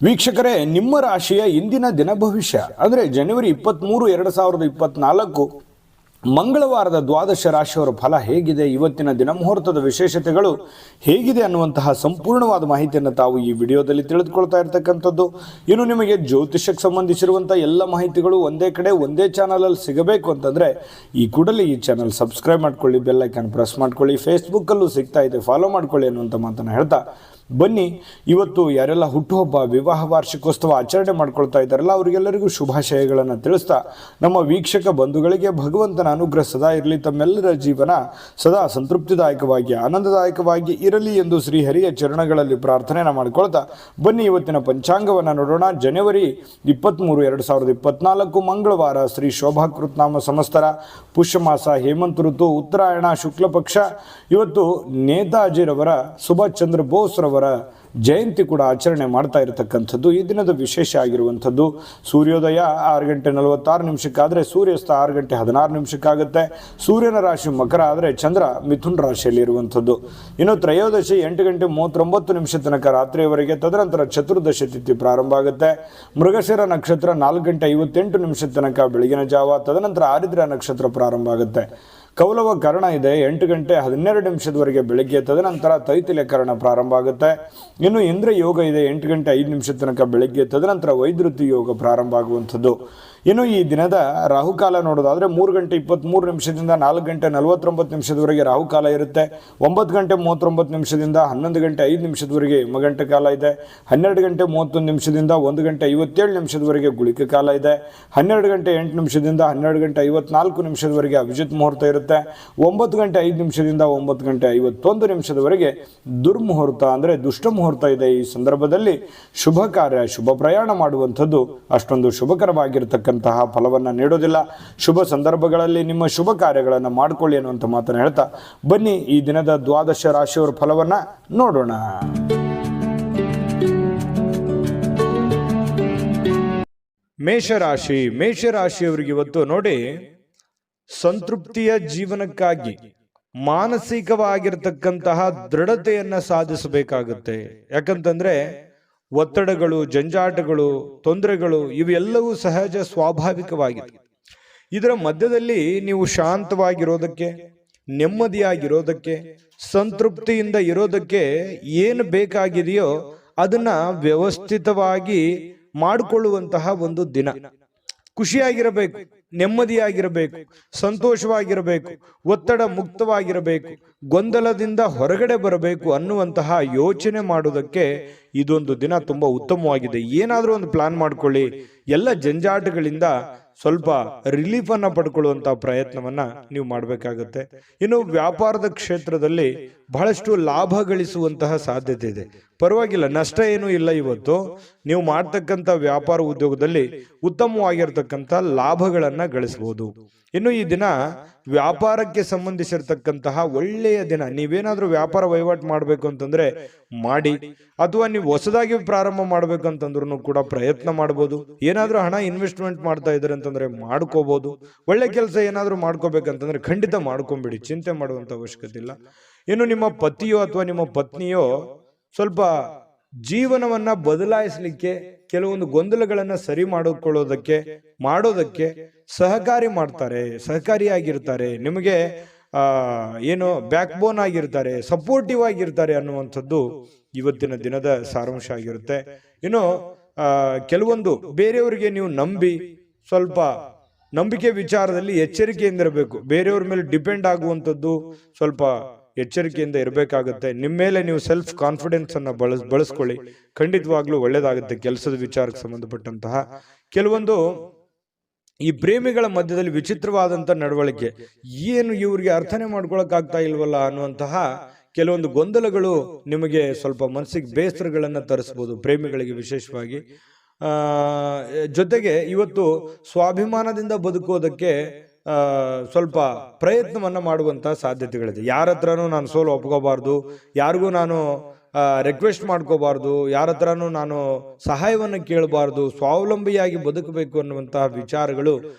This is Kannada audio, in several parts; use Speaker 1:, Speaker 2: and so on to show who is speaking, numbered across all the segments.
Speaker 1: ವೀಕ್ಷಕರೇ, ನಿಮ್ಮ ರಾಶಿಯ ಇಂದಿನ ದಿನ ಭವಿಷ್ಯ ಅಂದರೆ ಜನವರಿ 23, 2024 ಮಂಗಳವಾರದ ದ್ವಾದಶ ರಾಶಿಯವರ ಫಲ ಹೇಗಿದೆ, ಇವತ್ತಿನ ದಿನ ಮುಹೂರ್ತದ ವಿಶೇಷತೆಗಳು ಹೇಗಿದೆ ಅನ್ನುವಂತಹ ಸಂಪೂರ್ಣವಾದ ಮಾಹಿತಿಯನ್ನು ತಾವು ಈ ವಿಡಿಯೋದಲ್ಲಿ ತಿಳಿದುಕೊಳ್ತಾ ಇರತಕ್ಕಂಥದ್ದು. ಇನ್ನು ನಿಮಗೆ ಜ್ಯೋತಿಷಕ್ಕೆ ಸಂಬಂಧಿಸಿರುವಂಥ ಎಲ್ಲ ಮಾಹಿತಿಗಳು ಒಂದೇ ಕಡೆ ಒಂದೇ ಚಾನಲಲ್ಲಿ ಸಿಗಬೇಕು ಅಂತಂದರೆ ಈ ಕೂಡಲೇ ಈ ಚಾನಲ್ ಸಬ್ಸ್ಕ್ರೈಬ್ ಮಾಡ್ಕೊಳ್ಳಿ, ಬೆಲ್ ಐಕಾನ್ ಪ್ರೆಸ್ ಮಾಡ್ಕೊಳ್ಳಿ, ಫೇಸ್ಬುಕ್ಕಲ್ಲೂ ಸಿಗ್ತಾ ಇದೆ, ಫಾಲೋ ಮಾಡ್ಕೊಳ್ಳಿ ಅನ್ನುವಂಥ ಮಾತನ್ನು ಹೇಳ್ತಾ ಬನ್ನಿ, ಇವತ್ತು ಯಾರೆಲ್ಲ ಹುಟ್ಟುಹಬ್ಬ, ವಿವಾಹ ವಾರ್ಷಿಕೋತ್ಸವ ಆಚರಣೆ ಮಾಡ್ಕೊಳ್ತಾ ಇದ್ದಾರಲ್ಲ ಅವರಿಗೆಲ್ಲರಿಗೂ ಶುಭಾಶಯಗಳನ್ನು ತಿಳಿಸ್ತಾ ನಮ್ಮ ವೀಕ್ಷಕ ಬಂಧುಗಳಿಗೆ ಭಗವಂತನ ಅನುಗ್ರಹ ಸದಾ ಇರಲಿ, ತಮ್ಮೆಲ್ಲರ ಜೀವನ ಸದಾ ಸಂತೃಪ್ತಿದಾಯಕವಾಗಿ ಆನಂದದಾಯಕವಾಗಿ ಇರಲಿ ಎಂದು ಶ್ರೀಹರಿಯ ಚರಣಗಳಲ್ಲಿ ಪ್ರಾರ್ಥನೆಯನ್ನು ಮಾಡಿಕೊಳ್ತಾ ಬನ್ನಿ ಇವತ್ತಿನ ಪಂಚಾಂಗವನ್ನು ನೋಡೋಣ. ಜನವರಿ 23, 2024 ಮಂಗಳವಾರ, ಶ್ರೀ ಶೋಭಾಕೃತ್ ನಾಮ ಸಂವತ್ಸರ, ಪುಷ್ಯಮಾಸ, ಹೇಮಂತ ಋತು, ಉತ್ತರಾಯಣ, ಶುಕ್ಲ ಪಕ್ಷ. ಇವತ್ತು ನೇತಾಜಿರವರ, ಸುಭಾಷ್ ಚಂದ್ರ ಬೋಸ್ ರವರ ಜಯಂತಿ ಕೂಡ ಆಚರಣೆ ಮಾಡ್ತಾ ಇರತಕ್ಕಂಥದ್ದು. ಈ ದಿನದ ವಿಶೇಷ ಆಗಿರುವಂಥದ್ದು ಸೂರ್ಯೋದಯ 6:46 ಆದರೆ ಸೂರ್ಯಾಸ್ತ 6:16 ಸೂರ್ಯನ ರಾಶಿ ಮಕರ ಆದರೆ ಚಂದ್ರ ಮಿಥುನ್ ರಾಶಿಯಲ್ಲಿ ಇರುವಂಥದ್ದು. ಇನ್ನು ತ್ರಯೋದಶಿ 8:39 ತನಕ ರಾತ್ರಿಯವರೆಗೆ, ತದನಂತರ ಚತುರ್ದಶಿ ತಿಥಿ ಪ್ರಾರಂಭ ಆಗುತ್ತೆ. ಮೃಗಶಿರ ನಕ್ಷತ್ರ 4:58 ತನಕ ಬೆಳಗಿನ ಜಾವ, ತದನಂತರ ಆರಿದ್ರ ನಕ್ಷತ್ರ ಪ್ರಾರಂಭ ಆಗುತ್ತೆ. ಕೌಲವ ಕರ್ಣ ಇದೆ 8:12 ಬೆಳಗ್ಗೆ, ತದನಂತರ ತೈತಿಲೆ ಕರ್ಣ ಪ್ರಾರಂಭ ಆಗುತ್ತೆ. ಇನ್ನು ಇಂದ್ರ ಯೋಗ ಇದೆ 8:05 ತನಕ ಬೆಳಗ್ಗೆ, ತದನಂತರ ವೈದ್ಯುತಿ ಯೋಗ ಪ್ರಾರಂಭ ಆಗುವಂಥದ್ದು. ಇನ್ನು ಈ ದಿನದ ರಾಹುಕಾಲ ನೋಡೋದಾದರೆ 3:23 4:49 ರಾಹುಕಾಲ ಇರುತ್ತೆ. 9:39 11:05 ಯಮಗಂಟ ಕಾಲ ಇದೆ. 12:31 1:57 ಗುಳಿಕ ಕಾಲ ಇದೆ. 12:08 12:54 ಅಭಿಜಿತ್ ಮುಹೂರ್ತ ಇರುತ್ತೆ. 9:05 9:51 ದುರ್ಮುಹೂರ್ತ ಅಂದರೆ ದುಷ್ಟ ಮುಹೂರ್ತ ಇದೆ. ಈ ಸಂದರ್ಭದಲ್ಲಿ ಶುಭ ಕಾರ್ಯ, ಶುಭ ಪ್ರಯಾಣ ಮಾಡುವಂಥದ್ದು ಅಷ್ಟೊಂದು ಶುಭಕರವಾಗಿರ್ತಕ್ಕಂಥ ಫಲವನ್ನು ನೀಡೋದಿಲ್ಲ. ಶುಭ ಸಂದರ್ಭಗಳಲ್ಲಿ ನಿಮ್ಮ ಶುಭ ಕಾರ್ಯಗಳನ್ನು ಮಾಡಿಕೊಳ್ಳಿ ಅನ್ನುವಂಥ ಮಾತನ್ನು ಹೇಳ್ತಾ ಬನ್ನಿ ಈ ದಿನದ ದ್ವಾದಶ ರಾಶಿಯವರ ಫಲವನ್ನು ನೋಡೋಣ. ಮೇಷರಾಶಿ. ಮೇಷರಾಶಿಯವರಿಗೆ ಇವತ್ತು ನೋಡಿ, ಸಂತೃಪ್ತಿಯ ಜೀವನಕ್ಕಾಗಿ ಮಾನಸಿಕವಾಗಿರ್ತಕ್ಕಂತಹ ದೃಢತೆಯನ್ನು ಸಾಧಿಸಬೇಕಾಗುತ್ತೆ. ಯಾಕಂತಂದ್ರೆ ಒತ್ತಡಗಳು, ಜಂಜಾಟಗಳು, ತೊಂದರೆಗಳು ಇವೆಲ್ಲವೂ ಸಹಜ, ಸ್ವಾಭಾವಿಕವಾಗಿದೆ. ಇದರ ಮಧ್ಯದಲ್ಲಿ ನೀವು ಶಾಂತವಾಗಿರೋದಕ್ಕೆ, ನೆಮ್ಮದಿಯಾಗಿರೋದಕ್ಕೆ, ಸಂತೃಪ್ತಿಯಿಂದ ಇರೋದಕ್ಕೆ ಏನು ಬೇಕಾಗಿದೆಯೋ ಅದನ್ನ ವ್ಯವಸ್ಥಿತವಾಗಿ ಮಾಡಿಕೊಳ್ಳುವಂತಹ ಒಂದು ದಿನ. ಖುಷಿಯಾಗಿರಬೇಕು, ನೆಮ್ಮದಿಯಾಗಿರಬೇಕು, ಸಂತೋಷವಾಗಿರಬೇಕು, ಒತ್ತಡ ಮುಕ್ತವಾಗಿರಬೇಕು, ಗೊಂದಲದಿಂದ ಹೊರಗಡೆ ಬರಬೇಕು ಅನ್ನುವಂತಹ ಯೋಚನೆ ಮಾಡೋದಕ್ಕೆ ಇದೊಂದು ದಿನ ತುಂಬಾ ಉತ್ತಮವಾಗಿದೆ. ಏನಾದರೂ ಒಂದು ಪ್ಲಾನ್ ಮಾಡ್ಕೊಳ್ಳಿ. ಎಲ್ಲ ಜಂಜಾಟಗಳಿಂದ ಸ್ವಲ್ಪ ರಿಲೀಫ್ ಅನ್ನ ಪಡ್ಕೊಳ್ಳುವಂತಹ ಪ್ರಯತ್ನವನ್ನ ನೀವು ಮಾಡಬೇಕಾಗುತ್ತೆ. ಇನ್ನು ವ್ಯಾಪಾರದ ಕ್ಷೇತ್ರದಲ್ಲಿ ಬಹಳಷ್ಟು ಲಾಭ ಗಳಿಸುವಂತಹ ಸಾಧ್ಯತೆ ಇದೆ. ಪರವಾಗಿಲ್ಲ, ನಷ್ಟ ಏನೂ ಇಲ್ಲ. ಇವತ್ತು ನೀವು ಮಾಡ್ತಕ್ಕಂಥ ವ್ಯಾಪಾರ ಉದ್ಯೋಗದಲ್ಲಿ ಉತ್ತಮವಾಗಿರ್ತಕ್ಕಂಥ ಲಾಭಗಳನ್ನ ಗಳಿಸಬಹುದು. ಇನ್ನು ಈ ದಿನ ವ್ಯಾಪಾರಕ್ಕೆ ಸಂಬಂಧಿಸಿರ್ತಕ್ಕಂತಹ ಒಳ್ಳೆಯ ದಿನ. ನೀವೇನಾದ್ರೂ ವ್ಯಾಪಾರ ವಹಿವಾಟು ಮಾಡಬೇಕು ಅಂತಂದ್ರೆ ಮಾಡಿ, ಅಥವಾ ನೀವು ಹೊಸದಾಗಿ ಪ್ರಾರಂಭ ಮಾಡ್ಬೇಕು ಅಂತಂದ್ರೂ ಕೂಡ ಪ್ರಯತ್ನ ಮಾಡಬಹುದು. ಏನಾದ್ರೂ ಹಣ ಇನ್ವೆಸ್ಟ್ಮೆಂಟ್ ಮಾಡ್ತಾ ಇದ್ದಾರೆ ಅಂತಂದ್ರೆ ಮಾಡ್ಕೋಬಹುದು. ಒಳ್ಳೆ ಕೆಲಸ ಏನಾದ್ರೂ ಮಾಡ್ಕೋಬೇಕಂತಂದ್ರೆ ಖಂಡಿತ ಮಾಡ್ಕೊಂಬಿಡಿ, ಚಿಂತೆ ಮಾಡುವಂತ ಅವಶ್ಯಕತೆ ಇಲ್ಲ. ಇನ್ನು ನಿಮ್ಮ ಪತಿಯೋ ಅಥವಾ ನಿಮ್ಮ ಪತ್ನಿಯೋ ಸ್ವಲ್ಪ ಜೀವನವನ್ನ ಬದಲಾಯಿಸಲಿಕ್ಕೆ, ಕೆಲವೊಂದು ಗೊಂದಲಗಳನ್ನ ಸರಿ ಮಾಡೋದಕ್ಕೆ ಸಹಕಾರಿಯಾಗಿರ್ತಾರೆ. ನಿಮಗೆ ಏನು ಬ್ಯಾಕ್ ಬೋನ್ ಆಗಿರ್ತಾರೆ, ಸಪೋರ್ಟಿವ್ ಆಗಿರ್ತಾರೆ ಅನ್ನುವಂಥದ್ದು ಇವತ್ತಿನ ದಿನದ ಸಾರಾಂಶ ಆಗಿರುತ್ತೆ. ಇನ್ನು ಕೆಲವೊಂದು ಬೇರೆಯವರಿಗೆ ನೀವು ನಂಬಿ ಸ್ವಲ್ಪ ನಂಬಿಕೆ ವಿಚಾರದಲ್ಲಿ ಎಚ್ಚರಿಕೆಯಿಂದ ಇರಬೇಕು. ಬೇರೆಯವ್ರ ಮೇಲೆ ಡಿಪೆಂಡ್ ಆಗುವಂಥದ್ದು ಸ್ವಲ್ಪ ಎಚ್ಚರಿಕೆಯಿಂದ ಇರಬೇಕಾಗುತ್ತೆ. ನಿಮ್ಮ ಮೇಲೆ ನೀವು ಸೆಲ್ಫ್ ಕಾನ್ಫಿಡೆನ್ಸ್ ಅನ್ನ ಬಳಸ್ಕೊಳ್ಳಿ, ಖಂಡಿತವಾಗ್ಲೂ ಒಳ್ಳೇದಾಗುತ್ತೆ. ಕೆಲಸದ ವಿಚಾರಕ್ಕೆ ಸಂಬಂಧಪಟ್ಟಂತಹ ಕೆಲವೊಂದು ಈ ಪ್ರೇಮಿಗಳ ಮಧ್ಯದಲ್ಲಿ ವಿಚಿತ್ರವಾದಂಥ ನಡವಳಿಕೆ, ಏನು ಇವ್ರಿಗೆ ಅರ್ಥನೆ ಮಾಡ್ಕೊಳಕ್ ಆಗ್ತಾ ಇಲ್ವಲ್ಲ ಅನ್ನುವಂತಹ ಕೆಲವೊಂದು ಗೊಂದಲಗಳು ನಿಮಗೆ ಸ್ವಲ್ಪ ಮನಸ್ಸಿಗೆ ಬೇಸರಗಳನ್ನು ತರಿಸ್ಬೋದು, ಪ್ರೇಮಿಗಳಿಗೆ ವಿಶೇಷವಾಗಿ. ಜೊತೆಗೆ ಇವತ್ತು ಸ್ವಾಭಿಮಾನದಿಂದ ಬದುಕೋದಕ್ಕೆ ಸ್ವಲ್ಪ ಪ್ರಯತ್ನವನ್ನ ಮಾಡುವಂತಹ ಸಾಧ್ಯತೆಗಳಿದೆ. ಯಾರ ಹತ್ರನೂ ನಾನು ಸೋಲು ಒಪ್ಕೋಬಾರ್ದು, ಯಾರಿಗೂ ನಾನು ರಿಕ್ವೆಸ್ಟ್ ಮಾಡ್ಕೋಬಾರ್ದು, ಯಾರ ಹತ್ರನೂ ನಾನು ಸಹಾಯವನ್ನು ಕೇಳಬಾರ್ದು, ಸ್ವಾವಲಂಬಿಯಾಗಿ ಬದುಕಬೇಕು ಅನ್ನುವಂತಹ ವಿಚಾರಗಳು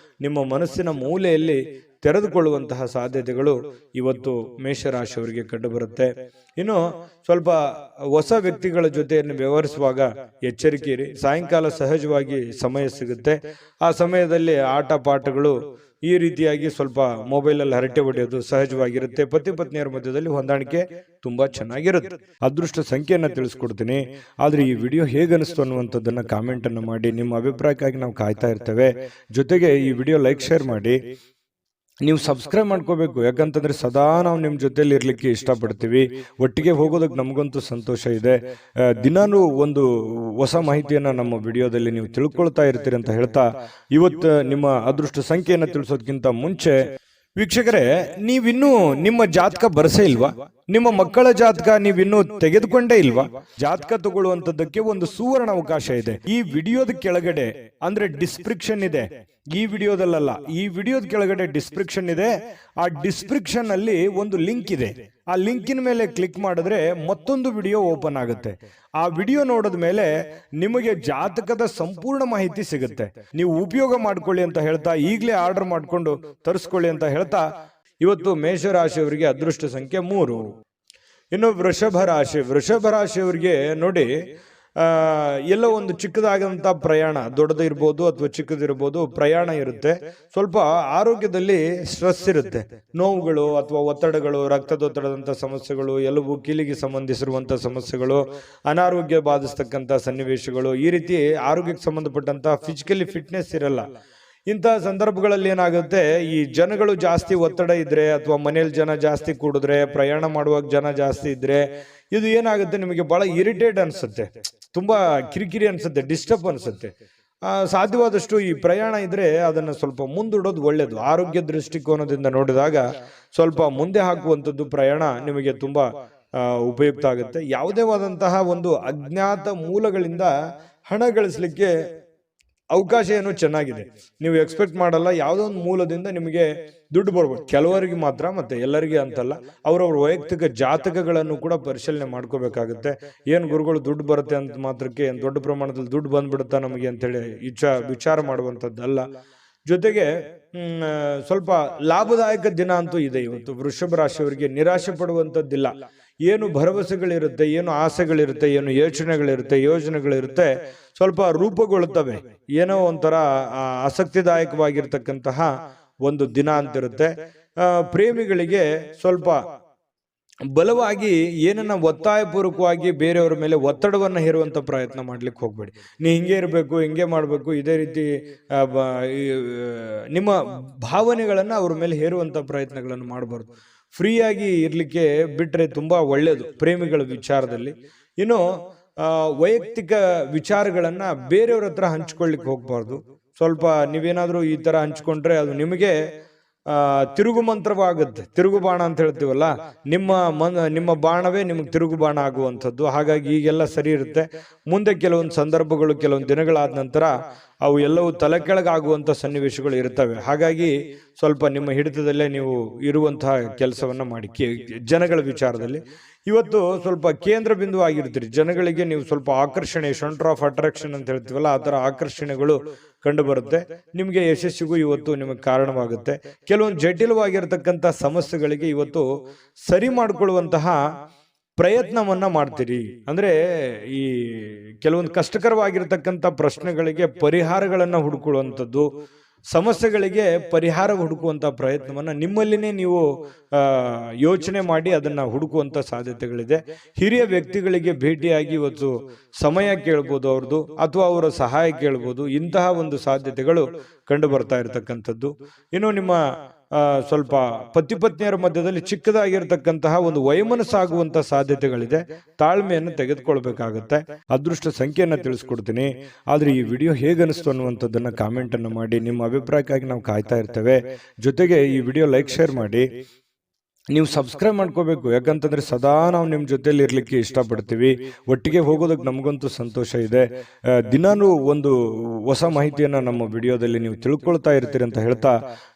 Speaker 1: ನಿಮ್ಮ ಮನಸ್ಸಿನ ಮೂಲೆಯಲ್ಲಿ ತೆರೆದುಕೊಳ್ಳುವಂತಹ ಸಾಧ್ಯತೆಗಳು ಇವತ್ತು ಮೇಷರಾಶಿಯವರಿಗೆ ಕಂಡುಬರುತ್ತೆ. ಇನ್ನು ಸ್ವಲ್ಪ ಹೊಸ ವ್ಯಕ್ತಿಗಳ ಜೊತೆಯನ್ನು ವ್ಯವಹರಿಸುವಾಗ ಎಚ್ಚರಿಕೆ ಇರಿ. ಸಾಯಂಕಾಲ ಸಹಜವಾಗಿ ಸಮಯ ಸಿಗುತ್ತೆ. ಆ ಸಮಯದಲ್ಲಿ ಆಟ ಪಾಠಗಳು ಈ ರೀತಿಯಾಗಿ ಸ್ವಲ್ಪ ಮೊಬೈಲಲ್ಲಿ ಹರಟೆ ಹೊಡೆಯೋದು ಸಹಜವಾಗಿರುತ್ತೆ. ಪತಿ ಪತ್ನಿಯರ ಮಧ್ಯದಲ್ಲಿ ಹೊಂದಾಣಿಕೆ ತುಂಬಾ ಚೆನ್ನಾಗಿರುತ್ತೆ. ಅದೃಷ್ಟ ಸಂಖ್ಯೆಯನ್ನ ತಿಳಿಸ್ಕೊಡ್ತೀನಿ. ಆದ್ರೆ ಈ ವಿಡಿಯೋ ಹೇಗನಿಸ್ತು ಅನ್ನುವಂಥದ್ದನ್ನ ಕಾಮೆಂಟ್ ಅನ್ನು ಮಾಡಿ. ನಿಮ್ಮ ಅಭಿಪ್ರಾಯಕ್ಕಾಗಿ ನಾವು ಕಾಯ್ತಾ ಇರ್ತೇವೆ. ಜೊತೆಗೆ ಈ ವಿಡಿಯೋ ಲೈಕ್ ಶೇರ್ ಮಾಡಿ. ನೀವು ಸಬ್ಸ್ಕ್ರೈಬ್ ಮಾಡ್ಕೋಬೇಕು, ಯಾಕಂತಂದ್ರೆ ಸದಾ ನಾವು ನಿಮ್ಮ ಜೊತೆಲಿ ಇರ್ಲಿಕ್ಕೆ ಇಷ್ಟಪಡ್ತೀವಿ. ಒಟ್ಟಿಗೆ ಹೋಗೋದಕ್ಕೆ ನಮಗಂತೂ ಸಂತೋಷ ಇದೆ. ದಿನಾನು ಒಂದು ಹೊಸ ಮಾಹಿತಿಯನ್ನ ನಮ್ಮ ವಿಡಿಯೋದಲ್ಲಿ ನೀವು ತಿಳ್ಕೊಳ್ತಾ ಇರ್ತೀರಿ ಅಂತ ಹೇಳ್ತಾ, ಇವತ್ತು ನಿಮ್ಮ ಅದೃಷ್ಟ ಸಂಖ್ಯೆಯನ್ನು ತಿಳಿಸೋದಕ್ಕಿಂತ ಮುಂಚೆ ವೀಕ್ಷಕರೇ, ನೀವಿನ್ನೂ ನಿಮ್ಮ ಜಾತಕ ಬರಸೇ ಇಲ್ವಾ? ನಿಮ್ಮ ಮಕ್ಕಳ ಜಾತಕ ನೀವಿನ್ನೂ ತೆಗೆದುಕೊಂಡೇ ಇಲ್ವಾ? ಜಾತಕ ತಗೊಳ್ಳುವಂತದ್ದಕ್ಕೆ ಒಂದು ಸುವರ್ಣ ಅವಕಾಶ ಇದೆ. ಈ ವಿಡಿಯೋದ ಕೆಳಗಡೆ ಅಂದ್ರೆ ಡಿಸ್ಕ್ರಿಪ್ಷನ್ ಇದೆ. ಈ ವಿಡಿಯೋದಲ್ಲ, ಈ ವಿಡಿಯೋದ ಕೆಳಗಡೆ ಡಿಸ್ಕ್ರಿಪ್ಷನ್ ಇದೆ. ಆ ಡಿಸ್ಕ್ರಿಪ್ಷನ್ ಅಲ್ಲಿ ಒಂದು ಲಿಂಕ್ ಇದೆ. ಆ ಲಿಂಕಿನ ಮೇಲೆ ಕ್ಲಿಕ್ ಮಾಡಿದ್ರೆ ಮತ್ತೊಂದು ವಿಡಿಯೋ ಓಪನ್ ಆಗುತ್ತೆ. ಆ ವಿಡಿಯೋ ನೋಡಿದ ಮೇಲೆ ನಿಮಗೆ ಜಾತಕದ ಸಂಪೂರ್ಣ ಮಾಹಿತಿ ಸಿಗುತ್ತೆ. ನೀವು ಉಪಯೋಗ ಮಾಡ್ಕೊಳ್ಳಿ ಅಂತ ಹೇಳ್ತಾ, ಈಗಲೇ ಆರ್ಡರ್ ಮಾಡ್ಕೊಂಡು ತರಿಸ್ಕೊಳ್ಳಿ ಅಂತ ಹೇಳ್ತಾ, ಇವತ್ತು ಮೇಷರಾಶಿಯವರಿಗೆ ಅದೃಷ್ಟ ಸಂಖ್ಯೆ 3. ಇನ್ನು ವೃಷಭ ರಾಶಿಯವರಿಗೆ ನೋಡಿ, ಎಲ್ಲೋ ಒಂದು ಚಿಕ್ಕದಾದಂಥ ಪ್ರಯಾಣ, ದೊಡ್ಡದಿರ್ಬೋದು ಅಥವಾ ಚಿಕ್ಕದಿರ್ಬೋದು, ಪ್ರಯಾಣ ಇರುತ್ತೆ. ಸ್ವಲ್ಪ ಆರೋಗ್ಯದಲ್ಲಿ ಸ್ಟ್ರೆಸ್ ಇರುತ್ತೆ, ನೋವುಗಳು ಅಥವಾ ಒತ್ತಡಗಳು, ರಕ್ತದೊತ್ತಡದಂಥ ಸಮಸ್ಯೆಗಳು, ಎಲುಬು ಕೀಲಿಗೆ ಸಂಬಂಧಿಸಿರುವಂಥ ಸಮಸ್ಯೆಗಳು, ಅನಾರೋಗ್ಯ ಬಾಧಿಸ್ತಕ್ಕಂಥ ಸನ್ನಿವೇಶಗಳು, ಈ ರೀತಿ ಆರೋಗ್ಯಕ್ಕೆ ಸಂಬಂಧಪಟ್ಟಂತ ಫಿಸಿಕಲಿ ಫಿಟ್ನೆಸ್ ಇರಲ್ಲ. ಇಂತಹ ಸಂದರ್ಭಗಳಲ್ಲಿ ಏನಾಗುತ್ತೆ, ಈ ಜನಗಳು ಜಾಸ್ತಿ ಒತ್ತಡ ಇದ್ರೆ ಅಥವಾ ಮನೇಲಿ ಜನ ಜಾಸ್ತಿ ಕೂಡಿದ್ರೆ, ಪ್ರಯಾಣ ಮಾಡುವಾಗ ಜನ ಜಾಸ್ತಿ ಇದ್ರೆ, ಇದು ಏನಾಗುತ್ತೆ, ನಿಮಗೆ ಬಹಳ ಇರಿಟೇಟ್ ಅನ್ಸುತ್ತೆ, ತುಂಬಾ ಕಿರಿಕಿರಿ ಅನ್ಸುತ್ತೆ, ಡಿಸ್ಟರ್ಬ್ ಅನ್ಸುತ್ತೆ. ಸಾಧ್ಯವಾದಷ್ಟು ಈ ಪ್ರಯಾಣ ಇದ್ರೆ ಅದನ್ನ ಸ್ವಲ್ಪ ಮುಂದೂಡೋದು ಒಳ್ಳೇದು. ಆರೋಗ್ಯ ದೃಷ್ಟಿಕೋನದಿಂದ ನೋಡಿದಾಗ ಸ್ವಲ್ಪ ಮುಂದೆ ಹಾಕುವಂಥದ್ದು ಪ್ರಯಾಣ ನಿಮಗೆ ತುಂಬಾ ಉಪಯುಕ್ತ ಆಗುತ್ತೆ. ಯಾವುದೇವಾದಂತಹ ಒಂದು ಅಜ್ಞಾತ ಮೂಲಗಳಿಂದ ಹಣ ಗಳಿಸಲಿಕ್ಕೆ ಅವಕಾಶ ಏನೋ ಚೆನ್ನಾಗಿದೆ. ನೀವು ಎಕ್ಸ್ಪೆಕ್ಟ್ ಮಾಡಲ್ಲ, ಯಾವುದೋ ಒಂದು ಮೂಲದಿಂದ ನಿಮಗೆ ದುಡ್ಡು ಬರ್ಬೋದು. ಕೆಲವರಿಗೆ ಮಾತ್ರ, ಮತ್ತೆ ಎಲ್ಲರಿಗೆ ಅಂತಲ್ಲ. ಅವರವ್ರ ವೈಯಕ್ತಿಕ ಜಾತಕಗಳನ್ನು ಕೂಡ ಪರಿಶೀಲನೆ ಮಾಡ್ಕೋಬೇಕಾಗುತ್ತೆ. ಏನು ಗುರುಗಳು ದುಡ್ಡು ಬರುತ್ತೆ ಅಂತ ಮಾತ್ರಕ್ಕೆ ಏನು ದೊಡ್ಡ ಪ್ರಮಾಣದಲ್ಲಿ ದುಡ್ಡು ಬಂದ್ಬಿಡುತ್ತಾ ನಮಗೆ ಅಂತೇಳಿ ವಿಚಾರ ಮಾಡುವಂಥದ್ದಲ್ಲ. ಜೊತೆಗೆ ಸ್ವಲ್ಪ ಲಾಭದಾಯಕ ದಿನ ಅಂತೂ ಇದೆ ಇವತ್ತು. ವೃಷಭ ರಾಶಿಯವರಿಗೆ ನಿರಾಶೆ ಪಡುವಂಥದ್ದಿಲ್ಲ. ಏನು ಭರವಸೆಗಳಿರುತ್ತೆ, ಏನು ಆಸೆಗಳಿರುತ್ತೆ, ಏನು ಯೋಜನೆಗಳಿರುತ್ತೆ, ಸ್ವಲ್ಪ ರೂಪುಗೊಳ್ಳುತ್ತವೆ. ಏನೋ ಒಂಥರ ಆಸಕ್ತಿದಾಯಕವಾಗಿರ್ತಕ್ಕಂತಹ ಒಂದು ದಿನ ಅಂತಿರುತ್ತೆ. ಪ್ರೇಮಿಗಳಿಗೆ ಸ್ವಲ್ಪ ಬಲವಾಗಿ ಏನನ್ನ ಒತ್ತಾಯಪೂರ್ವಕವಾಗಿ ಬೇರೆಯವರ ಮೇಲೆ ಒತ್ತಡವನ್ನು ಹೇರುವಂತ ಪ್ರಯತ್ನ ಮಾಡ್ಲಿಕ್ಕೆ ಹೋಗ್ಬೇಡಿ. ನೀ ಹಿಂಗೆ ಇರಬೇಕು, ಹಿಂಗೆ ಮಾಡಬೇಕು, ಇದೇ ರೀತಿ ನಿಮ್ಮ ಭಾವನೆಗಳನ್ನ ಅವ್ರ ಮೇಲೆ ಹೇರುವಂತ ಪ್ರಯತ್ನಗಳನ್ನು ಮಾಡಬಾರ್ದು. ಫ್ರೀಯಾಗಿ ಇರ್ಲಿಕ್ಕೆ ಬಿಟ್ರೆ ತುಂಬಾ ಒಳ್ಳೇದು ಪ್ರೇಮಿಗಳ ವಿಚಾರದಲ್ಲಿ. ಇನ್ನು ವೈಯಕ್ತಿಕ ವಿಚಾರಗಳನ್ನ ಬೇರೆಯವ್ರ ಹತ್ರ ಹಂಚ್ಕೊಳ್ಳಿಕ್ಕೆ ಹೋಗ್ಬಾರ್ದು. ಸ್ವಲ್ಪ ನೀವೇನಾದ್ರೂ ಈ ತರ ಹಂಚ್ಕೊಂಡ್ರೆ ಅದು ನಿಮಗೆ ತಿರುಗು ಮಂತ್ರವಾಗುತ್ತೆ. ತಿರುಗು ಬಾಣ ಅಂತ ಹೇಳ್ತೀವಲ್ಲ, ನಿಮ್ಮ ಬಾಣವೇ ನಿಮಗೆ ತಿರುಗು ಬಾಣ ಆಗುವಂಥದ್ದು. ಹಾಗಾಗಿ ಈಗೆಲ್ಲ ಸರಿ ಇರುತ್ತೆ. ಮುಂದೆ ಕೆಲವೊಂದು ಸಂದರ್ಭಗಳು, ಕೆಲವೊಂದು ದಿನಗಳಾದ ನಂತರ ಅವು ಎಲ್ಲವೂ ತಲೆ ಕೆಳಗಾಗುವಂಥ ಸನ್ನಿವೇಶಗಳು ಇರ್ತವೆ. ಹಾಗಾಗಿ ಸ್ವಲ್ಪ ನಿಮ್ಮ ಹಿಡಿತದಲ್ಲೇ ನೀವು ಇರುವಂತಹ ಕೆಲಸವನ್ನ ಮಾಡಿ. ಜನಗಳ ವಿಚಾರದಲ್ಲಿ ಇವತ್ತು ಸ್ವಲ್ಪ ಕೇಂದ್ರ ಬಿಂದು ಆಗಿರ್ತೀರಿ. ಜನಗಳಿಗೆ ನೀವು ಸ್ವಲ್ಪ ಆಕರ್ಷಣೆ, ಸೆಂಟರ್ ಆಫ್ ಅಟ್ರಾಕ್ಷನ್ ಅಂತ ಹೇಳ್ತೀವಲ್ಲ, ಆ ತರ ಆಕರ್ಷಣೆಗಳು ಕಂಡು ಬರುತ್ತೆ. ನಿಮಗೆ ಯಶಸ್ಸಿಗೂ ಇವತ್ತು ನಿಮಗೆ ಕಾರಣವಾಗುತ್ತೆ. ಕೆಲವೊಂದು ಜಟಿಲವಾಗಿರ್ತಕ್ಕಂಥ ಸಮಸ್ಯೆಗಳಿಗೆ ಇವತ್ತು ಸರಿ ಮಾಡಿಕೊಳ್ಳುವಂತಹ ಪ್ರಯತ್ನವನ್ನ ಮಾಡ್ತೀರಿ. ಅಂದ್ರೆ ಈ ಕೆಲವೊಂದು ಕಷ್ಟಕರವಾಗಿರ್ತಕ್ಕಂಥ ಪ್ರಶ್ನೆಗಳಿಗೆ ಪರಿಹಾರಗಳನ್ನ ಹುಡುಕೊಳ್ಳುವಂಥದ್ದು, ಸಮಸ್ಯೆಗಳಿಗೆ ಪರಿಹಾರ ಹುಡುಕುವಂತ ಪ್ರಯತ್ನವನ್ನ ನಿಮ್ಮಲ್ಲಿನೇ ನೀವು ಯೋಚನೆ ಮಾಡಿ ಅದನ್ನ ಹುಡುಕುವಂತ ಸಾಧ್ಯತೆಗಳಿದೆ. ಹಿರಿಯ ವ್ಯಕ್ತಿಗಳಿಗೆ ಭೇಟಿಯಾಗಿ ಇವತ್ತು ಸಮಯ ಕೇಳ್ಬೋದು ಅವ್ರದ್ದು, ಅಥವಾ ಅವರ ಸಹಾಯ ಕೇಳ್ಬೋದು. ಇಂತಹ ಒಂದು ಸಾಧ್ಯತೆಗಳು ಕಂಡು ಬರ್ತಾ ಇರತಕ್ಕಂಥದ್ದು. ಇನ್ನು ನಿಮ್ಮ ಸ್ವಲ್ಪ ಪತಿ ಪತ್ನಿಯರ ಮಧ್ಯದಲ್ಲಿ ಚಿಕ್ಕದಾಗಿರ್ತಕ್ಕಂತಹ ಒಂದು ವೈಮನಸ್ಸಾಗುವಂತ ಸಾಧ್ಯತೆಗಳಿದೆ. ತಾಳ್ಮೆಯನ್ನು ತೆಗೆದುಕೊಳ್ಬೇಕಾಗತ್ತೆ. ಅದೃಷ್ಟ ಸಂಖ್ಯೆಯನ್ನ ತಿಳಿಸ್ಕೊಡ್ತೀನಿ. ಆದ್ರೆ ಈ ವಿಡಿಯೋ ಹೇಗನಿಸ್ತು ಅನ್ನುವಂಥದ್ದನ್ನ ಕಾಮೆಂಟ್ ಅನ್ನು ಮಾಡಿ. ನಿಮ್ಮ ಅಭಿಪ್ರಾಯಕ್ಕಾಗಿ ನಾವು ಕಾಯ್ತಾ ಇರ್ತೇವೆ. ಜೊತೆಗೆ ಈ ವಿಡಿಯೋ ಲೈಕ್ ಶೇರ್ ಮಾಡಿ. ನೀವು ಸಬ್ಸ್ಕ್ರೈಬ್ ಮಾಡ್ಕೋಬೇಕು, ಯಾಕಂತಂದ್ರೆ ಸದಾ ನಾವು ನಿಮ್ಮ ಜೊತೆಲಿ ಇರ್ಲಿಕ್ಕೆ ಇಷ್ಟಪಡ್ತೀವಿ. ಒಟ್ಟಿಗೆ ಹೋಗೋದಕ್ಕೆ ನಮಗಂತೂ ಸಂತೋಷ ಇದೆ. ದಿನಾನು ಒಂದು ಹೊಸ ಮಾಹಿತಿಯನ್ನ ನಮ್ಮ ವಿಡಿಯೋದಲ್ಲಿ ನೀವು ತಿಳ್ಕೊಳ್ತಾ ಇರ್ತೀರಿ ಅಂತ ಹೇಳ್ತಾ,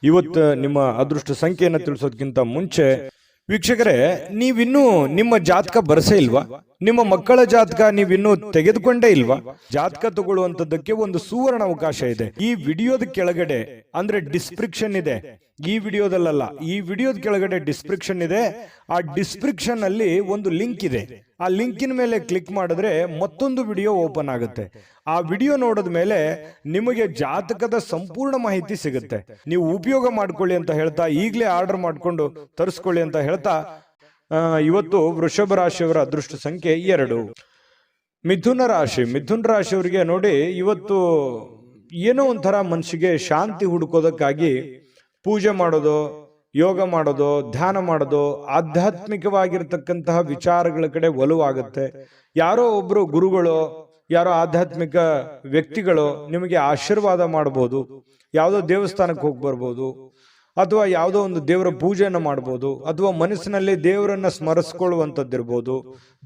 Speaker 1: ಇವತ್ತು ನಿಮ್ಮ ಅದೃಷ್ಟ ಸಂಖ್ಯೆಯನ್ನು ತಿಳಿಸೋದಕ್ಕಿಂತ ಮುಂಚೆ ವೀಕ್ಷಕರೇ, ನೀವಿನ್ನೂ ನಿಮ್ಮ ಜಾತಕ ಬರಸೇ ಇಲ್ವಾ? ನಿಮ್ಮ ಮಕ್ಕಳ ಜಾತಕ ನೀವಿನ್ನೂ ತೆಗೆದುಕೊಂಡೇ ಇಲ್ವಾ? ಜಾತಕ ತಗೊಳ್ಳುವಂತದ್ದಕ್ಕೆ ಒಂದು ಸುವರ್ಣ ಅವಕಾಶ ಇದೆ. ಈ ವಿಡಿಯೋದ ಕೆಳಗಡೆ ಅಂದ್ರೆ ಡಿಸ್ಕ್ರಿಪ್ಷನ್ ಇದೆ. ಈ ವಿಡಿಯೋದಲ್ಲ, ಈ ವಿಡಿಯೋದ ಕೆಳಗಡೆ ಡಿಸ್ಕ್ರಿಪ್ಷನ್ ಇದೆ. ಆ ಡಿಸ್ಕ್ರಿಪ್ಷನ್ ಅಲ್ಲಿ ಒಂದು ಲಿಂಕ್ ಇದೆ. ಆ ಲಿಂಕಿನ ಮೇಲೆ ಕ್ಲಿಕ್ ಮಾಡಿದ್ರೆ ಮತ್ತೊಂದು ವಿಡಿಯೋ ಓಪನ್ ಆಗುತ್ತೆ. ಆ ವಿಡಿಯೋ ನೋಡಿದ ಮೇಲೆ ನಿಮಗೆ ಜಾತಕದ ಸಂಪೂರ್ಣ ಮಾಹಿತಿ ಸಿಗುತ್ತೆ. ನೀವು ಉಪಯೋಗ ಮಾಡ್ಕೊಳ್ಳಿ ಅಂತ ಹೇಳ್ತಾ, ಈಗಲೇ ಆರ್ಡರ್ ಮಾಡ್ಕೊಂಡು ತರಿಸ್ಕೊಳ್ಳಿ ಅಂತ ಹೇಳ್ತಾ, ಇವತ್ತು ವೃಷಭ ರಾಶಿಯವರ ಅದೃಷ್ಟ ಸಂಖ್ಯೆ 2. ಮಿಥುನ ರಾಶಿಯವರಿಗೆ ನೋಡಿ, ಇವತ್ತು ಏನೋ ಒಂಥರ ಮನಸ್ಸಿಗೆ ಶಾಂತಿ ಹುಡುಕೋದಕ್ಕಾಗಿ ಪೂಜೆ ಮಾಡೋದು, ಯೋಗ ಮಾಡೋದು, ಧ್ಯಾನ ಮಾಡೋದು, ಆಧ್ಯಾತ್ಮಿಕವಾಗಿರ್ತಕ್ಕಂತಹ ವಿಚಾರಗಳ ಕಡೆ ಒಲವಾಗುತ್ತೆ. ಯಾರೋ ಒಬ್ರು ಗುರುಗಳು, ಯಾರೋ ಆಧ್ಯಾತ್ಮಿಕ ವ್ಯಕ್ತಿಗಳು ನಿಮಗೆ ಆಶೀರ್ವಾದ ಮಾಡಬಹುದು. ಯಾವುದೋ ದೇವಸ್ಥಾನಕ್ಕೆ ಹೋಗಿ ಬರ್ಬೋದು, ಅಥವಾ ಯಾವುದೋ ಒಂದು ದೇವರ ಪೂಜೆಯನ್ನು ಮಾಡ್ಬೋದು, ಅಥವಾ ಮನಸ್ಸಿನಲ್ಲಿ ದೇವರನ್ನ ಸ್ಮರಿಸ್ಕೊಳ್ಳುವಂಥದ್ದಿರ್ಬೋದು.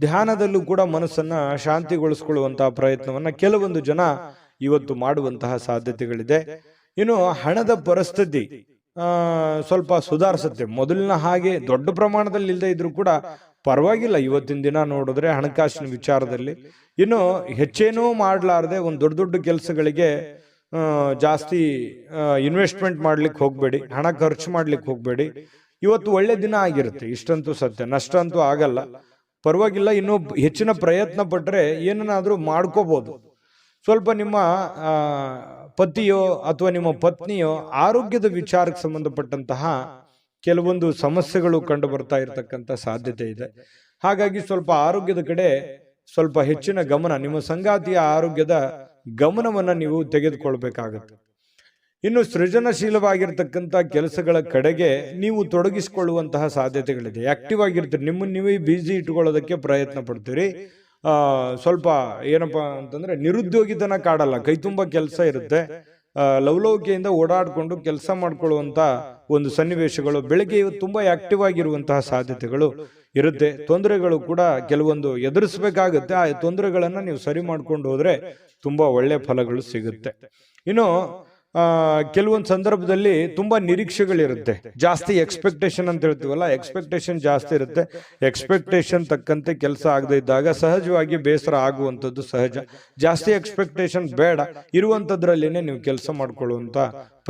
Speaker 1: ಧ್ಯಾನದಲ್ಲೂ ಕೂಡ ಮನಸ್ಸನ್ನ ಶಾಂತಿಗೊಳಿಸ್ಕೊಳ್ಳುವಂತಹ ಪ್ರಯತ್ನವನ್ನ ಕೆಲವೊಂದು ಜನ ಇವತ್ತು ಮಾಡುವಂತಹ ಸಾಧ್ಯತೆಗಳಿದೆ. ಇನ್ನು ಹಣದ ಪರಿಸ್ಥಿತಿ ಸ್ವಲ್ಪ ಸುಧಾರಿಸುತ್ತೆ. ಮೊದಲಿನ ಹಾಗೆ ದೊಡ್ಡ ಪ್ರಮಾಣದಲ್ಲಿ ಇಲ್ಲದೆ ಇದ್ರೂ ಕೂಡ ಪರವಾಗಿಲ್ಲ. ಇವತ್ತಿನ ದಿನ ನೋಡಿದ್ರೆ ಹಣಕಾಸಿನ ವಿಚಾರದಲ್ಲಿ ಇನ್ನು ಹೆಚ್ಚೇನೂ ಮಾಡಲಾರದೆ ಒಂದು ದೊಡ್ಡ ದೊಡ್ಡ ಕೆಲಸಗಳಿಗೆ ಜಾಸ್ತಿ ಇನ್ವೆಸ್ಟ್ಮೆಂಟ್ ಮಾಡ್ಲಿಕ್ಕೆ ಹೋಗ್ಬೇಡಿ, ಹಣ ಖರ್ಚು ಮಾಡ್ಲಿಕ್ಕೆ ಹೋಗ್ಬೇಡಿ. ಇವತ್ತು ಒಳ್ಳೆ ದಿನ ಆಗಿರುತ್ತೆ, ಇಷ್ಟಂತೂ ಸತ್ಯ. ನಷ್ಟ ಅಂತೂ ಆಗಲ್ಲ, ಪರವಾಗಿಲ್ಲ. ಇನ್ನು ಹೆಚ್ಚಿನ ಪ್ರಯತ್ನ ಪಟ್ರೆ ಏನನ್ನಾದ್ರೂ ಮಾಡ್ಕೋಬಹುದು. ಸ್ವಲ್ಪ ನಿಮ್ಮ ಪತಿಯೋ ಅಥವಾ ನಿಮ್ಮ ಪತ್ನಿಯೋ ಆರೋಗ್ಯದ ವಿಚಾರಕ್ಕೆ ಸಂಬಂಧಪಟ್ಟಂತಹ ಕೆಲವೊಂದು ಸಮಸ್ಯೆಗಳು ಕಂಡು ಬರ್ತಾ ಇರತಕ್ಕಂಥ ಸಾಧ್ಯತೆ ಇದೆ. ಹಾಗಾಗಿ ಸ್ವಲ್ಪ ಆರೋಗ್ಯದ ಕಡೆ ಸ್ವಲ್ಪ ಹೆಚ್ಚಿನ ಗಮನ, ನಿಮ್ಮ ಸಂಗಾತಿಯ ಆರೋಗ್ಯದ ಗಮನವನ್ನ ನೀವು ತೆಗೆದುಕೊಳ್ಬೇಕಾಗತ್ತೆ. ಇನ್ನು ಸೃಜನಶೀಲವಾಗಿರ್ತಕ್ಕಂಥ ಕೆಲಸಗಳ ಕಡೆಗೆ ನೀವು ತೊಡಗಿಸಿಕೊಳ್ಳುವಂತಹ ಸಾಧ್ಯತೆಗಳಿದೆ. ಆಕ್ಟಿವ್ ಆಗಿರ್ತೀರಿ, ನಿಮ್ಮನ್ನು ನೀವೇ ಬ್ಯುಸಿ ಇಟ್ಕೊಳ್ಳೋದಕ್ಕೆ ಪ್ರಯತ್ನ ಪಡ್ತೀರಿ. ಸ್ವಲ್ಪ ಏನಪ್ಪಾ ಅಂತಂದ್ರೆ ನಿರುದ್ಯೋಗಿತನ ಕಾಡಲ್ಲ, ಕೈ ತುಂಬ ಕೆಲಸ ಇರುತ್ತೆ. ಲವಲವಿಕೆಯಿಂದ ಓಡಾಡ್ಕೊಂಡು ಕೆಲಸ ಮಾಡ್ಕೊಳ್ಳುವಂತ ಒಂದು ಸನ್ನಿವೇಶಗಳು, ಬೆಳಗ್ಗೆ ಇವತ್ತು ತುಂಬಾ ಆಕ್ಟಿವ್ ಆಗಿರುವಂತಹ ಸಾಧ್ಯತೆಗಳು ಇರುತ್ತೆ. ತೊಂದರೆಗಳು ಕೂಡ ಕೆಲವೊಂದು ಎದುರಿಸಬೇಕಾಗುತ್ತೆ. ಆ ತೊಂದರೆಗಳನ್ನ ನೀವು ಸರಿ ಮಾಡ್ಕೊಂಡು ಹೋದ್ರೆ ತುಂಬಾ ಒಳ್ಳೆ ಫಲಗಳು ಸಿಗುತ್ತೆ. ಇನ್ನು ಕೆಲವೊಂದು ಸಂದರ್ಭದಲ್ಲಿ ತುಂಬಾ ನಿರೀಕ್ಷೆಗಳಿರುತ್ತೆ, ಜಾಸ್ತಿ ಎಕ್ಸ್ಪೆಕ್ಟೇಷನ್ ಅಂತ ಹೇಳ್ತೀವಲ್ಲ, ಎಕ್ಸ್ಪೆಕ್ಟೇಷನ್ ಜಾಸ್ತಿ ಇರುತ್ತೆ. ಎಕ್ಸ್ಪೆಕ್ಟೇಷನ್ ತಕ್ಕಂತೆ ಕೆಲಸ ಆಗದೆ ಇದ್ದಾಗ ಸಹಜವಾಗಿ ಬೇಸರ ಆಗುವಂಥದ್ದು ಸಹಜ. ಜಾಸ್ತಿ ಎಕ್ಸ್ಪೆಕ್ಟೇಷನ್ ಬೇಡ, ಇರುವಂಥದ್ರಲ್ಲೇನೆ ನೀವು ಕೆಲಸ ಮಾಡ್ಕೊಳ್ಳುವಂತ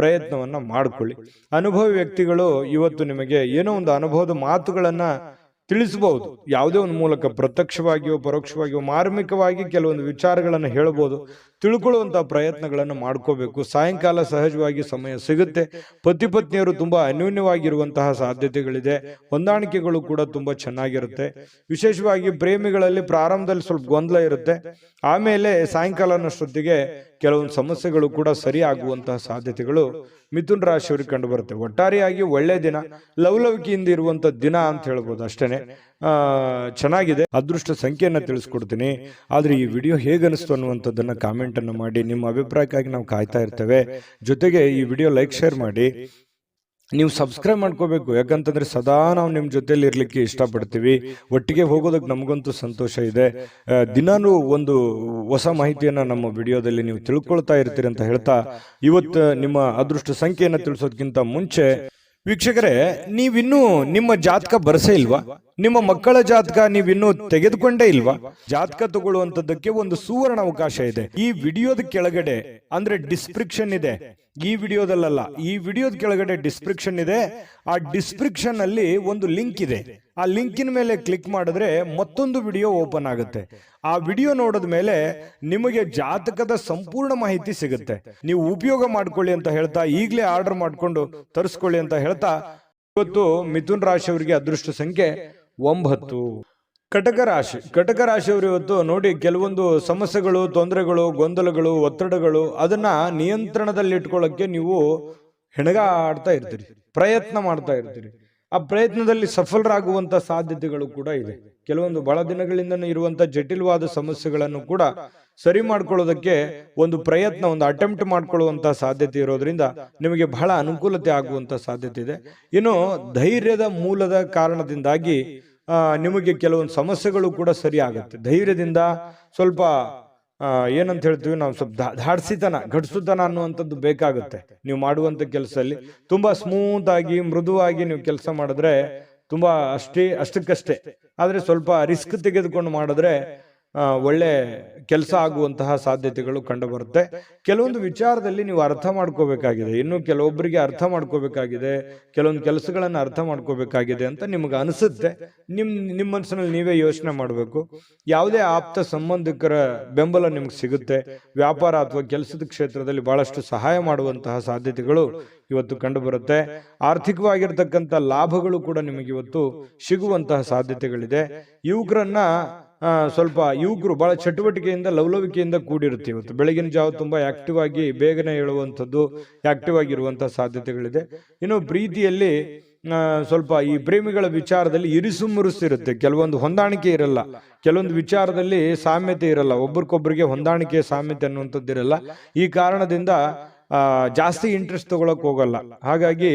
Speaker 1: ಪ್ರಯತ್ನವನ್ನ ಮಾಡ್ಕೊಳ್ಳಿ. ಅನುಭವಿ ವ್ಯಕ್ತಿಗಳು ಇವತ್ತು ನಿಮಗೆ ಏನೋ ಒಂದು ಅನುಭವದ ಮಾತುಗಳನ್ನ ತಿಳಿಸಬಹುದು. ಯಾವುದೇ ಒಂದು ಮೂಲಕ ಪ್ರತ್ಯಕ್ಷವಾಗಿಯೋ ಪರೋಕ್ಷವಾಗಿಯೋ ಮಾರ್ಮಿಕವಾಗಿ ಕೆಲವೊಂದು ವಿಚಾರಗಳನ್ನು ಹೇಳಬಹುದು. ತಿಳ್ಕೊಳ್ಳುವಂತಹ ಪ್ರಯತ್ನಗಳನ್ನು ಮಾಡ್ಕೋಬೇಕು. ಸಾಯಂಕಾಲ ಸಹಜವಾಗಿ ಸಮಯ ಸಿಗುತ್ತೆ. ಪತಿ ಪತ್ನಿಯರು ತುಂಬಾ ಅನ್ಯೋನ್ಯವಾಗಿರುವಂತಹ ಸಾಧ್ಯತೆಗಳಿದೆ. ಹೊಂದಾಣಿಕೆಗಳು ಕೂಡ ತುಂಬಾ ಚೆನ್ನಾಗಿರುತ್ತೆ. ವಿಶೇಷವಾಗಿ ಪ್ರೇಮಿಗಳಲ್ಲಿ ಪ್ರಾರಂಭದಲ್ಲಿ ಸ್ವಲ್ಪ ಗೊಂದಲ ಇರುತ್ತೆ, ಆಮೇಲೆ ಸಾಯಂಕಾಲನಷ್ಟೊತ್ತಿಗೆ ಕೆಲವೊಂದು ಸಮಸ್ಯೆಗಳು ಕೂಡ ಸರಿ ಆಗುವಂತಹ ಸಾಧ್ಯತೆಗಳು ಮಿಥುನ್ ರಾಶಿಯವರಿಗೆ ಕಂಡು ಬರುತ್ತೆ. ಒಟ್ಟಾರೆಯಾಗಿ ಒಳ್ಳೆ ದಿನ, ಲವಲವಿಕೆಯಿಂದ ಇರುವಂತ ದಿನ ಅಂತ ಹೇಳ್ಬೋದು. ಅಷ್ಟೇನೆ ಚೆನ್ನಾಗಿದೆ. ಅದೃಷ್ಟ ಸಂಖ್ಯೆಯನ್ನ ತಿಳಿಸ್ಕೊಡ್ತೀನಿ. ಆದ್ರೆ ಈ ವಿಡಿಯೋ ಹೇಗನಿಸ್ತು ಅನ್ನುವಂಥದ್ದನ್ನ ಕಾಮೆಂಟ್ ಅನ್ನು ಮಾಡಿ. ನಿಮ್ಮ ಅಭಿಪ್ರಾಯಕ್ಕಾಗಿ ನಾವು ಕಾಯ್ತಾ ಇರ್ತೇವೆ. ಜೊತೆಗೆ ಈ ವಿಡಿಯೋ ಲೈಕ್ ಶೇರ್ ಮಾಡಿ. ನೀವು ಸಬ್ಸ್ಕ್ರೈಬ್ ಮಾಡ್ಕೋಬೇಕು, ಯಾಕಂತಂದ್ರೆ ಸದಾ ನಾವು ನಿಮ್ಮ ಜೊತೆಲಿ ಇರ್ಲಿಕ್ಕೆ ಇಷ್ಟಪಡ್ತೀವಿ. ಒಟ್ಟಿಗೆ ಹೋಗೋದಕ್ಕೆ ನಮಗಂತೂ ಸಂತೋಷ ಇದೆ. ದಿನಾನೂ ಒಂದು ಹೊಸ ಮಾಹಿತಿಯನ್ನ ನಮ್ಮ ವಿಡಿಯೋದಲ್ಲಿ ನೀವು ತಿಳ್ಕೊಳ್ತಾ ಇರ್ತೀರಿ ಅಂತ ಹೇಳ್ತಾ, ಇವತ್ತು ನಿಮ್ಮ ಅದೃಷ್ಟ ಸಂಖ್ಯೆಯನ್ನು ತಿಳಿಸೋದಕ್ಕಿಂತ ಮುಂಚೆ ವೀಕ್ಷಕರೇ, ನೀವಿನ್ನೂ ನಿಮ್ಮ ಜಾತಕ ಬರಸೇ ಇಲ್ವಾ? ನಿಮ್ಮ ಮಕ್ಕಳ ಜಾತಕ ನೀವಿನ್ನೂ ತೆಗೆದುಕೊಂಡೇ ಇಲ್ವಾ? ಜಾತಕ ತಗೊಳ್ಳುವಂತದ್ದಕ್ಕೆ ಒಂದು ಸುವರ್ಣ ಅವಕಾಶ ಇದೆ. ಈ ವಿಡಿಯೋದ ಕೆಳಗಡೆ ಅಂದ್ರೆ ಡಿಸ್ಕ್ರಿಪ್ಷನ್ ಇದೆ. ಈ ವಿಡಿಯೋದಲ್ಲ, ಈ ವಿಡಿಯೋದ ಕೆಳಗಡೆ ಡಿಸ್ಕ್ರಿಪ್ಷನ್ ಇದೆ. ಆ ಡಿಸ್ಕ್ರಿಪ್ಷನ್ ಅಲ್ಲಿ ಒಂದು ಲಿಂಕ್ ಇದೆ. ಆ ಲಿಂಕಿನ ಮೇಲೆ ಕ್ಲಿಕ್ ಮಾಡಿದ್ರೆ ಮತ್ತೊಂದು ವಿಡಿಯೋ ಓಪನ್ ಆಗುತ್ತೆ. ಆ ವಿಡಿಯೋ ನೋಡಿದ ಮೇಲೆ ನಿಮಗೆ ಜಾತಕದ ಸಂಪೂರ್ಣ ಮಾಹಿತಿ ಸಿಗುತ್ತೆ. ನೀವು ಉಪಯೋಗ ಮಾಡ್ಕೊಳ್ಳಿ ಅಂತ ಹೇಳ್ತಾ, ಈಗಲೇ ಆರ್ಡರ್ ಮಾಡ್ಕೊಂಡು ತರಿಸ್ಕೊಳ್ಳಿ ಅಂತ ಹೇಳ್ತಾ, ಇವತ್ತು ಮಿಥುನ್ ರಾಶಿಯವರಿಗೆ ಅದೃಷ್ಟ ಸಂಖ್ಯೆ 9. ಕಟಕ ರಾಶಿಯವರು ಇವತ್ತು ನೋಡಿ, ಕೆಲವೊಂದು ಸಮಸ್ಯೆಗಳು, ತೊಂದರೆಗಳು, ಗೊಂದಲಗಳು, ಒತ್ತಡಗಳು, ಅದನ್ನ ನಿಯಂತ್ರಣದಲ್ಲಿ ಇಟ್ಕೊಳ್ಳೋಕೆ ನೀವು ಹೆಣಗಾಡ್ತಾ ಇರ್ತೀರಿ, ಪ್ರಯತ್ನ ಮಾಡ್ತಾ ಇರ್ತೀರಿ. ಆ ಪ್ರಯತ್ನದಲ್ಲಿ ಸಫಲರಾಗುವಂತ ಸಾಧ್ಯತೆಗಳು ಕೂಡ ಇದೆ. ಕೆಲವೊಂದು ಬಹಳ ದಿನಗಳಿಂದ ಇರುವಂತ ಜಟಿಲವಾದ ಸಮಸ್ಯೆಗಳನ್ನು ಕೂಡ ಸರಿ ಮಾಡ್ಕೊಳ್ಳೋದಕ್ಕೆ ಒಂದು ಪ್ರಯತ್ನ, ಒಂದು ಅಟೆಂಪ್ಟ್ ಮಾಡ್ಕೊಳ್ಳುವಂತ ಸಾಧ್ಯತೆ ಇರೋದ್ರಿಂದ ನಿಮಗೆ ಬಹಳ ಅನುಕೂಲತೆ ಆಗುವಂತ ಸಾಧ್ಯತೆ ಇದೆ. ಇನ್ನು ಧೈರ್ಯದ ಮೂಲದ ಕಾರಣದಿಂದಾಗಿ ನಿಮಗೆ ಕೆಲವೊಂದು ಸಮಸ್ಯೆಗಳು ಕೂಡ ಸರಿ ಆಗುತ್ತೆ. ಧೈರ್ಯದಿಂದ ಸ್ವಲ್ಪ ಏನಂತ ಹೇಳ್ತೀವಿ ನಾವು, ಸ್ವಲ್ಪ ಧಾಡ್ಸಿತನ, ಘಟಿಸುತನ ಅನ್ನುವಂಥದ್ದು ಬೇಕಾಗುತ್ತೆ. ನೀವು ಮಾಡುವಂತ ಕೆಲಸದಲ್ಲಿ ತುಂಬಾ ಸ್ಮೂತ್ ಆಗಿ, ಮೃದುವಾಗಿ ನೀವು ಕೆಲಸ ಮಾಡಿದ್ರೆ ತುಂಬಾ ಅಷ್ಟಕ್ಕಷ್ಟೇ. ಆದ್ರೆ ಸ್ವಲ್ಪ ರಿಸ್ಕ್ ತೆಗೆದುಕೊಂಡು ಮಾಡಿದ್ರೆ ಒಳ್ಳೆ ಕೆಲಸ ಆಗುವಂತಹ ಸಾಧ್ಯತೆಗಳು ಕಂಡು ಬರುತ್ತೆ. ಕೆಲವೊಂದು ವಿಚಾರದಲ್ಲಿ ನೀವು ಅರ್ಥ ಮಾಡ್ಕೋಬೇಕಾಗಿದೆ, ಇನ್ನು ಕೆಲವೊಬ್ಬರಿಗೆ ಅರ್ಥ ಮಾಡ್ಕೋಬೇಕಾಗಿದೆ, ಕೆಲವೊಂದು ಕೆಲಸಗಳನ್ನು ಅರ್ಥ ಮಾಡ್ಕೋಬೇಕಾಗಿದೆ ಅಂತ ನಿಮಗೆ ಅನಿಸುತ್ತೆ. ನಿಮ್ಮ ಮನಸ್ಸಿನಲ್ಲಿ ನೀವೇ ಯೋಚನೆ ಮಾಡಬೇಕು. ಯಾವುದೇ ಆಪ್ತ ಸಂಬಂಧಿಕರ ಬೆಂಬಲ ನಿಮ್ಗೆ ಸಿಗುತ್ತೆ. ವ್ಯಾಪಾರ ಅಥವಾ ಕೆಲಸದ ಕ್ಷೇತ್ರದಲ್ಲಿ ಬಹಳಷ್ಟು ಸಹಾಯ ಮಾಡುವಂತಹ ಸಾಧ್ಯತೆಗಳು ಇವತ್ತು ಕಂಡು ಬರುತ್ತೆ. ಆರ್ಥಿಕವಾಗಿರ್ತಕ್ಕಂಥ ಲಾಭಗಳು ಕೂಡ ನಿಮಗೆ ಇವತ್ತು ಸಿಗುವಂತಹ ಸಾಧ್ಯತೆಗಳಿದೆ. ಯುವಕರು ಬಹಳ ಚಟುವಟಿಕೆಯಿಂದ ಲವಲವಿಕೆಯಿಂದ ಕೂಡಿರುತ್ತೆ. ಇವತ್ತು ಬೆಳಗಿನ ಜಾವ ತುಂಬಾ ಆಕ್ಟಿವ್ ಆಗಿ ಬೇಗನೆ ಹೇಳುವಂಥದ್ದು, ಆಕ್ಟಿವ್ ಆಗಿರುವಂತಹ ಸಾಧ್ಯತೆಗಳಿದೆ. ಇನ್ನು ಪ್ರೀತಿಯಲ್ಲಿ ಸ್ವಲ್ಪ ಈ ಪ್ರೇಮಿಗಳ ವಿಚಾರದಲ್ಲಿ ಇರಿಸುಮುರುಸಿರುತ್ತೆ. ಕೆಲವೊಂದು ಹೊಂದಾಣಿಕೆ ಇರಲ್ಲ, ಕೆಲವೊಂದು ವಿಚಾರದಲ್ಲಿ ಸಾಮ್ಯತೆ ಇರಲ್ಲ, ಒಬ್ರಿಗೊಬ್ರಿಗೆ ಹೊಂದಾಣಿಕೆ ಸಾಮ್ಯತೆ ಅನ್ನುವಂಥದ್ದು ಇರಲ್ಲ. ಈ ಕಾರಣದಿಂದ ಜಾಸ್ತಿ ಇಂಟ್ರೆಸ್ಟ್ ತಗೊಳಕ್ ಹೋಗಲ್ಲ. ಹಾಗಾಗಿ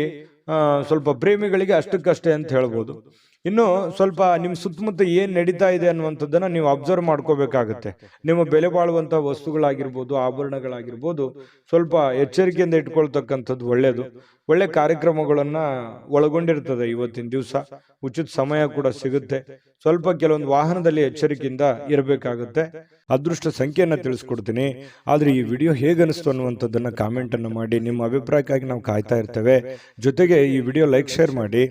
Speaker 1: ಸ್ವಲ್ಪ ಪ್ರೇಮಿಗಳಿಗೆ ಅಷ್ಟಕ್ಕಷ್ಟೇ ಅಂತ ಹೇಳ್ಬೋದು. ಇನ್ನು ಸ್ವಲ್ಪ ನಿಮ್ಮ ಸುತ್ತಮುತ್ತ ಏನ್ ನಡೀತಾ ಇದೆ ಅನ್ನುವಂಥದ್ದನ್ನ ನೀವು ಅಬ್ಸರ್ವ್ ಮಾಡ್ಕೋಬೇಕಾಗುತ್ತೆ. ನಿಮ್ಮ ಬೆಲೆ ಬಾಳುವಂತಹ ವಸ್ತುಗಳಾಗಿರ್ಬೋದು, ಆಭರಣಗಳಾಗಿರ್ಬೋದು, ಸ್ವಲ್ಪ ಎಚ್ಚರಿಕೆಯಿಂದ ಇಟ್ಕೊಳ್ತಕ್ಕಂಥದ್ದು ಒಳ್ಳೇದು. ಒಳ್ಳೆ ಕಾರ್ಯಕ್ರಮಗಳನ್ನ ಒಳಗೊಂಡಿರ್ತದೆ ಇವತ್ತಿನ ದಿವಸ. ಉಚಿತ ಸಮಯ ಕೂಡ ಸಿಗುತ್ತೆ. ಸ್ವಲ್ಪ ಕೆಲವೊಂದು ವಾಹನದಲ್ಲಿ ಎಚ್ಚರಿಕೆಯಿಂದ ಇರಬೇಕಾಗುತ್ತೆ. ಅದೃಷ್ಟ ಸಂಖ್ಯೆಯನ್ನ ತಿಳಿಸ್ಕೊಡ್ತೀನಿ. ಆದ್ರೆ ಈ ವಿಡಿಯೋ ಹೇಗನಿಸ್ತು ಅನ್ನುವಂಥದ್ದನ್ನ ಕಾಮೆಂಟ್ ಅನ್ನು ಮಾಡಿ. ನಿಮ್ಮ ಅಭಿಪ್ರಾಯಕ್ಕಾಗಿ ನಾವು ಕಾಯ್ತಾ ಇರ್ತೇವೆ. ಜೊತೆಗೆ ಈ ವಿಡಿಯೋ ಲೈಕ್, ಶೇರ್ ಮಾಡಿ.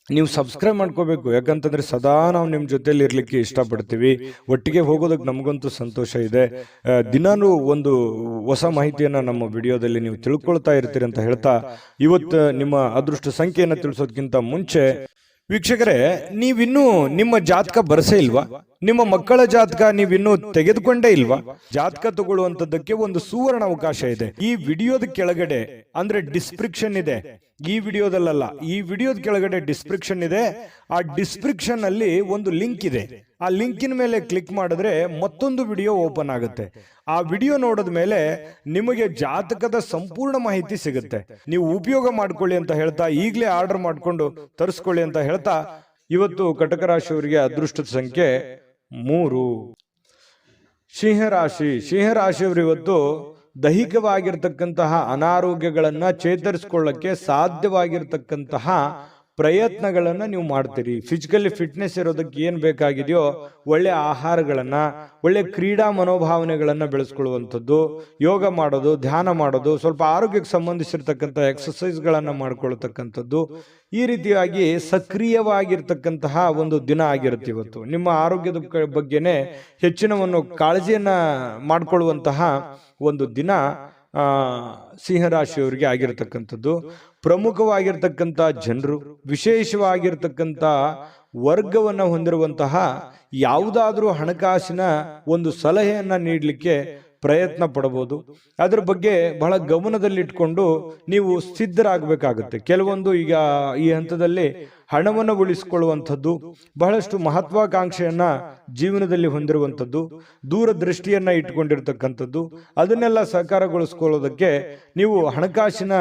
Speaker 1: ನೀವು ಸಬ್ಸ್ಕ್ರೈಬ್ ಮಾಡ್ಕೋಬೇಕು, ಯಾಕಂತಂದ್ರೆ ಸದಾ ನಾವು ನಿಮ್ಮ ಜೊತೆಲಿ ಇರ್ಲಿಕ್ಕೆ ಇಷ್ಟಪಡ್ತೀವಿ. ಒಟ್ಟಿಗೆ ಹೋಗೋದಕ್ಕೆ ನಮಗಂತೂ ಸಂತೋಷ ಇದೆ. ದಿನಾನು ಒಂದು ಹೊಸ ಮಾಹಿತಿಯನ್ನ ನಮ್ಮ ವಿಡಿಯೋದಲ್ಲಿ ನೀವು ತಿಳ್ಕೊಳ್ತಾ ಇರ್ತೀರಿ ಅಂತ ಹೇಳ್ತಾ, ಇವತ್ತು ನಿಮ್ಮ ಅದೃಷ್ಟ ಸಂಖ್ಯೆಯನ್ನು ತಿಳಿಸೋದಕ್ಕಿಂತ ಮುಂಚೆ ವೀಕ್ಷಕರೇ, ನೀವಿನ್ನೂ ನಿಮ್ಮ ಜಾತಕ ಬರಸೇ ಇಲ್ವಾ? ನಿಮ್ಮ ಮಕ್ಕಳ ಜಾತಕ ನೀವಿನ್ನೂ ತೆಗೆದುಕೊಂಡೇ ಇಲ್ವಾ? ಜಾತಕ ತಗೊಳ್ಳುವಂತದ್ದಕ್ಕೆ ಒಂದು ಸುವರ್ಣ ಅವಕಾಶ ಇದೆ. ಈ ವಿಡಿಯೋದ ಕೆಳಗಡೆ ಅಂದ್ರೆ ಡಿಸ್ಕ್ರಿಪ್ಷನ್ ಇದೆ. ಈ ವಿಡಿಯೋದಲ್ಲ, ಈ ವಿಡಿಯೋದ ಕೆಳಗಡೆ ಡಿಸ್ಕ್ರಿಪ್ಷನ್ ಇದೆ. ಆ ಡಿಸ್ಕ್ರಿಪ್ಷನ್ ಅಲ್ಲಿ ಒಂದು ಲಿಂಕ್ ಇದೆ. ಆ ಲಿಂಕಿನ ಮೇಲೆ ಕ್ಲಿಕ್ ಮಾಡಿದ್ರೆ ಮತ್ತೊಂದು ವಿಡಿಯೋ ಓಪನ್ ಆಗುತ್ತೆ. ಆ ವಿಡಿಯೋ ನೋಡಿದ ಮೇಲೆ ನಿಮಗೆ ಜಾತಕದ ಸಂಪೂರ್ಣ ಮಾಹಿತಿ ಸಿಗುತ್ತೆ. ನೀವು ಉಪಯೋಗ ಮಾಡ್ಕೊಳ್ಳಿ ಅಂತ ಹೇಳ್ತಾ, ಈಗಲೇ ಆರ್ಡರ್ ಮಾಡ್ಕೊಂಡು ತರಿಸ್ಕೊಳ್ಳಿ ಅಂತ ಹೇಳ್ತಾ, ಇವತ್ತು ಕಟಕ ರಾಶಿಯವರಿಗೆ ಅದೃಷ್ಟದ ಸಂಖ್ಯೆ 3. ಸಿಂಹರಾಶಿಯವರು ಇವತ್ತು ದೈಹಿಕವಾಗಿರ್ತಕ್ಕಂತಹ ಅನಾರೋಗ್ಯಗಳನ್ನ ಚೇತರಿಸಿಕೊಳ್ಳಕ್ಕೆ ಸಾಧ್ಯವಾಗಿರ್ತಕ್ಕಂತಹ ಪ್ರಯತ್ನಗಳನ್ನ ನೀವು ಮಾಡ್ತೀರಿ. ಫಿಸಿಕಲಿ ಫಿಟ್ನೆಸ್ ಇರೋದಕ್ಕೆ ಏನ್ ಬೇಕಾಗಿದೆಯೋ ಒಳ್ಳೆ ಆಹಾರಗಳನ್ನ, ಒಳ್ಳೆ ಕ್ರೀಡಾ ಮನೋಭಾವನೆಗಳನ್ನ ಬೆಳೆಸ್ಕೊಳ್ಳುವಂಥದ್ದು, ಯೋಗ ಮಾಡೋದು, ಧ್ಯಾನ ಮಾಡೋದು, ಸ್ವಲ್ಪ ಆರೋಗ್ಯಕ್ಕೆ ಸಂಬಂಧಿಸಿರ್ತಕ್ಕಂಥ ಎಕ್ಸರ್ಸೈಸ್ಗಳನ್ನ ಮಾಡ್ಕೊಳ್ತಕ್ಕಂಥದ್ದು, ಈ ರೀತಿಯಾಗಿ ಸಕ್ರಿಯವಾಗಿರ್ತಕ್ಕಂತಹ ಒಂದು ದಿನ ಆಗಿರುತ್ತೆ ಇವತ್ತು. ನಿಮ್ಮ ಆರೋಗ್ಯದ ಬಗ್ಗೆನೆ ಹೆಚ್ಚಿನ ಒಂದು ಕಾಳಜಿಯನ್ನ ಮಾಡಿಕೊಳ್ಳುವಂತಹ ಒಂದು ದಿನ ಸಿಂಹರಾಶಿಯವರಿಗೆ ಆಗಿರತಕ್ಕಂಥದ್ದು. ಪ್ರಮುಖವಾಗಿರ್ತಕ್ಕಂಥ ಜನರು, ವಿಶೇಷವಾಗಿರ್ತಕ್ಕಂಥ ವರ್ಗವನ್ನ ಹೊಂದಿರುವಂತಹ ಯಾವುದಾದ್ರೂ ಹಣಕಾಸಿನ ಒಂದು ಸಲಹೆಯನ್ನ ನೀಡಲಿಕ್ಕೆ ಪ್ರಯತ್ನ ಪಡಬಹುದು. ಅದ್ರ ಬಗ್ಗೆ ಬಹಳ ಗಮನದಲ್ಲಿಟ್ಕೊಂಡು ನೀವು ಸಿದ್ಧರಾಗಬೇಕಾಗುತ್ತೆ. ಕೆಲವೊಂದು ಈಗ ಈ ಹಂತದಲ್ಲಿ ಹಣವನ್ನು ಉಳಿಸಿಕೊಳ್ಳುವಂಥದ್ದು, ಬಹಳಷ್ಟು ಮಹತ್ವಾಕಾಂಕ್ಷೆಯನ್ನ ಜೀವನದಲ್ಲಿ ಹೊಂದಿರುವಂಥದ್ದು, ದೂರದೃಷ್ಟಿಯನ್ನ ಇಟ್ಕೊಂಡಿರ್ತಕ್ಕಂಥದ್ದು, ಅದನ್ನೆಲ್ಲ ಸಾಕಾರಗೊಳಿಸ್ಕೊಳ್ಳೋದಕ್ಕೆ ನೀವು ಹಣಕಾಸಿನ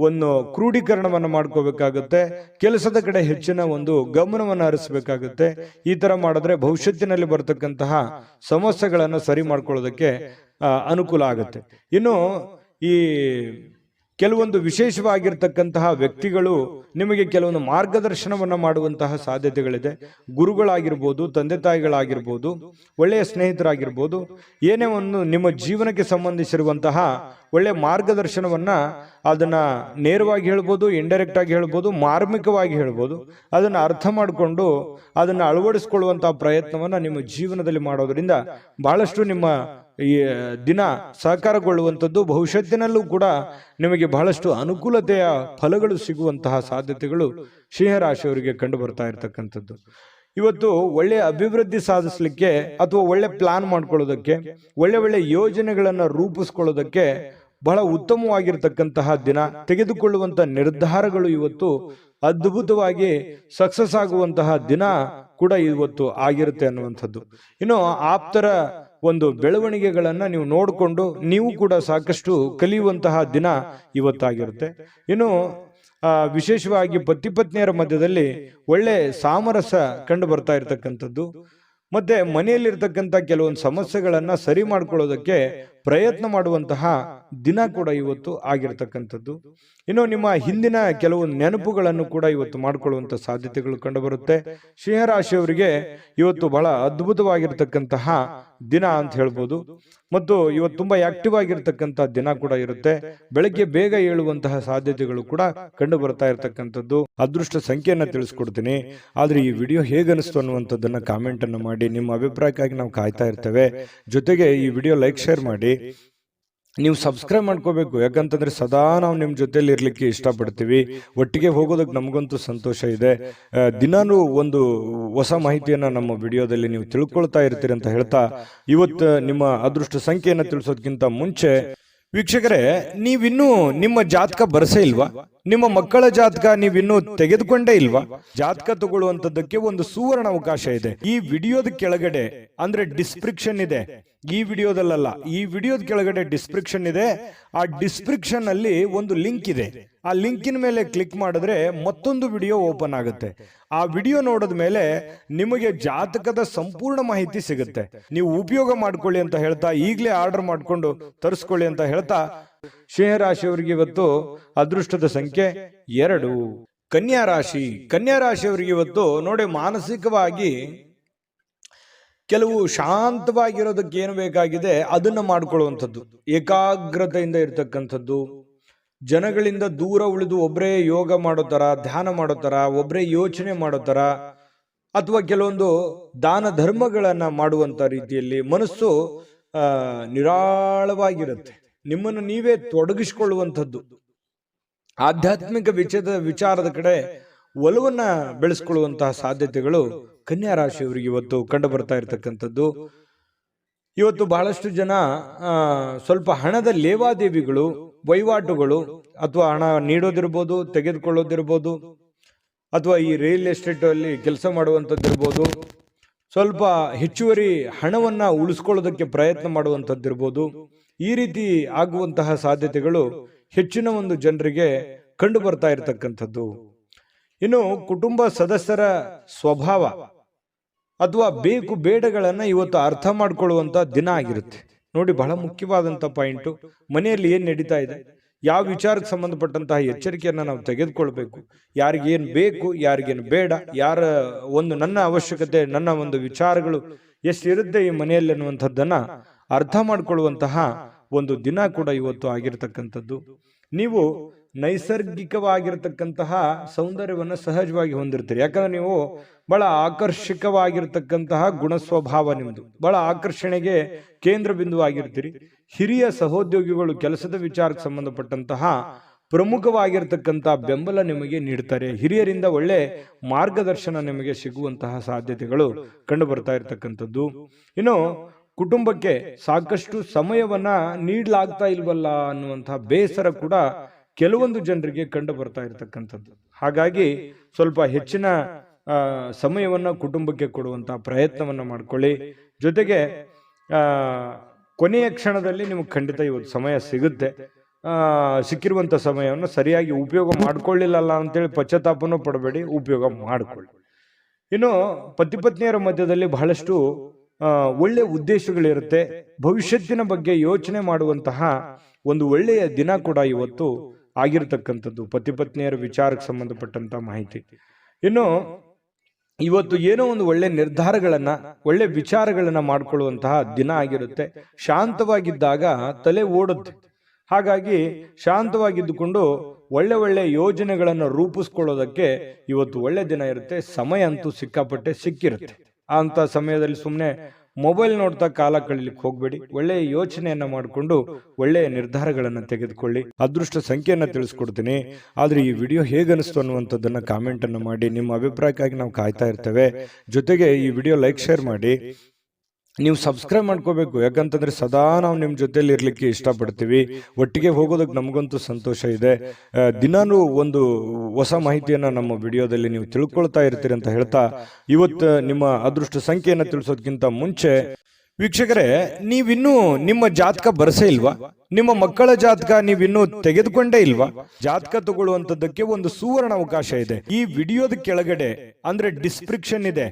Speaker 1: ಒಂದು ಕ್ರೋಢೀಕರಣವನ್ನು ಮಾಡ್ಕೋಬೇಕಾಗುತ್ತೆ. ಕೆಲಸದ ಕಡೆ ಹೆಚ್ಚಿನ ಒಂದು ಗಮನವನ್ನು ಹರಿಸಬೇಕಾಗುತ್ತೆ. ಈ ತರ ಮಾಡಿದ್ರೆ ಭವಿಷ್ಯತ್ತಿನಲ್ಲಿ ಬರತಕ್ಕಂತಹ ಸಮಸ್ಯೆಗಳನ್ನು ಸರಿ ಮಾಡ್ಕೊಳ್ಳೋದಕ್ಕೆ ಅನುಕೂಲ ಆಗುತ್ತೆ. ಇನ್ನು ಈ ಕೆಲವೊಂದು ವಿಶೇಷವಾಗಿರ್ತಕ್ಕಂತಹ ವ್ಯಕ್ತಿಗಳು ನಿಮಗೆ ಕೆಲವೊಂದು ಮಾರ್ಗದರ್ಶನವನ್ನ ಮಾಡುವಂತಹ ಸಾಧ್ಯತೆಗಳಿದೆ. ಗುರುಗಳಾಗಿರ್ಬೋದು, ತಂದೆ ತಾಯಿಗಳಾಗಿರ್ಬೋದು, ಒಳ್ಳೆಯ ಸ್ನೇಹಿತರಾಗಿರ್ಬೋದು, ಏನೇ ಒಂದು ನಿಮ್ಮ ಜೀವನಕ್ಕೆ ಸಂಬಂಧಿಸಿರುವಂತಹ ಒಳ್ಳೆ ಮಾರ್ಗದರ್ಶನವನ್ನ ಅದನ್ನ ನೇರವಾಗಿ ಹೇಳ್ಬೋದು, ಇಂಡೈರೆಕ್ಟ್ ಆಗಿ ಹೇಳ್ಬೋದು, ಮಾರ್ಮಿಕವಾಗಿ ಹೇಳ್ಬೋದು, ಅದನ್ನ ಅರ್ಥ ಮಾಡಿಕೊಂಡು ಅದನ್ನ ಅಳವಡಿಸ್ಕೊಳ್ಳುವಂತಹ ಪ್ರಯತ್ನವನ್ನ ನಿಮ್ಮ ಜೀವನದಲ್ಲಿ ಮಾಡೋದ್ರಿಂದ ಬಹಳಷ್ಟು ನಿಮ್ಮ ಈ ದಿನ ಸಹಕಾರಗೊಳ್ಳುವಂಥದ್ದು, ಭವಿಷ್ಯತ್ತಿನಲ್ಲೂ ಕೂಡ ನಿಮಗೆ ಬಹಳಷ್ಟು ಅನುಕೂಲತೆಯ ಫಲಗಳು ಸಿಗುವಂತಹ ಸಾಧ್ಯತೆಗಳು ಸಿಂಹರಾಶಿಯವರಿಗೆ ಕಂಡು ಬರ್ತಾ ಇರತಕ್ಕಂಥದ್ದು. ಇವತ್ತು ಒಳ್ಳೆ ಅಭಿವೃದ್ಧಿ ಸಾಧಿಸಲಿಕ್ಕೆ ಅಥವಾ ಒಳ್ಳೆ ಪ್ಲಾನ್ ಮಾಡ್ಕೊಳ್ಳೋದಕ್ಕೆ, ಒಳ್ಳೆ ಯೋಜನೆಗಳನ್ನ ರೂಪಿಸ್ಕೊಳ್ಳೋದಕ್ಕೆ ಬಹಳ ಉತ್ತಮವಾಗಿರ್ತಕ್ಕಂತಹ ದಿನ. ತೆಗೆದುಕೊಳ್ಳುವಂತ ನಿರ್ಧಾರಗಳು ಇವತ್ತು ಅದ್ಭುತವಾಗಿ ಸಕ್ಸಸ್ ಆಗುವಂತಹ ದಿನ ಕೂಡ ಇವತ್ತು ಆಗಿರುತ್ತೆ ಅನ್ನುವಂಥದ್ದು. ಇನ್ನು ಆಪ್ತರ ಒಂದು ಬೆಳವಣಿಗೆಗಳನ್ನ ನೀವು ನೋಡಿಕೊಂಡು ನೀವು ಕೂಡ ಸಾಕಷ್ಟು ಕಲಿಯುವಂತಹ ದಿನ ಇವತ್ತಾಗಿರುತ್ತೆ. ಇನ್ನು ವಿಶೇಷವಾಗಿ ಪತಿ ಪತ್ನಿಯರ ಮಧ್ಯದಲ್ಲಿ ಒಳ್ಳೆ ಸಾಮರಸ್ಯ ಕಂಡು ಬರ್ತಾ ಇರತಕ್ಕಂಥದ್ದು, ಮತ್ತೆ ಮನೆಯಲ್ಲಿರ್ತಕ್ಕಂಥ ಕೆಲವೊಂದು ಸಮಸ್ಯೆಗಳನ್ನ ಸರಿ ಮಾಡ್ಕೊಳ್ಳೋದಕ್ಕೆ ಪ್ರಯತ್ನ ಮಾಡುವಂತಹ ದಿನ ಕೂಡ ಇವತ್ತು ಆಗಿರತಕ್ಕಂಥದ್ದು. ಇನ್ನು ನಿಮ್ಮ ಹಿಂದಿನ ಕೆಲವು ನೆನಪುಗಳನ್ನು ಕೂಡ ಇವತ್ತು ಮಾಡಿಕೊಳ್ಳುವಂತ ಸಾಧ್ಯತೆಗಳು ಕಂಡುಬರುತ್ತೆ. ಸಿಂಹರಾಶಿಯವರಿಗೆ ಇವತ್ತು ಬಹಳ ಅದ್ಭುತವಾಗಿರ್ತಕ್ಕಂತಹ ದಿನ ಅಂತ ಹೇಳ್ಬೋದು. ಮತ್ತು ಇವತ್ತು ತುಂಬಾ ಆಕ್ಟಿವ್ ಆಗಿರ್ತಕ್ಕಂತಹ ದಿನ ಕೂಡ ಇರುತ್ತೆ. ಬೆಳಗ್ಗೆ ಬೇಗ ಏಳುವಂತಹ ಸಾಧ್ಯತೆಗಳು ಕೂಡ ಕಂಡು ಬರ್ತಾ ಇರತಕ್ಕಂಥದ್ದು. ಅದೃಷ್ಟ ಸಂಖ್ಯೆಯನ್ನ ತಿಳಿಸ್ಕೊಡ್ತೀನಿ. ಆದ್ರೆ ಈ ವಿಡಿಯೋ ಹೇಗನಿಸ್ತು ಅನ್ನುವಂಥದ್ದನ್ನ ಕಾಮೆಂಟ್ ಅನ್ನು ಮಾಡಿ. ನಿಮ್ಮ ಅಭಿಪ್ರಾಯಕ್ಕಾಗಿ ನಾವು ಕಾಯ್ತಾ ಇರ್ತೇವೆ. ಜೊತೆಗೆ ಈ ವಿಡಿಯೋ ಲೈಕ್ ಶೇರ್ ಮಾಡಿ. ನೀವು ಸಬ್ಸ್ಕ್ರೈಬ್ ಮಾಡ್ಕೋಬೇಕು, ಯಾಕಂತಂದ್ರೆ ಸದಾ ನಾವು ನಿಮ್ಮ ಜೊತೆಲಿ ಇರ್ಲಿಕ್ಕೆ ಇಷ್ಟಪಡ್ತೀವಿ. ಒಟ್ಟಿಗೆ ಹೋಗೋದಕ್ಕೆ ನಮಗಂತೂ ಸಂತೋಷ ಇದೆ. ದಿನಾನು ಒಂದು ಹೊಸ ಮಾಹಿತಿಯನ್ನ ನಮ್ಮ ವಿಡಿಯೋದಲ್ಲಿ ನೀವು ತಿಳ್ಕೊಳ್ತಾ ಇರ್ತೀರಿ ಅಂತ ಹೇಳ್ತಾ, ಇವತ್ತು ನಿಮ್ಮ ಅದೃಷ್ಟ ಸಂಖ್ಯೆಯನ್ನ ತಿಳಿಸೋದಕ್ಕಿಂತ ಮುಂಚೆ ವೀಕ್ಷಕರೇ, ನೀವಿನ್ನೂ ನಿಮ್ಮ ಜಾತಕ ಬರಸೇ ಇಲ್ವಾ? ನಿಮ್ಮ ಮಕ್ಕಳ ಜಾತಕ ನೀವಿನ್ನೂ ತೆಗೆದುಕೊಂಡೇ ಇಲ್ವಾ? ಜಾತಕ ತಗೊಳ್ಳುವಂತದ್ದಕ್ಕೆ ಒಂದು ಸುವರ್ಣ ಅವಕಾಶ ಇದೆ. ಈ ವಿಡಿಯೋದ ಕೆಳಗಡೆ ಅಂದ್ರೆ ಡಿಸ್ಕ್ರಿಪ್ಷನ್ ಇದೆ. ಈ ವಿಡಿಯೋದಲ್ಲ, ಈ ವಿಡಿಯೋದ ಕೆಳಗಡೆ ಡಿಸ್ಕ್ರಿಪ್ಷನ್ ಇದೆ. ಆ ಡಿಸ್ಕ್ರಿಪ್ಷನ್ ಅಲ್ಲಿ ಒಂದು ಲಿಂಕ್ ಇದೆ. ಆ ಲಿಂಕಿನ ಮೇಲೆ ಕ್ಲಿಕ್ ಮಾಡಿದ್ರೆ ಮತ್ತೊಂದು ವಿಡಿಯೋ ಓಪನ್ ಆಗುತ್ತೆ. ಆ ವಿಡಿಯೋ ನೋಡಿದ ಮೇಲೆ ನಿಮಗೆ ಜಾತಕದ ಸಂಪೂರ್ಣ ಮಾಹಿತಿ ಸಿಗುತ್ತೆ. ನೀವು ಉಪಯೋಗ ಮಾಡ್ಕೊಳ್ಳಿ ಅಂತ ಹೇಳ್ತಾ, ಈಗಲೇ ಆರ್ಡರ್ ಮಾಡ್ಕೊಂಡು ತರಿಸ್ಕೊಳ್ಳಿ ಅಂತ ಹೇಳ್ತಾ, ಸಿಂಹರಾಶಿಯವರಿಗೆ ಇವತ್ತು ಅದೃಷ್ಟದ ಸಂಖ್ಯೆ 2. ಕನ್ಯಾ ರಾಶಿ. ಕನ್ಯಾ ರಾಶಿಯವರಿಗೆ ಇವತ್ತು ನೋಡಿ, ಮಾನಸಿಕವಾಗಿ ಕೆಲವು ಶಾಂತವಾಗಿರೋದಕ್ಕೆ ಏನು ಬೇಕಾಗಿದೆ ಅದನ್ನ ಮಾಡ್ಕೊಳ್ಳುವಂಥದ್ದು, ಏಕಾಗ್ರತೆಯಿಂದ ಇರ್ತಕ್ಕಂಥದ್ದು, ಜನಗಳಿಂದ ದೂರ ಉಳಿದು ಒಬ್ಬರೇ ಯೋಗ ಮಾಡೋ ತರ, ಧ್ಯಾನ ಮಾಡೋ ತರ, ಒಬ್ಬರೇ ಯೋಚನೆ ಮಾಡೋ ತರ, ಅಥವಾ ಕೆಲವೊಂದು ದಾನ ಧರ್ಮಗಳನ್ನ ಮಾಡುವಂತ ರೀತಿಯಲ್ಲಿ ಮನಸ್ಸು ನಿರಾಳವಾಗಿರುತ್ತೆ. ನಿಮ್ಮನ್ನು ನೀವೇ ತೊಡಗಿಸಿಕೊಳ್ಳುವಂಥದ್ದು, ಆಧ್ಯಾತ್ಮಿಕ ವಿಚಾರದ ಕಡೆ ಒಲವನ್ನ ಬೆಳೆಸ್ಕೊಳ್ಳುವಂತಹ ಸಾಧ್ಯತೆಗಳು ಕನ್ಯಾ ರಾಶಿಯವರಿಗೆ ಇವತ್ತು ಕಂಡು ಬರ್ತಾ ಇರತಕ್ಕಂಥದ್ದು. ಇವತ್ತು ಬಹಳಷ್ಟು ಜನ ಸ್ವಲ್ಪ ಹಣದ ಲೇವಾದೇವಿಗಳು, ವಹಿವಾಟುಗಳು, ಅಥವಾ ಹಣ ನೀಡೋದಿರ್ಬೋದು, ತೆಗೆದುಕೊಳ್ಳೋದಿರ್ಬೋದು, ಅಥವಾ ಈ ರಿಯಲ್ ಎಸ್ಟೇಟ್ ಅಲ್ಲಿ ಕೆಲಸ ಮಾಡುವಂಥದ್ದಿರ್ಬೋದು, ಸ್ವಲ್ಪ ಹೆಚ್ಚುವರಿ ಹಣವನ್ನ ಉಳಿಸ್ಕೊಳ್ಳೋದಕ್ಕೆ ಪ್ರಯತ್ನ ಮಾಡುವಂಥದ್ದಿರ್ಬೋದು. ಈ ರೀತಿ ಆಗುವಂತಹ ಸಾಧ್ಯತೆಗಳು ಹೆಚ್ಚಿನ ಒಂದು ಜನರಿಗೆ ಕಂಡು ಬರ್ತಾ ಇರತಕ್ಕಂಥದ್ದು. ಇನ್ನು ಕುಟುಂಬ ಸದಸ್ಯರ ಸ್ವಭಾವ ಅಥವಾ ಬೇಕು ಬೇಡಗಳನ್ನ ಇವತ್ತು ಅರ್ಥ ಮಾಡ್ಕೊಳ್ಳುವಂತ ದಿನ ಆಗಿರುತ್ತೆ. ನೋಡಿ, ಬಹಳ ಮುಖ್ಯವಾದಂತ ಪಾಯಿಂಟು, ಮನೆಯಲ್ಲಿ ಏನ್ ನಡೀತಾ ಇದೆ, ಯಾವ ವಿಚಾರಕ್ಕೆ ಸಂಬಂಧಪಟ್ಟಂತಹ ಎಚ್ಚರಿಕೆಯನ್ನ ನಾವು ತೆಗೆದುಕೊಳ್ಬೇಕು, ಯಾರಿಗೇನು ಬೇಕು, ಯಾರಿಗೇನು ಬೇಡ, ಯಾರ ಒಂದು ನನ್ನ ಅವಶ್ಯಕತೆ, ನನ್ನ ಒಂದು ವಿಚಾರಗಳು ಎಷ್ಟಿರುತ್ತೆ ಈ ಮನೆಯಲ್ಲಿ ಅನ್ನುವಂಥದ್ದನ್ನ ಅರ್ಥ ಮಾಡ್ಕೊಳ್ಳುವಂತಹ ಒಂದು ದಿನ ಕೂಡ ಇವತ್ತು ಆಗಿರ್ತಕ್ಕಂಥದ್ದು. ನೀವು ನೈಸರ್ಗಿಕವಾಗಿರ್ತಕ್ಕಂತಹ ಸೌಂದರ್ಯವನ್ನು ಸಹಜವಾಗಿ ಹೊಂದಿರ್ತೀರಿ. ಯಾಕಂದ್ರೆ ನೀವು ಬಹಳ ಆಕರ್ಷಕವಾಗಿರ್ತಕ್ಕಂತಹ ಗುಣ ಸ್ವಭಾವ ನಿಮ್ದು, ಬಹಳ ಆಕರ್ಷಣೆಗೆ ಕೇಂದ್ರ ಬಿಂದುವಾಗಿರ್ತೀರಿ. ಹಿರಿಯ ಸಹೋದ್ಯೋಗಿಗಳು ಕೆಲಸದ ವಿಚಾರಕ್ಕೆ ಸಂಬಂಧಪಟ್ಟಂತಹ ಪ್ರಮುಖವಾಗಿರ್ತಕ್ಕಂತಹ ಬೆಂಬಲ ನಿಮಗೆ ನೀಡ್ತಾರೆ. ಹಿರಿಯರಿಂದ ಒಳ್ಳೆ ಮಾರ್ಗದರ್ಶನ ನಿಮಗೆ ಸಿಗುವಂತಹ ಸಾಧ್ಯತೆಗಳು ಕಂಡು ಬರ್ತಾ ಇರತಕ್ಕಂಥದ್ದು. ಇನ್ನು ಕುಟುಂಬಕ್ಕೆ ಸಾಕಷ್ಟು ಸಮಯವನ್ನ ನೀಡಲಾಗ್ತಾ ಇಲ್ವಲ್ಲ ಅನ್ನುವಂತಹ ಬೇಸರ ಕೂಡ ಕೆಲವೊಂದು ಜನರಿಗೆ ಕಂಡು ಬರ್ತಾ ಇರತಕ್ಕಂಥದ್ದು. ಹಾಗಾಗಿ ಸ್ವಲ್ಪ ಹೆಚ್ಚಿನ ಸಮಯವನ್ನ ಕುಟುಂಬಕ್ಕೆ ಕೊಡುವಂತಹ ಪ್ರಯತ್ನವನ್ನ ಮಾಡ್ಕೊಳ್ಳಿ. ಜೊತೆಗೆ ಕೊನೆಯ ಕ್ಷಣದಲ್ಲಿ ನಿಮಗೆ ಖಂಡಿತ ಇವತ್ತು ಸಮಯ ಸಿಗುತ್ತೆ. ಸಿಕ್ಕಿರುವಂತ ಸಮಯವನ್ನು ಸರಿಯಾಗಿ ಉಪಯೋಗ ಮಾಡ್ಕೊಳ್ಳಿಲ್ಲ ಅಂತೇಳಿ ಪಶ್ಚಾತ್ತಾಪನೂ ಪಡಬೇಡಿ, ಉಪಯೋಗ ಮಾಡ್ಕೊಳ್ಳಿ. ಇನ್ನು ಪತಿ ಪತ್ನಿಯರ ಮಧ್ಯದಲ್ಲಿ ಬಹಳಷ್ಟು ಒಳ್ಳೆ ಉದ್ದೇಶಗಳಿರುತ್ತೆ. ಭವಿಷ್ಯತ್ತಿನ ಬಗ್ಗೆ ಯೋಚನೆ ಮಾಡುವಂತಹ ಒಂದು ಒಳ್ಳೆಯ ದಿನ ಕೂಡ ಇವತ್ತು ಆಗಿರತಕ್ಕಂಥದ್ದು, ಪತಿ ಪತ್ನಿಯರ ವಿಚಾರಕ್ಕೆ ಸಂಬಂಧಪಟ್ಟಂತಹ ಮಾಹಿತಿ. ಇನ್ನು ಇವತ್ತು ಏನೋ ಒಂದು ಒಳ್ಳೆ ನಿರ್ಧಾರಗಳನ್ನ, ಒಳ್ಳೆ ವಿಚಾರಗಳನ್ನ ಮಾಡ್ಕೊಳ್ಳುವಂತಹ ದಿನ ಆಗಿರುತ್ತೆ. ಶಾಂತವಾಗಿದ್ದಾಗ ತಲೆ ಓಡುತ್ತೆ. ಹಾಗಾಗಿ ಶಾಂತವಾಗಿದ್ದುಕೊಂಡು ಒಳ್ಳೆ ಒಳ್ಳೆ ಯೋಜನೆಗಳನ್ನು ರೂಪಿಸ್ಕೊಳ್ಳೋದಕ್ಕೆ ಇವತ್ತು ಒಳ್ಳೆ ದಿನ ಇರುತ್ತೆ. ಸಮಯ ಅಂತೂ ಸಿಕ್ಕಾಪಟ್ಟೆ ಸಿಕ್ಕಿರುತ್ತೆ. ಅಂತ ಸಮಯದಲ್ಲಿ ಸುಮ್ಮನೆ ಮೊಬೈಲ್ ನೋಡ್ತಾ ಕಾಲ ಕಳೀಲಿಕ್ಕೆ ಹೋಗ್ಬೇಡಿ. ಒಳ್ಳೆಯ ಯೋಚನೆಯನ್ನ ಮಾಡಿಕೊಂಡು ಒಳ್ಳೆಯ ನಿರ್ಧಾರಗಳನ್ನ ತೆಗೆದುಕೊಳ್ಳಿ. ಅದೃಷ್ಟ ಸಂಖ್ಯೆಯನ್ನ ತಿಳಿಸ್ಕೊಡ್ತೀನಿ. ಆದ್ರೆ ಈ ವಿಡಿಯೋ ಹೇಗನಿಸ್ತು ಅನ್ನುವಂಥದ್ದನ್ನ ಕಾಮೆಂಟ್ ಅನ್ನು ಮಾಡಿ. ನಿಮ್ಮ ಅಭಿಪ್ರಾಯಕ್ಕಾಗಿ ನಾವು ಕಾಯ್ತಾ ಇರ್ತೇವೆ. ಜೊತೆಗೆ ಈ ವಿಡಿಯೋ ಲೈಕ್ ಶೇರ್ ಮಾಡಿ. ನೀವು ಸಬ್ಸ್ಕ್ರೈಬ್ ಮಾಡ್ಕೋಬೇಕು, ಯಾಕಂತಂದ್ರೆ ಸದಾ ನಾವು ನಿಮ್ಮ ಜೊತೆಲಿ ಇರ್ಲಿಕ್ಕೆ ಇಷ್ಟಪಡ್ತೀವಿ. ಒಟ್ಟಿಗೆ ಹೋಗೋದಕ್ಕೆ ನಮಗಂತೂ ಸಂತೋಷ ಇದೆ. ದಿನಾನು ಒಂದು ಹೊಸ ಮಾಹಿತಿಯನ್ನ ನಮ್ಮ ವಿಡಿಯೋದಲ್ಲಿ ನೀವು ತಿಳ್ಕೊಳ್ತಾ ಇರ್ತೀರಿ ಅಂತ ಹೇಳ್ತಾ, ಇವತ್ತು ನಿಮ್ಮ ಅದೃಷ್ಟ ಸಂಖ್ಯೆಯನ್ನ ತಿಳಿಸೋದಕ್ಕಿಂತ ಮುಂಚೆ ವೀಕ್ಷಕರೇ, ನೀವಿನ್ನೂ ನಿಮ್ಮ ಜಾತಕ ಬರಸೇ ಇಲ್ವಾ? ನಿಮ್ಮ ಮಕ್ಕಳ ಜಾತಕ ನೀವಿನ್ನೂ ತೆಗೆದುಕೊಂಡೇ ಇಲ್ವಾ? ಜಾತಕ ತಗೊಳ್ಳುವಂತದ್ದಕ್ಕೆ ಒಂದು ಸುವರ್ಣ ಅವಕಾಶ ಇದೆ. ಈ ವಿಡಿಯೋದ ಕೆಳಗಡೆ ಅಂದ್ರೆ ಡಿಸ್ಕ್ರಿಪ್ಷನ್ ಇದೆ,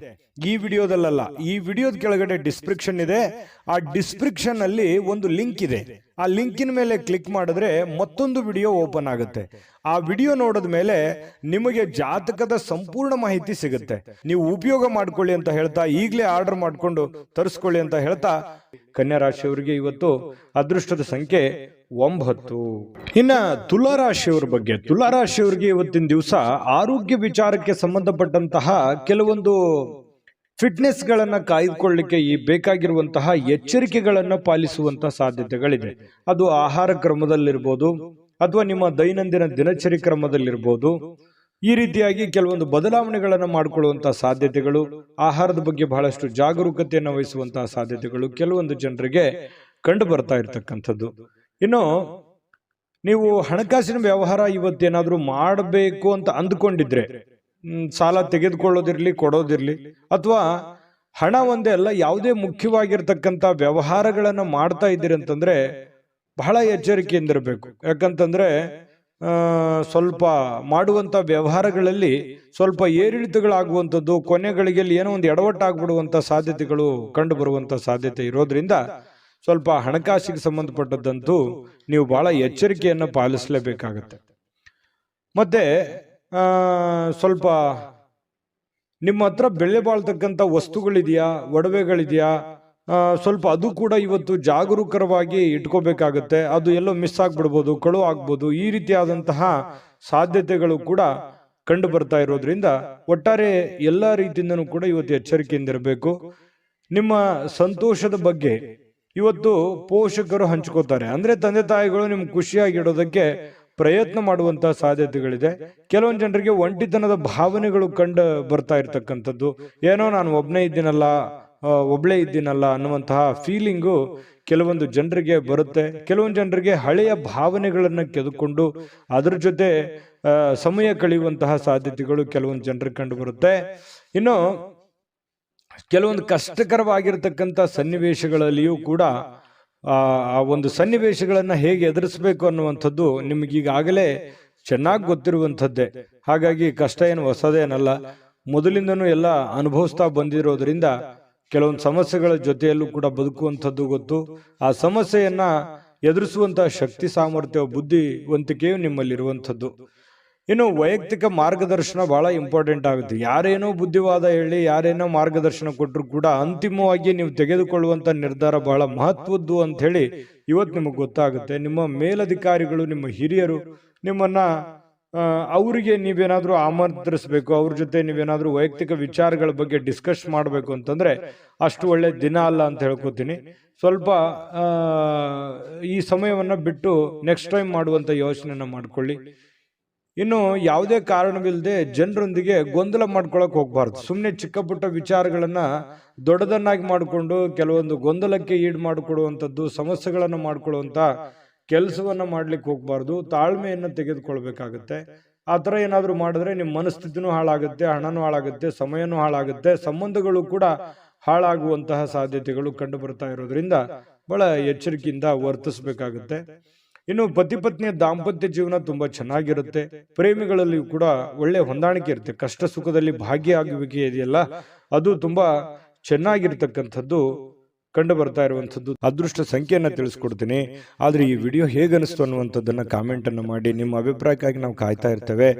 Speaker 1: ಈ ವಿಡಿಯೋದಲ್ಲ, ಈ ವಿಡಿಯೋದ ಕೆಳಗಡೆ ಡಿಸ್ಕ್ರಿಪ್ಷನ್ ಇದೆ. ಆ ಡಿಸ್ಕ್ರಿಪ್ಷನ್ ಅಲ್ಲಿ ಒಂದು ಲಿಂಕ್ ಇದೆ. ಆ ಲಿಂಕಿನ ಮೇಲೆ ಕ್ಲಿಕ್ ಮಾಡಿದ್ರೆ ಮತ್ತೊಂದು ವಿಡಿಯೋ ಓಪನ್ ಆಗುತ್ತೆ. ಆ ವಿಡಿಯೋ ನೋಡಿದ ಮೇಲೆ ನಿಮಗೆ ಜಾತಕದ ಸಂಪೂರ್ಣ ಮಾಹಿತಿ ಸಿಗುತ್ತೆ. ನೀವು ಉಪಯೋಗ ಮಾಡ್ಕೊಳ್ಳಿ ಅಂತ ಹೇಳ್ತಾ, ಈಗಲೇ ಆರ್ಡರ್ ಮಾಡ್ಕೊಂಡು ತರಿಸ್ಕೊಳ್ಳಿ ಅಂತ ಹೇಳ್ತಾ, ಕನ್ಯಾ ರಾಶಿಯವರಿಗೆ ಇವತ್ತು ಅದೃಷ್ಟದ ಸಂಖ್ಯೆ 9. ಇನ್ನ ತುಲಾ ರಾಶಿಯವರ ಬಗ್ಗೆ, ತುಲಾ ರಾಶಿಯವರಿಗೆ ಇವತ್ತಿನ ದಿವಸ ಆರೋಗ್ಯ ವಿಚಾರಕ್ಕೆ ಸಂಬಂಧಪಟ್ಟಂತಹ ಕೆಲವೊಂದು ಫಿಟ್ನೆಸ್ ಗಳನ್ನ ಕಾಯ್ದುಕೊಳ್ಳಲಿಕ್ಕೆ ಈ ಬೇಕಾಗಿರುವಂತಹ ಎಚ್ಚರಿಕೆಗಳನ್ನ ಪಾಲಿಸುವಂತಹ ಸಾಧ್ಯತೆಗಳಿದೆ. ಅದು ಆಹಾರ ಕ್ರಮದಲ್ಲಿರ್ಬೋದು ಅಥವಾ ನಿಮ್ಮ ದೈನಂದಿನ ದಿನಚರಿ ಕ್ರಮದಲ್ಲಿರ್ಬೋದು. ಈ ರೀತಿಯಾಗಿ ಕೆಲವೊಂದು ಬದಲಾವಣೆಗಳನ್ನು ಮಾಡಿಕೊಳ್ಳುವಂತಹ ಸಾಧ್ಯತೆಗಳು, ಆಹಾರದ ಬಗ್ಗೆ ಬಹಳಷ್ಟು ಜಾಗರೂಕತೆಯನ್ನು ವಹಿಸುವಂತಹ ಸಾಧ್ಯತೆಗಳು ಕೆಲವೊಂದು ಜನರಿಗೆ ಕಂಡು ಬರ್ತಾ ಇರ್ತಕ್ಕಂಥದ್ದು. ಇನ್ನು ನೀವು ಹಣಕಾಸಿನ ವ್ಯವಹಾರ ಇವತ್ತೇನಾದ್ರೂ ಮಾಡಬೇಕು ಅಂತ ಅಂದ್ಕೊಂಡಿದ್ರೆ, ಸಾಲ ತೆಗೆದುಕೊಳ್ಳೋದಿರ್ಲಿ ಕೊಡೋದಿರ್ಲಿ, ಅಥವಾ ಹಣ ಒಂದೇ ಅಲ್ಲ, ಯಾವುದೇ ಮುಖ್ಯವಾಗಿರ್ತಕ್ಕಂಥ ವ್ಯವಹಾರಗಳನ್ನ ಮಾಡ್ತಾ ಇದ್ದೀರಿ ಅಂತಂದ್ರೆ ಬಹಳ ಎಚ್ಚರಿಕೆಯಿಂದಿರಬೇಕು. ಯಾಕಂತಂದ್ರೆ ಸ್ವಲ್ಪ ಮಾಡುವಂತ ವ್ಯವಹಾರಗಳಲ್ಲಿ ಸ್ವಲ್ಪ ಏರಿಳಿತಗಳಾಗುವಂಥದ್ದು, ಕೊನೆಗಳಿಗೆ ಏನೋ ಒಂದು ಎಡವಟ್ಟಾಗ್ಬಿಡುವಂತ ಸಾಧ್ಯತೆಗಳು ಕಂಡು ಬರುವಂತ ಸಾಧ್ಯತೆ ಇರೋದ್ರಿಂದ ಸ್ವಲ್ಪ ಹಣಕಾಸಿಗೆ ಸಂಬಂಧಪಟ್ಟದ್ದಂತೂ ನೀವು ಬಹಳ ಎಚ್ಚರಿಕೆಯನ್ನು ಪಾಲಿಸಲೇಬೇಕಾಗತ್ತೆ. ಮತ್ತೆ ಸ್ವಲ್ಪ ನಿಮ್ಮ ಹತ್ರ ಬೆಲೆ ಬಾಳ್ತಕ್ಕಂಥ ವಸ್ತುಗಳಿದೆಯಾ, ಒಡವೆಗಳಿದೆಯಾ, ಸ್ವಲ್ಪ ಅದು ಕೂಡ ಇವತ್ತು ಜಾಗರೂಕರವಾಗಿ ಇಟ್ಕೋಬೇಕಾಗತ್ತೆ. ಅದು ಎಲ್ಲೋ ಮಿಸ್ ಆಗ್ಬಿಡ್ಬೋದು, ಕಳುವು ಆಗ್ಬೋದು. ಈ ರೀತಿಯಾದಂತಹ ಸಾಧ್ಯತೆಗಳು ಕೂಡ ಕಂಡು ಬರ್ತಾ ಇರೋದ್ರಿಂದ ಒಟ್ಟಾರೆ ಎಲ್ಲ ರೀತಿಯಿಂದನೂ ಕೂಡ ಇವತ್ತು ಎಚ್ಚರಿಕೆಯಿಂದಿರಬೇಕು. ನಿಮ್ಮ ಸಂತೋಷದ ಬಗ್ಗೆ ಇವತ್ತು ಪೋಷಕರು ಹಂಚ್ಕೋತಾರೆ. ಅಂದ್ರೆ ತಂದೆ ತಾಯಿಗಳು ನಿಮ್ಗೆ ಖುಷಿಯಾಗಿಡೋದಕ್ಕೆ ಪ್ರಯತ್ನ ಮಾಡುವಂತಹ ಸಾಧ್ಯತೆಗಳಿದೆ. ಕೆಲವೊಂದು ಜನರಿಗೆ ಒಂಟಿತನದ ಭಾವನೆಗಳು ಕಂಡು ಬರ್ತಾ ಇರ್ತಕ್ಕಂಥದ್ದು, ಏನೋ ನಾನು ಒಬ್ಳೇ ಇದ್ದೀನಲ್ಲ ಅನ್ನುವಂತಹ ಫೀಲಿಂಗು ಕೆಲವೊಂದು ಜನರಿಗೆ ಬರುತ್ತೆ. ಕೆಲವೊಂದು ಜನರಿಗೆ ಹಳೆಯ ಭಾವನೆಗಳನ್ನ ಕೆದಕೊಂಡು ಅದ್ರ ಜೊತೆ ಸಮಯ ಕಳೆಯುವಂತಹ ಸಾಧ್ಯತೆಗಳು ಕೆಲವೊಂದು ಜನರಿಗೆ ಕಂಡು ಬರುತ್ತೆ. ಇನ್ನು ಕೆಲವೊಂದು ಕಷ್ಟಕರವಾಗಿರ್ತಕ್ಕಂಥ ಸನ್ನಿವೇಶಗಳಲ್ಲಿಯೂ ಕೂಡ ಆ ಒಂದು ಸನ್ನಿವೇಶಗಳನ್ನ ಹೇಗೆ ಎದುರಿಸಬೇಕು ಅನ್ನುವಂಥದ್ದು ನಿಮಗೀಗಾಗಲೇ ಚೆನ್ನಾಗಿ ಗೊತ್ತಿರುವಂಥದ್ದೇ. ಹಾಗಾಗಿ ಕಷ್ಟ ಏನು ಹೊಸದೇನಲ್ಲ, ಮೊದಲಿಂದನೂ ಎಲ್ಲ ಅನುಭವಿಸ್ತಾ ಬಂದಿರೋದ್ರಿಂದ ಕೆಲವೊಂದು ಸಮಸ್ಯೆಗಳ ಜೊತೆಯಲ್ಲೂ ಕೂಡ ಬದುಕುವಂಥದ್ದು ಗೊತ್ತು. ಆ ಸಮಸ್ಯೆಯನ್ನ ಎದುರಿಸುವಂತಹ ಶಕ್ತಿ, ಸಾಮರ್ಥ್ಯ, ಬುದ್ಧಿವಂತಿಕೆಯು ನಿಮ್ಮಲ್ಲಿರುವಂಥದ್ದು. ಇನ್ನು ವೈಯಕ್ತಿಕ ಮಾರ್ಗದರ್ಶನ ಬಹಳ ಇಂಪಾರ್ಟೆಂಟ್ ಆಗುತ್ತೆ. ಯಾರೇನೋ ಬುದ್ಧಿವಾದ ಹೇಳಿ, ಯಾರೇನೋ ಮಾರ್ಗದರ್ಶನ ಕೊಟ್ಟರು ಕೂಡ ಅಂತಿಮವಾಗಿ ನೀವು ತೆಗೆದುಕೊಳ್ಳುವಂತ ನಿರ್ಧಾರ ಬಹಳ ಮಹತ್ವದ್ದು ಅಂತ ಹೇಳಿ ಇವತ್ತು ನಿಮಗೆ ಗೊತ್ತಾಗುತ್ತೆ. ನಿಮ್ಮ ಮೇಲಧಿಕಾರಿಗಳು, ನಿಮ್ಮ ಹಿರಿಯರು ನಿಮ್ಮನ್ನ ಅವರಿಗೆ ನೀವೇನಾದ್ರೂ ಆಮಂತ್ರಿಸಬೇಕು, ಅವ್ರ ಜೊತೆ ನೀವೇನಾದ್ರೂ ವೈಯಕ್ತಿಕ ವಿಚಾರಗಳ ಬಗ್ಗೆ ಡಿಸ್ಕಸ್ ಮಾಡಬೇಕು ಅಂತಂದ್ರೆ ಅಷ್ಟು ಒಳ್ಳೆ ದಿನ ಅಲ್ಲ ಅಂತ ಹೇಳ್ಕೊತೀನಿ. ಸ್ವಲ್ಪ ಈ ಸಮಯವನ್ನ ಬಿಟ್ಟು ನೆಕ್ಸ್ಟ್ ಟೈಮ್ ಮಾಡುವಂತ ಯೋಚನೆಯನ್ನ ಮಾಡ್ಕೊಳ್ಳಿ. ಇನ್ನು ಯಾವುದೇ ಕಾರಣವಿಲ್ಲದೆ ಜನರೊಂದಿಗೆ ಗೊಂದಲ ಮಾಡ್ಕೊಳಕ್ ಹೋಗ್ಬಾರ್ದು. ಸುಮ್ಮನೆ ಚಿಕ್ಕ ಪುಟ್ಟ ವಿಚಾರಗಳನ್ನ ದೊಡ್ಡದನ್ನಾಗಿ ಮಾಡಿಕೊಂಡು ಕೆಲವೊಂದು ಗೊಂದಲಕ್ಕೆ ಈಡು ಮಾಡಿಕೊಡುವಂಥದ್ದು, ಸಮಸ್ಯೆಗಳನ್ನು ಮಾಡ್ಕೊಳ್ಳುವಂತ ಕೆಲಸವನ್ನ ಮಾಡ್ಲಿಕ್ಕೆ ಹೋಗ್ಬಾರ್ದು. ತಾಳ್ಮೆಯನ್ನು ತೆಗೆದುಕೊಳ್ಬೇಕಾಗತ್ತೆ. ಆ ಥರ ಏನಾದರೂ ಮಾಡಿದ್ರೆ ನಿಮ್ಮ ಮನಸ್ಥಿತಿನೂ ಹಾಳಾಗುತ್ತೆ, ಹಣನೂ ಹಾಳಾಗುತ್ತೆ, ಸಮಯನೂ ಹಾಳಾಗುತ್ತೆ, ಸಂಬಂಧಗಳು ಕೂಡ ಹಾಳಾಗುವಂತಹ ಸಾಧ್ಯತೆಗಳು ಕಂಡು ಬರ್ತಾ ಇರೋದ್ರಿಂದ ಬಹಳ ಎಚ್ಚರಿಕೆಯಿಂದ ವರ್ತಿಸಬೇಕಾಗುತ್ತೆ. ಇನ್ನು ಪತಿ ಪತ್ನಿಯ ದಾಂಪತ್ಯ ಜೀವನ ತುಂಬಾ ಚೆನ್ನಾಗಿರುತ್ತೆ. ಪ್ರೇಮಿಗಳಲ್ಲಿಯೂ ಕೂಡ ಒಳ್ಳೆ ಹೊಂದಾಣಿಕೆ ಇರುತ್ತೆ. ಕಷ್ಟ ಸುಖದಲ್ಲಿ ಭಾಗಿಯಾಗುವಿಕೆ ಇದೆಯಲ್ಲ, ಅದು ತುಂಬಾ ಚೆನ್ನಾಗಿರ್ತಕ್ಕಂಥದ್ದು ಕಂಡು ಬರ್ತಾ ಇರುವಂಥದ್ದು. ಅದೃಷ್ಟ ಸಂಖ್ಯೆಯನ್ನ ತಿಳಿಸ್ಕೊಡ್ತೀನಿ. ಆದ್ರೆ ಈ ವಿಡಿಯೋ ಹೇಗನಿಸ್ತು ಅನ್ನುವಂಥದ್ದನ್ನ ಕಾಮೆಂಟ್ ಅನ್ನು ಮಾಡಿ. ನಿಮ್ಮ ಅಭಿಪ್ರಾಯಕ್ಕಾಗಿ ನಾವು ಕಾಯ್ತಾ ಇರ್ತೇವೆ.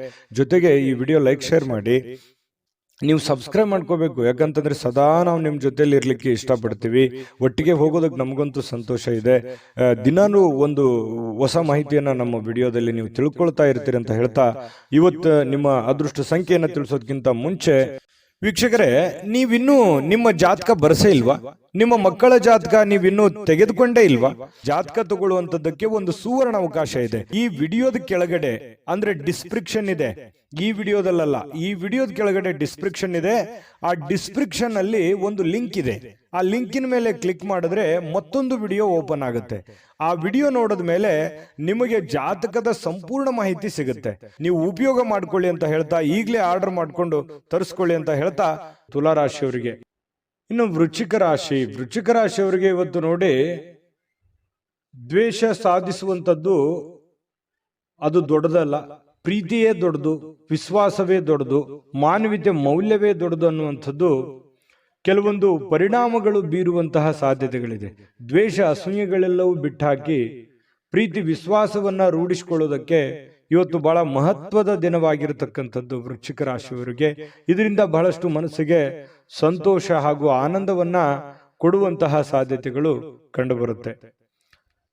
Speaker 1: ಜೊತೆಗೆ ಈ ವಿಡಿಯೋ ಲೈಕ್, ಶೇರ್ ಮಾಡಿ. ನೀವು ಸಬ್ಸ್ಕ್ರೈಬ್ ಮಾಡ್ಕೋಬೇಕು. ಯಾಕಂತಂದ್ರೆ ಸದಾ ನಾವು ನಿಮ್ಮ ಜೊತೆಲಿ ಇರ್ಲಿಕ್ಕೆ ಇಷ್ಟಪಡ್ತೀವಿ. ಒಟ್ಟಿಗೆ ಹೋಗೋದಕ್ಕೆ ನಮಗಂತೂ ಸಂತೋಷ ಇದೆ. ದಿನಾನು ಒಂದು ಹೊಸ ಮಾಹಿತಿಯನ್ನ ನಮ್ಮ ವಿಡಿಯೋದಲ್ಲಿ ನೀವು ತಿಳ್ಕೊಳ್ತಾ ಇರ್ತೀರಿ ಅಂತ ಹೇಳ್ತಾ, ಇವತ್ತು ನಿಮ್ಮ ಅದೃಷ್ಟ ಸಂಖ್ಯೆಯನ್ನು ತಿಳಿಸೋದಕ್ಕಿಂತ ಮುಂಚೆ ವೀಕ್ಷಕರೇ, ನೀವಿನ್ನೂ ನಿಮ್ಮ ಜಾತಕ ಬರಸೇ ಇಲ್ವಾ? ನಿಮ್ಮ ಮಕ್ಕಳ ಜಾತಕ ನೀವಿನ್ನೂ ತೆಗೆದುಕೊಂಡೇ ಇಲ್ವಾ? ಜಾತಕ ತಗೊಳ್ಳುವಂತದ್ದಕ್ಕೆ ಒಂದು ಸುವರ್ಣ ಅವಕಾಶ ಇದೆ. ಈ ವಿಡಿಯೋದ ಕೆಳಗಡೆ ಅಂದ್ರೆ ಡಿಸ್ಕ್ರಿಪ್ಷನ್ ಇದೆ, ಈ ವಿಡಿಯೋದಲ್ಲ, ಈ ವಿಡಿಯೋದ ಕೆಳಗಡೆ ಡಿಸ್ಕ್ರಿಪ್ಷನ್ ಇದೆ. ಆ ಡಿಸ್ಕ್ರಿಪ್ಷನ್ ಅಲ್ಲಿ ಒಂದು ಲಿಂಕ್ ಇದೆ. ಆ ಲಿಂಕಿನ ಮೇಲೆ ಕ್ಲಿಕ್ ಮಾಡಿದ್ರೆ ಮತ್ತೊಂದು ವಿಡಿಯೋ ಓಪನ್ ಆಗುತ್ತೆ. ಆ ವಿಡಿಯೋ ನೋಡಿದ ಮೇಲೆ ನಿಮಗೆ ಜಾತಕದ ಸಂಪೂರ್ಣ ಮಾಹಿತಿ ಸಿಗುತ್ತೆ. ನೀವು ಉಪಯೋಗ ಮಾಡ್ಕೊಳ್ಳಿ ಅಂತ ಹೇಳ್ತಾ, ಈಗಲೇ ಆರ್ಡರ್ ಮಾಡ್ಕೊಂಡು ತರಿಸ್ಕೊಳ್ಳಿ ಅಂತ ಹೇಳ್ತಾ, ತುಲಾ ರಾಶಿಯವರಿಗೆ. ಇನ್ನು ವೃಶ್ಚಿಕ ರಾಶಿಯವರಿಗೆ ಇವತ್ತು ನೋಡಿ, ದ್ವೇಷ ಸಾಧಿಸುವಂಥದ್ದು ಅದು ದೊಡ್ಡದಲ್ಲ, ಪ್ರೀತಿಯೇ ದೊಡ್ಡದು, ವಿಶ್ವಾಸವೇ ದೊಡ್ಡದು, ಮಾನವೀಯತೆ ಮೌಲ್ಯವೇ ದೊಡ್ಡದು ಅನ್ನುವಂಥದ್ದು ಕೆಲವೊಂದು ಪರಿಣಾಮಗಳು ಬೀರುವಂತಹ ಸಾಧ್ಯತೆಗಳಿದೆ. ದ್ವೇಷ ಅಸೂಯೆಗಳೆಲ್ಲವೂ ಬಿಟ್ಟಾಕಿ ಪ್ರೀತಿ ವಿಶ್ವಾಸವನ್ನ ರೂಢಿಸಿಕೊಳ್ಳೋದಕ್ಕೆ ಇವತ್ತು ಬಹಳ ಮಹತ್ವದ ದಿನವಾಗಿರತಕ್ಕಂಥದ್ದು ವೃಶ್ಚಿಕ ರಾಶಿಯವರಿಗೆ. ಇದರಿಂದ ಬಹಳಷ್ಟು ಮನಸ್ಸಿಗೆ ಸಂತೋಷ ಹಾಗೂ ಆನಂದವನ್ನ ಕೊಡುವಂತಹ ಸಾಧ್ಯತೆಗಳು ಕಂಡುಬರುತ್ತೆ.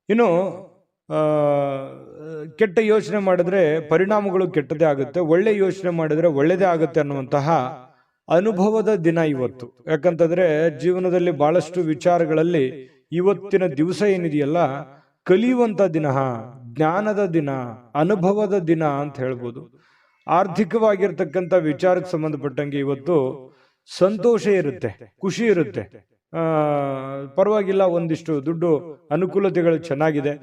Speaker 1: ಇನ್ನು ಕೆಟ್ಟ ಯೋಚನೆ ಮಾಡಿದ್ರೆ ಪರಿಣಾಮಗಳು ಕೆಟ್ಟದೇ ಆಗುತ್ತೆ, ಒಳ್ಳೆ ಯೋಚನೆ ಮಾಡಿದ್ರೆ ಒಳ್ಳೆಯದೇ ಆಗುತ್ತೆ ಅನ್ನುವಂತಹ ಅನುಭವದ ದಿನ ಇವತ್ತು. ಯಾಕಂತಂದ್ರೆ ಜೀವನದಲ್ಲಿ ಬಹಳಷ್ಟು ವಿಚಾರಗಳಲ್ಲಿ ಇವತ್ತಿನ ದಿವಸ ಏನಿದೆಯಲ್ಲ ಕಲಿಯುವಂತ ದಿನ, ಜ್ಞಾನದ ದಿನ, ಅನುಭವದ ದಿನ ಅಂತ ಹೇಳ್ಬೋದು. ಆರ್ಥಿಕವಾಗಿರ್ತಕ್ಕಂಥ ವಿಚಾರಕ್ಕೆ ಸಂಬಂಧಪಟ್ಟಂಗೆ ಇವತ್ತು ಸಂತೋಷ ಇರುತ್ತೆ, ಖುಷಿ ಇರುತ್ತೆ. ಪರವಾಗಿಲ್ಲ, ಒಂದಿಷ್ಟು ದುಡ್ಡು ಅನುಕೂಲತೆಗಳು ಚೆನ್ನಾಗಿದೆ,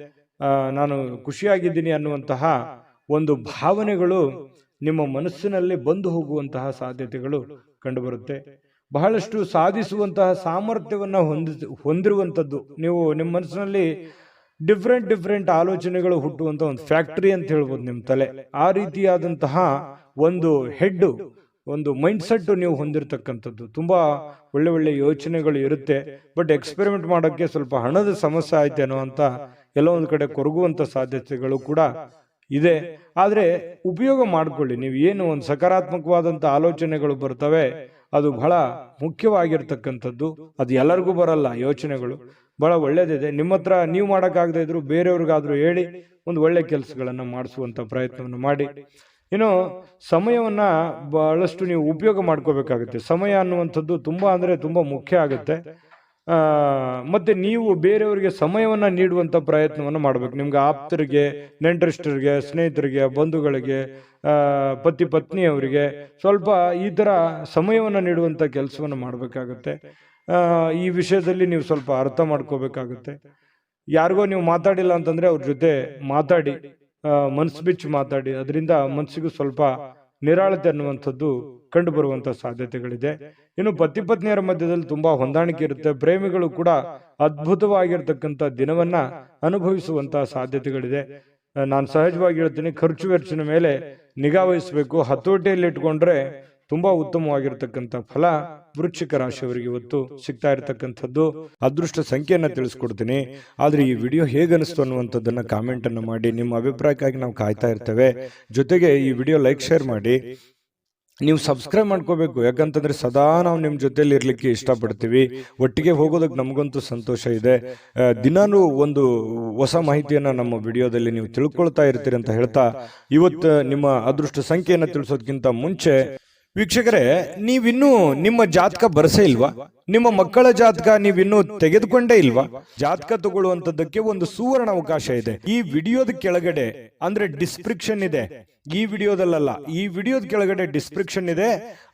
Speaker 1: ನಾನು ಖುಷಿಯಾಗಿದ್ದೀನಿ ಅನ್ನುವಂತಹ ಒಂದು ಭಾವನೆಗಳು ನಿಮ್ಮ ಮನಸ್ಸಿನಲ್ಲಿ ಬಂದು ಹೋಗುವಂತಹ ಸಾಧ್ಯತೆಗಳು ಕಂಡುಬರುತ್ತೆ. ಬಹಳಷ್ಟು ಸಾಧಿಸುವಂತಹ ಸಾಮರ್ಥ್ಯವನ್ನ ಹೊಂದಿರುವಂಥದ್ದು. ನೀವು ನಿಮ್ಮ ಮನಸ್ಸಿನಲ್ಲಿ ಡಿಫ್ರೆಂಟ್ ಆಲೋಚನೆಗಳು ಹುಟ್ಟುವಂತ ಒಂದು ಫ್ಯಾಕ್ಟರಿ ಅಂತ ಹೇಳ್ಬೋದು ನಿಮ್ಮ ತಲೆ. ಆ ರೀತಿಯಾದಂತಹ ಒಂದು ಹೆಡ್, ಒಂದು ಮೈಂಡ್ ಸೆಟ್ ನೀವು ಹೊಂದಿರತಕ್ಕಂಥದ್ದು. ತುಂಬಾ ಒಳ್ಳೆ ಯೋಚನೆಗಳು ಇರುತ್ತೆ. ಬಟ್ ಎಕ್ಸ್ಪೆರಿಮೆಂಟ್ ಮಾಡೋಕ್ಕೆ ಸ್ವಲ್ಪ ಹಣದ ಸಮಸ್ಯೆ ಆಯ್ತೇನೋ ಅಂತ ಎಲ್ಲೋ ಒಂದು ಕಡೆ ಕೊರಗುವಂತ ಸಾಧ್ಯತೆಗಳು ಕೂಡ ಇದೆ. ಆದ್ರೆ ಉಪಯೋಗ ಮಾಡ್ಕೊಳ್ಳಿ. ನೀವು ಏನು ಒಂದು ಸಕಾರಾತ್ಮಕವಾದಂತ ಆಲೋಚನೆಗಳು ಬರ್ತವೆ, ಅದು ಬಹಳ ಮುಖ್ಯವಾಗಿರ್ತಕ್ಕಂಥದ್ದು. ಅದು ಎಲ್ಲರಿಗೂ ಬರಲ್ಲ. ಯೋಚನೆಗಳು ಬಹಳ ಒಳ್ಳೇದಿದೆ. ನಿಮ್ಮ ಹತ್ರ ನೀವು ಮಾಡೋಕ್ಕಾಗದೇ ಇದ್ರು ಬೇರೆಯವ್ರಿಗಾದ್ರೂ ಹೇಳಿ ಒಂದು ಒಳ್ಳೆ ಕೆಲಸಗಳನ್ನ ಮಾಡಿಸುವಂತ ಪ್ರಯತ್ನವನ್ನು ಮಾಡಿ. ಇನ್ನು ಸಮಯವನ್ನ ಬಹಳಷ್ಟು ನೀವು ಉಪಯೋಗ ಮಾಡ್ಕೋಬೇಕಾಗುತ್ತೆ. ಸಮಯ ಅನ್ನುವಂಥದ್ದು ತುಂಬಾ ಅಂದ್ರೆ ತುಂಬಾ ಮುಖ್ಯ ಆಗುತ್ತೆ. ಮತ್ತೆ ನೀವು ಬೇರೆಯವರಿಗೆ ಸಮಯವನ್ನ ನೀಡುವಂತ ಪ್ರಯತ್ನವನ್ನು ಮಾಡ್ಬೇಕು. ನಿಮ್ಗೆ ಆಪ್ತರಿಗೆ, ನೆಂಟರಿಷ್ಟರಿಗೆ, ಸ್ನೇಹಿತರಿಗೆ, ಬಂಧುಗಳಿಗೆ, ಪತಿ ಪತ್ನಿಯವರಿಗೆ ಸ್ವಲ್ಪ ಈ ತರ ಸಮಯವನ್ನ ನೀಡುವಂತ ಕೆಲಸವನ್ನು ಮಾಡ್ಬೇಕಾಗತ್ತೆ. ಈ ವಿಷಯದಲ್ಲಿ ನೀವು ಸ್ವಲ್ಪ ಅರ್ಥ ಮಾಡ್ಕೋಬೇಕಾಗುತ್ತೆ. ಯಾರಿಗೋ ನೀವು ಮಾತಾಡಿಲ್ಲ ಅಂತಂದ್ರೆ ಅವ್ರ ಜೊತೆ ಮಾತಾಡಿ, ಮನಸ್ಸು ಬಿಚ್ಚಿ ಮಾತಾಡಿ. ಅದರಿಂದ ಮನಸ್ಸಿಗೂ ಸ್ವಲ್ಪ ನಿರಾಳತೆ ಅನ್ನುವಂಥದ್ದು ಕಂಡು ಬರುವಂತ ಸಾಧ್ಯತೆಗಳಿದೆ. ಇನ್ನು ಪತಿ ಪತ್ನಿಯರ ಮಧ್ಯದಲ್ಲಿ ತುಂಬಾ ಹೊಂದಾಣಿಕೆ ಇರುತ್ತೆ. ಪ್ರೇಮಿಗಳು ಕೂಡ ಅದ್ಭುತವಾಗಿರ್ತಕ್ಕಂಥ ದಿನವನ್ನ ಅನುಭವಿಸುವಂತಹ ಸಾಧ್ಯತೆಗಳಿದೆ. ನಾನು ಸಹಜವಾಗಿ ಹೇಳ್ತೀನಿ, ಖರ್ಚು ವೆಚ್ಚಿನ ಮೇಲೆ ನಿಗಾ ವಹಿಸಬೇಕು. ಹತೋಟಿಯಲ್ಲಿ ಇಟ್ಕೊಂಡ್ರೆ ತುಂಬಾ ಉತ್ತಮವಾಗಿರ್ತಕ್ಕಂಥ ಫಲ ವೃಶ್ಚಿಕ ರಾಶಿಯವರಿಗೆ ಇವತ್ತು ಸಿಗ್ತಾ ಇರತಕ್ಕಂಥದ್ದು. ಅದೃಷ್ಟ ಸಂಖ್ಯೆಯನ್ನ ತಿಳಿಸ್ಕೊಡ್ತೀನಿ. ಆದ್ರೆ ಈ ವಿಡಿಯೋ ಹೇಗನಿಸ್ತು ಅನ್ನುವಂಥದ್ದನ್ನ ಕಾಮೆಂಟ್ ಅನ್ನು ಮಾಡಿ. ನಿಮ್ಮ ಅಭಿಪ್ರಾಯಕ್ಕಾಗಿ ನಾವು ಕಾಯ್ತಾ ಇರ್ತೇವೆ. ಜೊತೆಗೆ ಈ ವಿಡಿಯೋ ಲೈಕ್, ಶೇರ್ ಮಾಡಿ. ನೀವು ಸಬ್ಸ್ಕ್ರೈಬ್ ಮಾಡ್ಕೋಬೇಕು. ಯಾಕಂತಂದ್ರೆ ಸದಾ ನಾವು ನಿಮ್ಮ ಜೊತೆಲಿ ಇರ್ಲಿಕ್ಕೆ ಇಷ್ಟಪಡ್ತೀವಿ. ಒಟ್ಟಿಗೆ ಹೋಗೋದಕ್ಕೆ ನಮಗಂತೂ ಸಂತೋಷ ಇದೆ. ದಿನಾನು ಒಂದು ಹೊಸ ಮಾಹಿತಿಯನ್ನ ನಮ್ಮ ವಿಡಿಯೋದಲ್ಲಿ ನೀವು ತಿಳ್ಕೊಳ್ತಾ ಇರ್ತೀರಿ ಅಂತ ಹೇಳ್ತಾ, ಇವತ್ತು ನಿಮ್ಮ ಅದೃಷ್ಟ ಸಂಖ್ಯೆಯನ್ನ ತಿಳಿಸೋದಕ್ಕಿಂತ ಮುಂಚೆ ವೀಕ್ಷಕರೇ, ನೀವಿನ್ನೂ ನಿಮ್ಮ ಜಾತಕ ಬರಸೇ ಇಲ್ವಾ? ನಿಮ್ಮ ಮಕ್ಕಳ ಜಾತಕ ನೀವಿನ್ನೂ ತೆಗೆದುಕೊಂಡೇ ಇಲ್ವಾ? ಜಾತಕ ತಗೊಳ್ಳುವಂತದ್ದಕ್ಕೆ ಒಂದು ಸುವರ್ಣ ಅವಕಾಶ ಇದೆ. ಈ ವಿಡಿಯೋದ ಕೆಳಗಡೆ ಅಂದ್ರೆ ಡಿಸ್ಕ್ರಿಪ್ಷನ್ ಇದೆ. ಈ ವಿಡಿಯೋದಲ್ಲ, ಈ ವಿಡಿಯೋದ ಕೆಳಗಡೆ ಡಿಸ್ಕ್ರಿಪ್ಷನ್ ಇದೆ.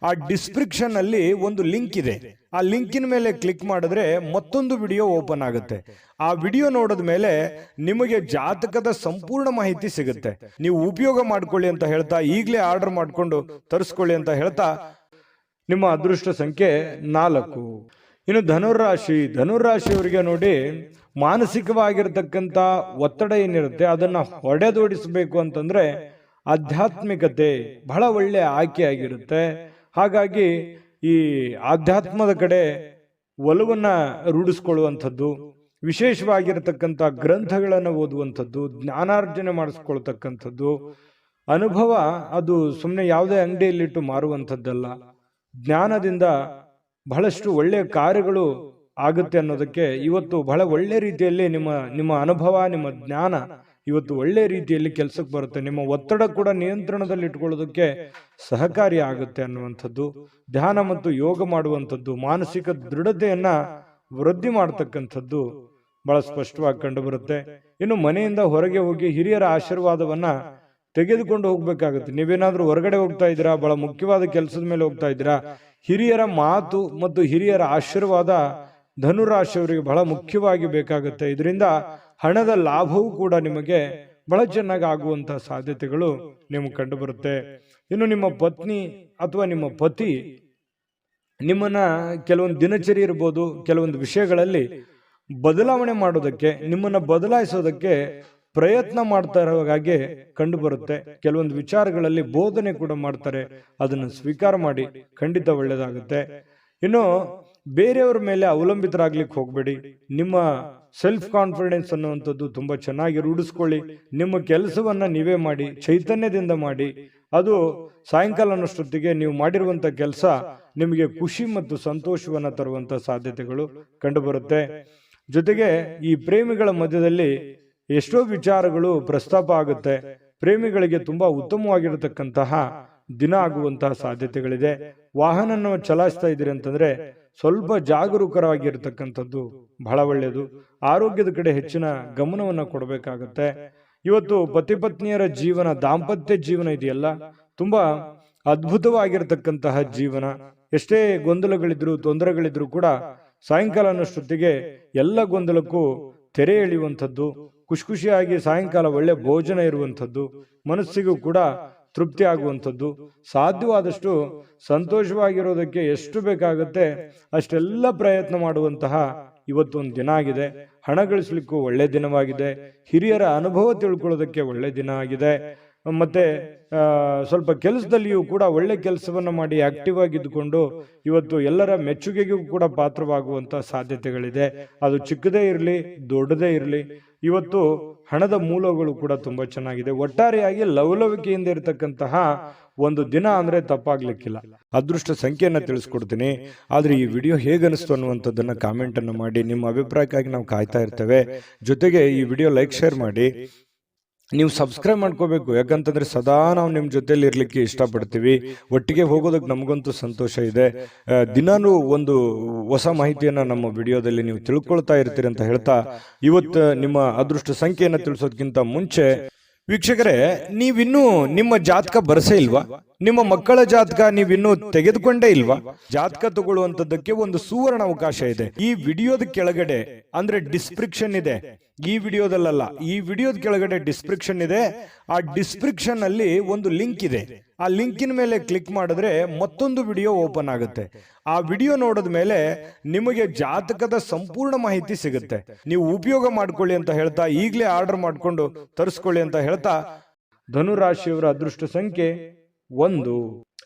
Speaker 1: ಆ ಡಿಸ್ಕ್ರಿಪ್ಷನ್ ಅಲ್ಲಿ ಒಂದು ಲಿಂಕ್ ಇದೆ. ಆ ಲಿಂಕಿನ ಮೇಲೆ ಕ್ಲಿಕ್ ಮಾಡಿದ್ರೆ ಮತ್ತೊಂದು ವಿಡಿಯೋ ಓಪನ್ ಆಗುತ್ತೆ. ಆ ವಿಡಿಯೋ ನೋಡಿದ ಮೇಲೆ ನಿಮಗೆ ಜಾತಕದ ಸಂಪೂರ್ಣ ಮಾಹಿತಿ ಸಿಗುತ್ತೆ. ನೀವು ಉಪಯೋಗ ಮಾಡ್ಕೊಳ್ಳಿ ಅಂತ ಹೇಳ್ತಾ, ಈಗಲೇ ಆರ್ಡರ್ ಮಾಡ್ಕೊಂಡು ತರಿಸ್ಕೊಳ್ಳಿ ಅಂತ ಹೇಳ್ತಾ, ನಿಮ್ಮ ಅದೃಷ್ಟ ಸಂಖ್ಯೆ 4. ಇನ್ನು ಧನುರಾಶಿಯವರಿಗೆ ನೋಡಿ, ಮಾನಸಿಕವಾಗಿರ್ತಕ್ಕಂಥ ಒತ್ತಡ ಏನಿರುತ್ತೆ ಅದನ್ನ ಹೊಡೆದೋಡಿಸಬೇಕು ಅಂತಂದ್ರೆ ಆಧ್ಯಾತ್ಮಿಕತೆ ಬಹಳ ಒಳ್ಳೆ ಆಯ್ಕೆ ಆಗಿರುತ್ತೆ. ಹಾಗಾಗಿ ಈ ಆಧ್ಯಾತ್ಮದ ಕಡೆ ಒಲವನ್ನ ರೂಢಿಸ್ಕೊಳ್ಳುವಂಥದ್ದು, ವಿಶೇಷವಾಗಿರತಕ್ಕಂಥ ಗ್ರಂಥಗಳನ್ನು ಓದುವಂಥದ್ದು, ಜ್ಞಾನಾರ್ಜನೆ ಮಾಡಿಸ್ಕೊಳ್ತಕ್ಕಂಥದ್ದು, ಅನುಭವ ಅದು ಸುಮ್ಮನೆ ಯಾವುದೇ ಅಂಗಡಿಯಲ್ಲಿಟ್ಟು ಮಾರುವಂಥದ್ದಲ್ಲ. ಜ್ಞಾನದಿಂದ ಬಹಳಷ್ಟು ಒಳ್ಳೆಯ ಕಾರ್ಯಗಳು ಆಗುತ್ತೆ ಅನ್ನೋದಕ್ಕೆ ಇವತ್ತು ಬಹಳ ಒಳ್ಳೆ ರೀತಿಯಲ್ಲಿ ನಿಮ್ಮ ಅನುಭವ, ನಿಮ್ಮ ಜ್ಞಾನ ಇವತ್ತು ಒಳ್ಳೆ ರೀತಿಯಲ್ಲಿ ಕೆಲಸಕ್ಕೆ ಬರುತ್ತೆ. ನಿಮ್ಮ ಒತ್ತಡ ಕೂಡ ನಿಯಂತ್ರಣದಲ್ಲಿ ಇಟ್ಕೊಳ್ಳೋದಕ್ಕೆ ಸಹಕಾರಿ ಆಗುತ್ತೆ ಅನ್ನುವಂಥದ್ದು. ಧ್ಯಾನ ಮತ್ತು ಯೋಗ ಮಾಡುವಂಥದ್ದು ಮಾನಸಿಕ ದೃಢತೆಯನ್ನ ವೃದ್ಧಿ ಮಾಡತಕ್ಕಂಥದ್ದು ಬಹಳ ಸ್ಪಷ್ಟವಾಗಿ ಕಂಡು ಬರುತ್ತೆ. ಇನ್ನು ಮನೆಯಿಂದ ಹೊರಗೆ ಹೋಗಿ ಹಿರಿಯರ ಆಶೀರ್ವಾದವನ್ನ ತೆಗೆದುಕೊಂಡು ಹೋಗ್ಬೇಕಾಗುತ್ತೆ. ನೀವೇನಾದ್ರೂ ಹೊರಗಡೆ ಹೋಗ್ತಾ ಇದ್ದೀರಾ, ಬಹಳ ಮುಖ್ಯವಾದ ಕೆಲಸದ ಮೇಲೆ ಹೋಗ್ತಾ ಇದ್ದೀರಾ, ಹಿರಿಯರ ಮಾತು ಮತ್ತು ಹಿರಿಯರ ಆಶೀರ್ವಾದ ಧನುರಾಶಿಯವರಿಗೆ ಬಹಳ ಮುಖ್ಯವಾಗಿ ಬೇಕಾಗುತ್ತೆ. ಇದರಿಂದ ಹಣದ ಲಾಭವೂ ಕೂಡ ನಿಮಗೆ ಬಹಳ ಚೆನ್ನಾಗಿ ಆಗುವಂತಹ ಸಾಧ್ಯತೆಗಳು ನಿಮಗೆ ಕಂಡು ಬರುತ್ತೆ. ಇನ್ನು ನಿಮ್ಮ ಪತ್ನಿ ಅಥವಾ ನಿಮ್ಮ ಪತಿ ನಿಮ್ಮನ್ನ ಕೆಲವೊಂದು ದಿನಚರಿ ಇರ್ಬೋದು, ಕೆಲವೊಂದು ವಿಷಯಗಳಲ್ಲಿ ಬದಲಾವಣೆ ಮಾಡೋದಕ್ಕೆ, ನಿಮ್ಮನ್ನ ಬದಲಾಯಿಸೋದಕ್ಕೆ ಪ್ರಯತ್ನ ಮಾಡ್ತಾ ಇರೋ ಹಾಗೆ ಕಂಡು ಬರುತ್ತೆ. ಕೆಲವೊಂದು ವಿಚಾರಗಳಲ್ಲಿ ಬೋಧನೆ ಕೂಡ ಮಾಡ್ತಾರೆ, ಅದನ್ನು ಸ್ವೀಕಾರ ಮಾಡಿ, ಖಂಡಿತ ಒಳ್ಳೇದಾಗುತ್ತೆ. ಇನ್ನು ಬೇರೆಯವ್ರ ಮೇಲೆ ಅವಲಂಬಿತರಾಗ್ಲಿಕ್ಕೆ ಹೋಗ್ಬೇಡಿ. ನಿಮ್ಮ ಸೆಲ್ಫ್ ಕಾನ್ಫಿಡೆನ್ಸ್ ಅನ್ನುವಂಥದ್ದು ತುಂಬಾ ಚೆನ್ನಾಗಿ ರೂಢಿಸ್ಕೊಳ್ಳಿ. ನಿಮ್ಮ ಕೆಲಸವನ್ನ ನೀವೇ ಮಾಡಿ, ಚೈತನ್ಯದಿಂದ ಮಾಡಿ. ಅದು ಸಾಯಂಕಾಲ ಅನ್ನೋಷ್ಟೊತ್ತಿಗೆ ನೀವು ಮಾಡಿರುವಂತ ಕೆಲಸ ನಿಮಗೆ ಖುಷಿ ಮತ್ತು ಸಂತೋಷವನ್ನ ತರುವಂತ ಸಾಧ್ಯತೆಗಳು ಕಂಡುಬರುತ್ತೆ. ಜೊತೆಗೆ ಈ ಪ್ರೇಮಿಗಳ ಮಧ್ಯದಲ್ಲಿ ಎಷ್ಟೋ ವಿಚಾರಗಳು ಪ್ರಸ್ತಾಪ ಆಗುತ್ತೆ. ಪ್ರೇಮಿಗಳಿಗೆ ತುಂಬಾ ಉತ್ತಮವಾಗಿರತಕ್ಕಂತಹ ದಿನ ಆಗುವಂತಹ ಸಾಧ್ಯತೆಗಳಿದೆ. ವಾಹನ ಚಲಾಯಿಸ್ತಾ ಇದ್ದೀರಿ ಅಂತಂದ್ರೆ ಸ್ವಲ್ಪ ಜಾಗರೂಕರಾಗಿರ್ತಕ್ಕಂಥದ್ದು ಬಹಳ ಒಳ್ಳೆಯದು. ಆರೋಗ್ಯದ ಕಡೆ ಹೆಚ್ಚಿನ ಗಮನವನ್ನ ಕೊಡಬೇಕಾಗತ್ತೆ. ಇವತ್ತು ಪತಿ ಪತ್ನಿಯರ ಜೀವನ, ದಾಂಪತ್ಯ ಜೀವನ ಇದೆಯಲ್ಲ, ತುಂಬಾ ಅದ್ಭುತವಾಗಿರ್ತಕ್ಕಂತಹ ಜೀವನ. ಎಷ್ಟೇ ಗೊಂದಲಗಳಿದ್ರು, ತೊಂದರೆಗಳಿದ್ರು ಕೂಡ ಸಾಯಂಕಾಲ ಅನ್ನೋಷ್ಟೊತ್ತಿಗೆ ಎಲ್ಲ ಗೊಂದಲಕ್ಕೂ ತೆರೆ ಎಳೆಯುವಂಥದ್ದು, ಖುಷಿ ಖುಷಿಯಾಗಿ ಸಾಯಂಕಾಲ ಒಳ್ಳೆ ಭೋಜನ ಇರುವಂಥದ್ದು, ಮನಸ್ಸಿಗೂ ಕೂಡ ತೃಪ್ತಿ ಆಗುವಂಥದ್ದು, ಸಾಧ್ಯವಾದಷ್ಟು ಸಂತೋಷವಾಗಿರೋದಕ್ಕೆ ಎಷ್ಟು ಬೇಕಾಗುತ್ತೆ ಅಷ್ಟೆಲ್ಲ ಪ್ರಯತ್ನ ಮಾಡುವಂತಹ ಇವತ್ತೊಂದು ದಿನ ಆಗಿದೆ. ಹಣ ಗಳಿಸ್ಲಿಕ್ಕೂ ಒಳ್ಳೆ ದಿನವಾಗಿದೆ. ಹಿರಿಯರ ಅನುಭವ ತಿಳ್ಕೊಳ್ಳೋದಕ್ಕೆ ಒಳ್ಳೆ ದಿನ ಆಗಿದೆ. ಮತ್ತೆ ಸ್ವಲ್ಪ ಕೆಲಸದಲ್ಲಿಯೂ ಕೂಡ ಒಳ್ಳೆ ಕೆಲಸವನ್ನ ಮಾಡಿ ಆಕ್ಟಿವ್ ಆಗಿದ್ದುಕೊಂಡು ಇವತ್ತು ಎಲ್ಲರ ಮೆಚ್ಚುಗೆಗೂ ಕೂಡ ಪಾತ್ರವಾಗುವಂತ ಸಾಧ್ಯತೆಗಳಿದೆ. ಅದು ಚಿಕ್ಕದೇ ಇರಲಿ, ದೊಡ್ಡದೇ ಇರಲಿ, ಇವತ್ತು ಹಣದ ಮೂಲಗಳು ಕೂಡ ತುಂಬಾ ಚೆನ್ನಾಗಿದೆ. ಒಟ್ಟಾರೆಯಾಗಿ ಲವಲವಿಕೆಯಿಂದ ಇರತಕ್ಕಂತಹ ಒಂದು ದಿನ ಅಂದ್ರೆ ತಪ್ಪಾಗ್ಲಿಕ್ಕಿಲ್ಲ. ಅದೃಷ್ಟ ಸಂಖ್ಯೆಯನ್ನ ತಿಳಿಸ್ಕೊಡ್ತೀನಿ. ಆದ್ರೆ ಈ ವಿಡಿಯೋ ಹೇಗನಿಸ್ತು ಅನ್ನುವಂಥದ್ದನ್ನ ಕಾಮೆಂಟ್ ಅನ್ನು ಮಾಡಿ. ನಿಮ್ಮ ಅಭಿಪ್ರಾಯಕ್ಕಾಗಿ ನಾವು ಕಾಯ್ತಾ ಇರ್ತೇವೆ. ಜೊತೆಗೆ ಈ ವಿಡಿಯೋ ಲೈಕ್, ಶೇರ್ ಮಾಡಿ. ನೀವು ಸಬ್ಸ್ಕ್ರೈಬ್ ಮಾಡ್ಕೋಬೇಕು, ಯಾಕಂತಂದ್ರೆ ಸದಾ ನಾವು ನಿಮ್ಮ ಜೊತೆಲಿ ಇರ್ಲಿಕ್ಕೆ ಇಷ್ಟಪಡ್ತೀವಿ. ಒಟ್ಟಿಗೆ ಹೋಗೋದಕ್ಕೆ ನಮಗಂತೂ ಸಂತೋಷ ಇದೆ. ದಿನಾನು ಒಂದು ಹೊಸ ಮಾಹಿತಿಯನ್ನ ನಮ್ಮ ವಿಡಿಯೋದಲ್ಲಿ ನೀವು ತಿಳ್ಕೊಳ್ತಾ ಇರ್ತೀರಿ ಅಂತ ಹೇಳ್ತಾ, ಇವತ್ತು ನಿಮ್ಮ ಅದೃಷ್ಟ ಸಂಖ್ಯೆಯನ್ನು ತಿಳಿಸೋದಕ್ಕಿಂತ ಮುಂಚೆ ವೀಕ್ಷಕರೇ, ನೀವಿನ್ನೂ ನಿಮ್ಮ ಜಾತಕ ಬರಸೇ ಇಲ್ವಾ? ನಿಮ್ಮ ಮಕ್ಕಳ ಜಾತಕ ನೀವಿನ್ನೂ ತೆಗೆದುಕೊಂಡೇ ಇಲ್ವಾ? ಜಾತಕ ತಗೊಳ್ಳುವಂತದ್ದಕ್ಕೆ ಒಂದು ಸುವರ್ಣ ಅವಕಾಶ ಇದೆ. ಈ ವಿಡಿಯೋದ ಕೆಳಗಡೆ ಅಂದ್ರೆ ಡಿಸ್ಕ್ರಿಪ್ಷನ್ ಇದೆ. ಈ ವಿಡಿಯೋದಲ್ಲ, ಈ ವಿಡಿಯೋದ ಕೆಳಗಡೆ ಡಿಸ್ಕ್ರಿಪ್ಷನ್ ಇದೆ. ಆ ಡಿಸ್ಕ್ರಿಪ್ಷನ್ ಅಲ್ಲಿ ಒಂದು ಲಿಂಕ್ ಇದೆ. ಆ ಲಿಂಕಿನ ಮೇಲೆ ಕ್ಲಿಕ್ ಮಾಡಿದ್ರೆ ಮತ್ತೊಂದು ವಿಡಿಯೋ ಓಪನ್ ಆಗುತ್ತೆ. ಆ ವಿಡಿಯೋ ನೋಡಿದ ಮೇಲೆ ನಿಮಗೆ ಜಾತಕದ ಸಂಪೂರ್ಣ ಮಾಹಿತಿ ಸಿಗುತ್ತೆ. ನೀವು ಉಪಯೋಗ ಮಾಡ್ಕೊಳ್ಳಿ ಅಂತ ಹೇಳ್ತಾ, ಈಗಲೇ ಆರ್ಡರ್ ಮಾಡ್ಕೊಂಡು ತರಿಸ್ಕೊಳ್ಳಿ ಅಂತ ಹೇಳ್ತಾ, ಧನುರಾಶಿಯವರ ಅದೃಷ್ಟ ಸಂಖ್ಯೆ 1.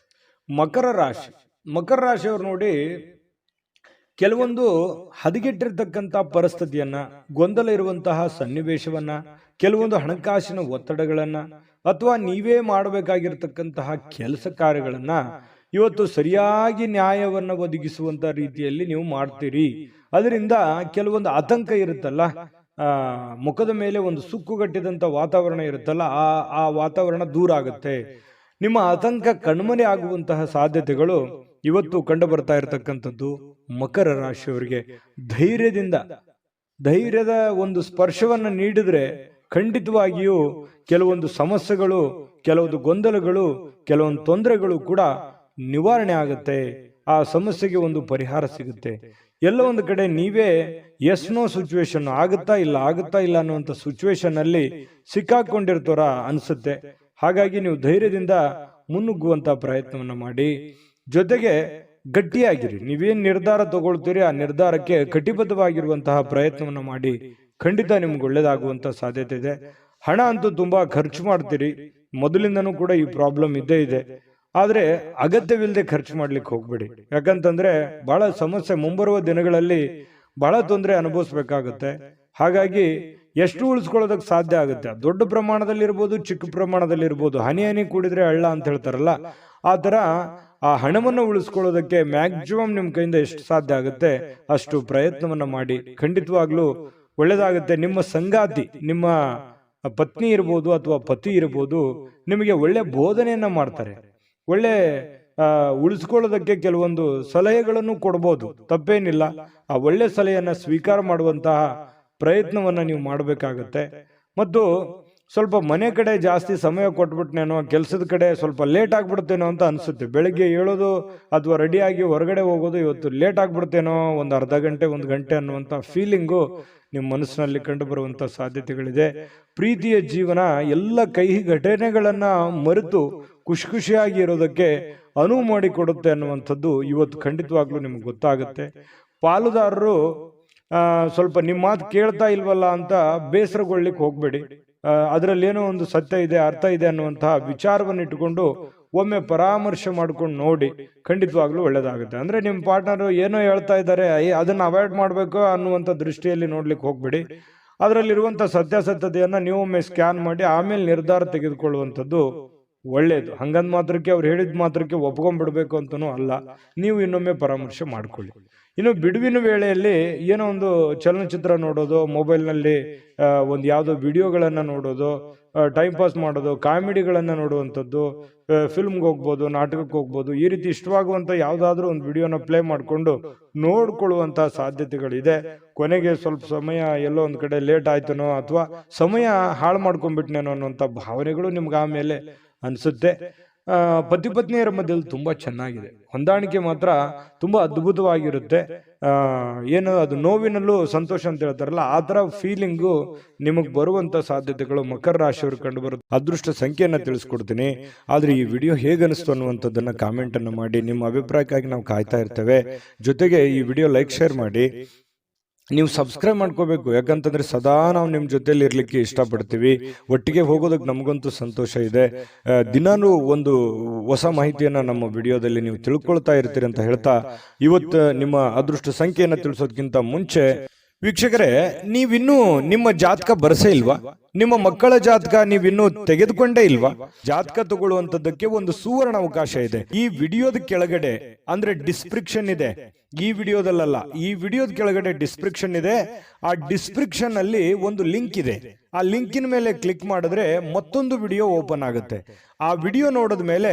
Speaker 1: ಮಕರ ರಾಶಿ. ಮಕರ ರಾಶಿಯವರು ನೋಡಿ, ಕೆಲವೊಂದು ಹದಗೆಟ್ಟಿರ್ತಕ್ಕಂಥ ಪರಿಸ್ಥಿತಿಯನ್ನ, ಗೊಂದಲ ಇರುವಂತಹ ಸನ್ನಿವೇಶವನ್ನ, ಕೆಲವೊಂದು ಹಣಕಾಸಿನ ಒತ್ತಡಗಳನ್ನ, ಅಥವಾ ನೀವೇ ಮಾಡಬೇಕಾಗಿರ್ತಕ್ಕಂತಹ ಕೆಲಸ ಕಾರ್ಯಗಳನ್ನ ಇವತ್ತು ಸರಿಯಾಗಿ ನ್ಯಾಯವನ್ನ ಒದಗಿಸುವಂತ ರೀತಿಯಲ್ಲಿ ನೀವು ಮಾಡ್ತೀರಿ. ಅದರಿಂದ ಕೆಲವೊಂದು ಆತಂಕ ಇರುತ್ತಲ್ಲ, ಮುಖದ ಮೇಲೆ ಒಂದು ಸುಕ್ಕುಗಟ್ಟಿದಂತ ವಾತಾವರಣ ಇರುತ್ತಲ್ಲ, ಆ ವಾತಾವರಣ ದೂರ ಆಗುತ್ತೆ. ನಿಮ್ಮ ಆತಂಕ ಕಣ್ಮರೆ ಆಗುವಂತಹ ಸಾಧ್ಯತೆಗಳು ಇವತ್ತು ಕಂಡು ಬರ್ತಾ ಇರತಕ್ಕಂಥದ್ದು ಮಕರ ರಾಶಿಯವರಿಗೆ. ಧೈರ್ಯದ ಒಂದು ಸ್ಪರ್ಶವನ್ನ ನೀಡಿದ್ರೆ ಖಂಡಿತವಾಗಿಯೂ ಕೆಲವೊಂದು ಸಮಸ್ಯೆಗಳು, ಕೆಲವೊಂದು ಗೊಂದಲಗಳು, ಕೆಲವೊಂದು ತೊಂದರೆಗಳು ಕೂಡ ನಿವಾರಣೆ ಆಗುತ್ತೆ. ಆ ಸಮಸ್ಯೆಗೆ ಒಂದು ಪರಿಹಾರ ಸಿಗುತ್ತೆ. ಎಲ್ಲ ಒಂದು ಕಡೆ ನೀವೇ ಎಸ್ ನೋ ಸಿಚುವೇಶನ್, ಆಗುತ್ತಾ ಇಲ್ಲ ಅನ್ನುವಂಥ ಸಿಚುವೇಶನ್ ಅಲ್ಲಿ ಸಿಕ್ಕಾಕೊಂಡಿರ್ತಾರ ಅನ್ಸುತ್ತೆ. ಹಾಗಾಗಿ ನೀವು ಧೈರ್ಯದಿಂದ ಮುನ್ನುಗ್ಗುವಂತ ಪ್ರಯತ್ನವನ್ನ ಮಾಡಿ. ಜೊತೆಗೆ ಗಟ್ಟಿಯಾಗಿರಿ. ನೀವೇನ್ ನಿರ್ಧಾರ ತಗೊಳ್ತೀರಿ ಆ ನಿರ್ಧಾರಕ್ಕೆ ಕಟಿಬದ್ಧವಾಗಿರುವಂತಹ ಪ್ರಯತ್ನವನ್ನ ಮಾಡಿ. ಖಂಡಿತ ನಿಮ್ಗೆ ಒಳ್ಳೇದಾಗುವಂತ ಸಾಧ್ಯತೆ ಇದೆ. ಹಣ ಅಂತೂ ತುಂಬಾ ಖರ್ಚು ಮಾಡ್ತೀರಿ, ಮೊದಲಿಂದನೂ ಕೂಡ ಈ ಪ್ರಾಬ್ಲಮ್ ಇದ್ದೇ ಇದೆ. ಆದ್ರೆ ಅಗತ್ಯವಿಲ್ಲದೆ ಖರ್ಚು ಮಾಡ್ಲಿಕ್ಕೆ ಹೋಗ್ಬೇಡಿ. ಯಾಕಂತಂದ್ರೆ ಬಹಳ ಸಮಸ್ಯೆ, ಮುಂಬರುವ ದಿನಗಳಲ್ಲಿ ಬಹಳ ತೊಂದರೆ ಅನುಭವಿಸ್ಬೇಕಾಗುತ್ತೆ. ಹಾಗಾಗಿ ಎಷ್ಟು ಉಳಿಸ್ಕೊಳ್ಳೋದಕ್ಕೆ ಸಾಧ್ಯ ಆಗುತ್ತೆ, ದೊಡ್ಡ ಪ್ರಮಾಣದಲ್ಲಿ ಇರ್ಬೋದು, ಚಿಕ್ಕ ಪ್ರಮಾಣದಲ್ಲಿ ಇರ್ಬೋದು, ಹನಿ ಕೂಡಿದ್ರೆ ಹಳ್ಳ ಅಂತ ಹೇಳ್ತಾರಲ್ಲ, ಆ ತರ ಆ ಹಣವನ್ನು ಉಳಿಸ್ಕೊಳ್ಳೋದಕ್ಕೆ ಮ್ಯಾಕ್ಸಿಮಮ್ ನಿಮ್ ಕೈಯಿಂದ ಎಷ್ಟು ಸಾಧ್ಯ ಆಗುತ್ತೆ ಅಷ್ಟು ಪ್ರಯತ್ನವನ್ನ ಮಾಡಿ. ಖಂಡಿತವಾಗ್ಲೂ ಒಳ್ಳೇದಾಗುತ್ತೆ. ನಿಮ್ಮ ಸಂಗಾತಿ, ನಿಮ್ಮ ಪತ್ನಿ ಇರ್ಬೋದು ಅಥವಾ ಪತಿ ಇರ್ಬೋದು, ನಿಮಗೆ ಒಳ್ಳೆ ಬೋಧನೆಯನ್ನ ಮಾಡ್ತಾರೆ. ಒಳ್ಳೆ ಉಳಿಸ್ಕೊಳ್ಳೋದಕ್ಕೆ ಕೆಲವೊಂದು ಸಲಹೆಗಳನ್ನು ಕೊಡ್ಬೋದು, ತಪ್ಪೇನಿಲ್ಲ. ಆ ಒಳ್ಳೆ ಸಲಹೆಯನ್ನ ಸ್ವೀಕಾರ ಮಾಡುವಂತಹ ಪ್ರಯತ್ನವನ್ನ ನೀವು ಮಾಡಬೇಕಾಗತ್ತೆ. ಮತ್ತು ಸ್ವಲ್ಪ ಮನೆ ಕಡೆ ಜಾಸ್ತಿ ಸಮಯ ಕೊಟ್ಬಿಟ್ನೇನೋ, ಕೆಲಸದ ಕಡೆ ಸ್ವಲ್ಪ ಲೇಟ್ ಆಗ್ಬಿಡ್ತೇನೋ ಅಂತ ಅನ್ಸುತ್ತೆ. ಬೆಳಿಗ್ಗೆ ಹೇಳೋದು ಅಥವಾ ರೆಡಿಯಾಗಿ ಹೊರಗಡೆ ಹೋಗೋದು ಇವತ್ತು ಲೇಟ್ ಆಗ್ಬಿಡ್ತೇನೋ, ಒಂದು ಅರ್ಧ ಗಂಟೆ 1 ಗಂಟೆ ಅನ್ನುವಂಥ ಫೀಲಿಂಗು ನಿಮ್ಮ ಮನಸ್ಸಿನಲ್ಲಿ ಕಂಡು ಬರುವಂತ ಸಾಧ್ಯತೆಗಳಿದೆ. ಪ್ರೀತಿಯ ಜೀವನ ಎಲ್ಲ ಕಹಿ ಘಟನೆಗಳನ್ನ ಮರೆತು ಖುಷಿಯಾಗಿ ಇರೋದಕ್ಕೆ ಅನುವು ಮಾಡಿಕೊಡುತ್ತೆ ಅನ್ನುವಂಥದ್ದು ಇವತ್ತು ಖಂಡಿತವಾಗ್ಲೂ ನಿಮ್ಗೆ ಗೊತ್ತಾಗುತ್ತೆ. ಪಾಲುದಾರರು ಸ್ವಲ್ಪ ನಿಮ್ಮ ಮಾತು ಕೇಳ್ತಾ ಇಲ್ವಲ್ಲ ಅಂತ ಬೇಸರಗೊಳ್ಳಿಕ್ಕೆ ಹೋಗ್ಬೇಡಿ. ಅದರಲ್ಲಿ ಏನೋ ಒಂದು ಸತ್ಯ ಇದೆ, ಅರ್ಥ ಇದೆ ಅನ್ನುವಂತಹ ವಿಚಾರವನ್ನು ಇಟ್ಟುಕೊಂಡು ಒಮ್ಮೆ ಪರಾಮರ್ಶೆ ಮಾಡ್ಕೊಂಡು ನೋಡಿ, ಖಂಡಿತವಾಗ್ಲೂ ಒಳ್ಳೇದಾಗುತ್ತೆ. ಅಂದ್ರೆ ನಿಮ್ಮ ಪಾರ್ಟ್ನರ್ ಏನೋ ಹೇಳ್ತಾ ಇದ್ದಾರೆ, ಅದನ್ನ ಅವಾಯ್ಡ್ ಮಾಡ್ಬೇಕು ಅನ್ನುವಂಥ ದೃಷ್ಟಿಯಲ್ಲಿ ನೋಡ್ಲಿಕ್ಕೆ ಹೋಗ್ಬೇಡಿ. ಅದರಲ್ಲಿರುವಂಥ ಸತ್ಯಾಸತ್ಯತೆಯನ್ನ ನೀವು ಒಮ್ಮೆ ಸ್ಕ್ಯಾನ್ ಮಾಡಿ ಆಮೇಲೆ ನಿರ್ಧಾರ ತೆಗೆದುಕೊಳ್ಳುವಂಥದ್ದು ಒಳ್ಳೇದು. ಹಂಗಂದ್ ಮಾತ್ರಕ್ಕೆ ಅವ್ರು ಹೇಳಿದ ಮಾತ್ರಕ್ಕೆ ಒಪ್ಕೊಂಡ್ಬಿಡ್ಬೇಕು ಅಂತನೂ ಅಲ್ಲ, ನೀವು ಇನ್ನೊಮ್ಮೆ ಪರಾಮರ್ಶೆ ಮಾಡ್ಕೊಳ್ಳಿ. ಇನ್ನು ಬಿಡುವಿನ ವೇಳೆಯಲ್ಲಿ ಏನೋ ಒಂದು ಚಲನಚಿತ್ರ ನೋಡೋದು, ಮೊಬೈಲ್ನಲ್ಲಿ ಒಂದು ಯಾವುದೋ ವಿಡಿಯೋಗಳನ್ನು ನೋಡೋದು, ಟೈಮ್ ಪಾಸ್ ಮಾಡೋದು, ಕಾಮಿಡಿಗಳನ್ನು ನೋಡುವಂಥದ್ದು, ಫಿಲ್ಮ್ಗೆ ಹೋಗ್ಬೋದು, ನಾಟಕಕ್ಕೆ ಹೋಗ್ಬೋದು, ಈ ರೀತಿ ಇಷ್ಟವಾಗುವಂಥ ಯಾವುದಾದ್ರೂ ಒಂದು ವಿಡಿಯೋನ ಪ್ಲೇ ಮಾಡಿಕೊಂಡು ನೋಡ್ಕೊಳ್ಳುವಂಥ ಸಾಧ್ಯತೆಗಳಿದೆ. ಕೊನೆಗೆ ಸ್ವಲ್ಪ ಸಮಯ ಎಲ್ಲೋ ಒಂದು ಕಡೆ ಲೇಟ್ ಆಯ್ತನೋ ಅಥವಾ ಸಮಯ ಹಾಳು ಮಾಡ್ಕೊಂಡ್ಬಿಟ್ನೇನೋ ಅನ್ನೋಂಥ ಭಾವನೆಗಳು ನಿಮ್ಗೆ ಆಮೇಲೆ ಅನಿಸುತ್ತೆ. ಪತಿ ಪತ್ನಿಯರ ಮಧ್ಯದಲ್ಲಿ ತುಂಬಾ ಚೆನ್ನಾಗಿದೆ, ಹೊಂದಾಣಿಕೆ ಮಾತ್ರ ತುಂಬಾ ಅದ್ಭುತವಾಗಿರುತ್ತೆ. ಏನು ಅದು ನೋವಿನಲ್ಲೂ ಸಂತೋಷ ಅಂತ ಹೇಳ್ತಾರಲ್ಲ, ಆ ತರ ಫೀಲಿಂಗು ನಿಮಗ್ ಬರುವಂತ ಸಾಧ್ಯತೆಗಳು ಮಕರ ರಾಶಿಯವರು ಕಂಡು ಬರುತ್ತೆ. ಅದೃಷ್ಟ ಸಂಖ್ಯೆಯನ್ನ ತಿಳಿಸ್ಕೊಡ್ತೀನಿ, ಆದ್ರೆ ಈ ವಿಡಿಯೋ ಹೇಗನಿಸ್ತು ಅನ್ನುವಂಥದ್ದನ್ನ ಕಾಮೆಂಟ್ ಅನ್ನು ಮಾಡಿ. ನಿಮ್ಮ ಅಭಿಪ್ರಾಯಕ್ಕಾಗಿ ನಾವು ಕಾಯ್ತಾ ಇರ್ತೇವೆ. ಜೊತೆಗೆ ಈ ವಿಡಿಯೋ ಲೈಕ್ ಶೇರ್ ಮಾಡಿ. ನೀವು ಸಬ್ಸ್ಕ್ರೈಬ್ ಮಾಡ್ಕೋಬೇಕು, ಯಾಕಂತಂದ್ರೆ ಸದಾ ನಾವು ನಿಮ್ಮ ಜೊತೆಲಿ ಇರ್ಲಿಕ್ಕೆ ಇಷ್ಟಪಡ್ತೀವಿ. ಒಟ್ಟಿಗೆ ಹೋಗೋದಕ್ಕೆ ನಮಗಂತೂ ಸಂತೋಷ ಇದೆ. ದಿನಾನು ಒಂದು ಹೊಸ ಮಾಹಿತಿಯನ್ನ ನಮ್ಮ ವಿಡಿಯೋದಲ್ಲಿ ನೀವು ತಿಳ್ಕೊಳ್ತಾ ಇರ್ತೀರಿ ಅಂತ ಹೇಳ್ತಾ, ಇವತ್ತು ನಿಮ್ಮ ಅದೃಷ್ಟ ಸಂಖ್ಯೆಯನ್ನ ತಿಳಿಸೋದಕ್ಕಿಂತ ಮುಂಚೆ ವೀಕ್ಷಕರೇ, ನೀವಿನ್ನೂ ನಿಮ್ಮ ಜಾತಕ ಬರಸೇ ಇಲ್ವಾ? ನಿಮ್ಮ ಮಕ್ಕಳ ಜಾತಕ ನೀವಿನ್ನೂ ತೆಗೆದುಕೊಂಡೇ ಇಲ್ವಾ? ಜಾತಕ ತಗೊಳ್ಳುವಂತದ್ದಕ್ಕೆ ಒಂದು ಸುವರ್ಣ ಅವಕಾಶ ಇದೆ. ಈ ವಿಡಿಯೋದ ಕೆಳಗಡೆ ಅಂದ್ರೆ ಡಿಸ್ಕ್ರಿಪ್ಷನ್ ಇದೆ, ಈ ವಿಡಿಯೋದಲ್ಲ, ಈ ವಿಡಿಯೋದ ಕೆಳಗಡೆ ಡಿಸ್ಕ್ರಿಪ್ಷನ್ ಇದೆ. ಆ ಡಿಸ್ಕ್ರಿಪ್ಷನ್ ಅಲ್ಲಿ ಒಂದು ಲಿಂಕ್ ಇದೆ. ಆ ಲಿಂಕಿನ ಮೇಲೆ ಕ್ಲಿಕ್ ಮಾಡಿದ್ರೆ ಮತ್ತೊಂದು ವಿಡಿಯೋ ಓಪನ್ ಆಗುತ್ತೆ. ಆ ವಿಡಿಯೋ ನೋಡಿದ ಮೇಲೆ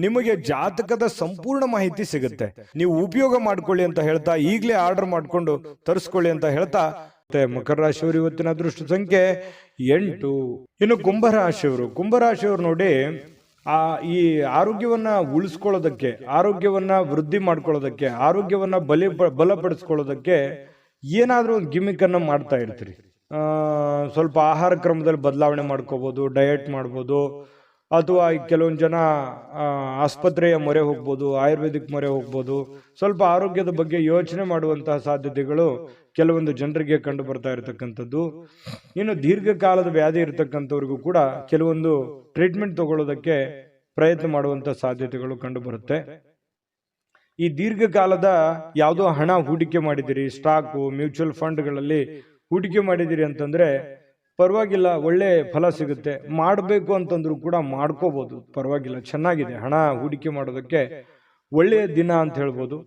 Speaker 1: ನಿಮಗೆ ಜಾತಕದ ಸಂಪೂರ್ಣ ಮಾಹಿತಿ ಸಿಗುತ್ತೆ. ನೀವು ಉಪಯೋಗ ಮಾಡ್ಕೊಳ್ಳಿ ಅಂತ ಹೇಳ್ತಾ, ಈಗಲೇ ಆರ್ಡರ್ ಮಾಡ್ಕೊಂಡು ತರಿಸ್ಕೊಳ್ಳಿ ಅಂತ ಹೇಳ್ತಾ, ಮಕರ ರಾಶಿಯವರು ಇವತ್ತಿನ ಅದೃಷ್ಟ ಸಂಖ್ಯೆ 8. ಇನ್ನು ಕುಂಭರಾಶಿಯವರು ನೋಡಿ, ಈ ಆರೋಗ್ಯವನ್ನ ಉಳಿಸ್ಕೊಳ್ಳೋದಕ್ಕೆ, ಆರೋಗ್ಯವನ್ನ ವೃದ್ಧಿ ಮಾಡ್ಕೊಳ್ಳೋದಕ್ಕೆ, ಆರೋಗ್ಯವನ್ನ ಬಲಪಡಿಸ್ಕೊಳ್ಳೋದಕ್ಕೆ ಏನಾದ್ರೂ ಒಂದು ಗಿಮಿಕ್ ಅನ್ನ ಮಾಡ್ತಾ ಇರ್ತೀರಿ. ಸ್ವಲ್ಪ ಆಹಾರ ಕ್ರಮದಲ್ಲಿ ಬದಲಾವಣೆ ಮಾಡ್ಕೋಬಹುದು, ಡಯಟ್ ಮಾಡ್ಬೋದು, ಅಥವಾ ಕೆಲವೊಂದು ಜನ ಆಸ್ಪತ್ರೆಯ ಮೊರೆ ಹೋಗ್ಬೋದು, ಆಯುರ್ವೇದಿಕ್ ಮೊರೆ ಹೋಗ್ಬೋದು. ಸ್ವಲ್ಪ ಆರೋಗ್ಯದ ಬಗ್ಗೆ ಯೋಚನೆ ಮಾಡುವಂತಹ ಸಾಧ್ಯತೆಗಳು ಕೆಲವೊಂದು ಜನರಿಗೆ ಕಂಡು ಬರ್ತಾ ಇರತಕ್ಕಂಥದ್ದು. ಇನ್ನು ದೀರ್ಘಕಾಲದ ವ್ಯಾಧಿ ಇರತಕ್ಕಂಥವ್ರಿಗೂ ಕೂಡ ಕೆಲವೊಂದು ಟ್ರೀಟ್ಮೆಂಟ್ ತಗೊಳ್ಳೋದಕ್ಕೆ ಪ್ರಯತ್ನ ಮಾಡುವಂತ ಸಾಧ್ಯತೆಗಳು ಕಂಡು ಬರುತ್ತೆ. ಈ ದೀರ್ಘಕಾಲದ ಯಾವುದೋ ಹಣ ಹೂಡಿಕೆ ಮಾಡಿದಿರಿ, ಸ್ಟಾಕು, ಮ್ಯೂಚುವಲ್ ಫಂಡ್ಗಳಲ್ಲಿ ಹೂಡಿಕೆ ಮಾಡಿದಿರಿ ಅಂತಂದ್ರೆ ಪರವಾಗಿಲ್ಲ, ಒಳ್ಳೆ ಫಲ ಸಿಗುತ್ತೆ. ಮಾಡಬೇಕು ಅಂತಂದ್ರೂ ಕೂಡ ಮಾಡ್ಕೋಬಹುದು, ಪರವಾಗಿಲ್ಲ, ಚೆನ್ನಾಗಿದೆ. ಹಣ ಹೂಡಿಕೆ ಮಾಡೋದಕ್ಕೆ ಒಳ್ಳೆಯ ದಿನ ಅಂತ ಹೇಳ್ಬೋದು.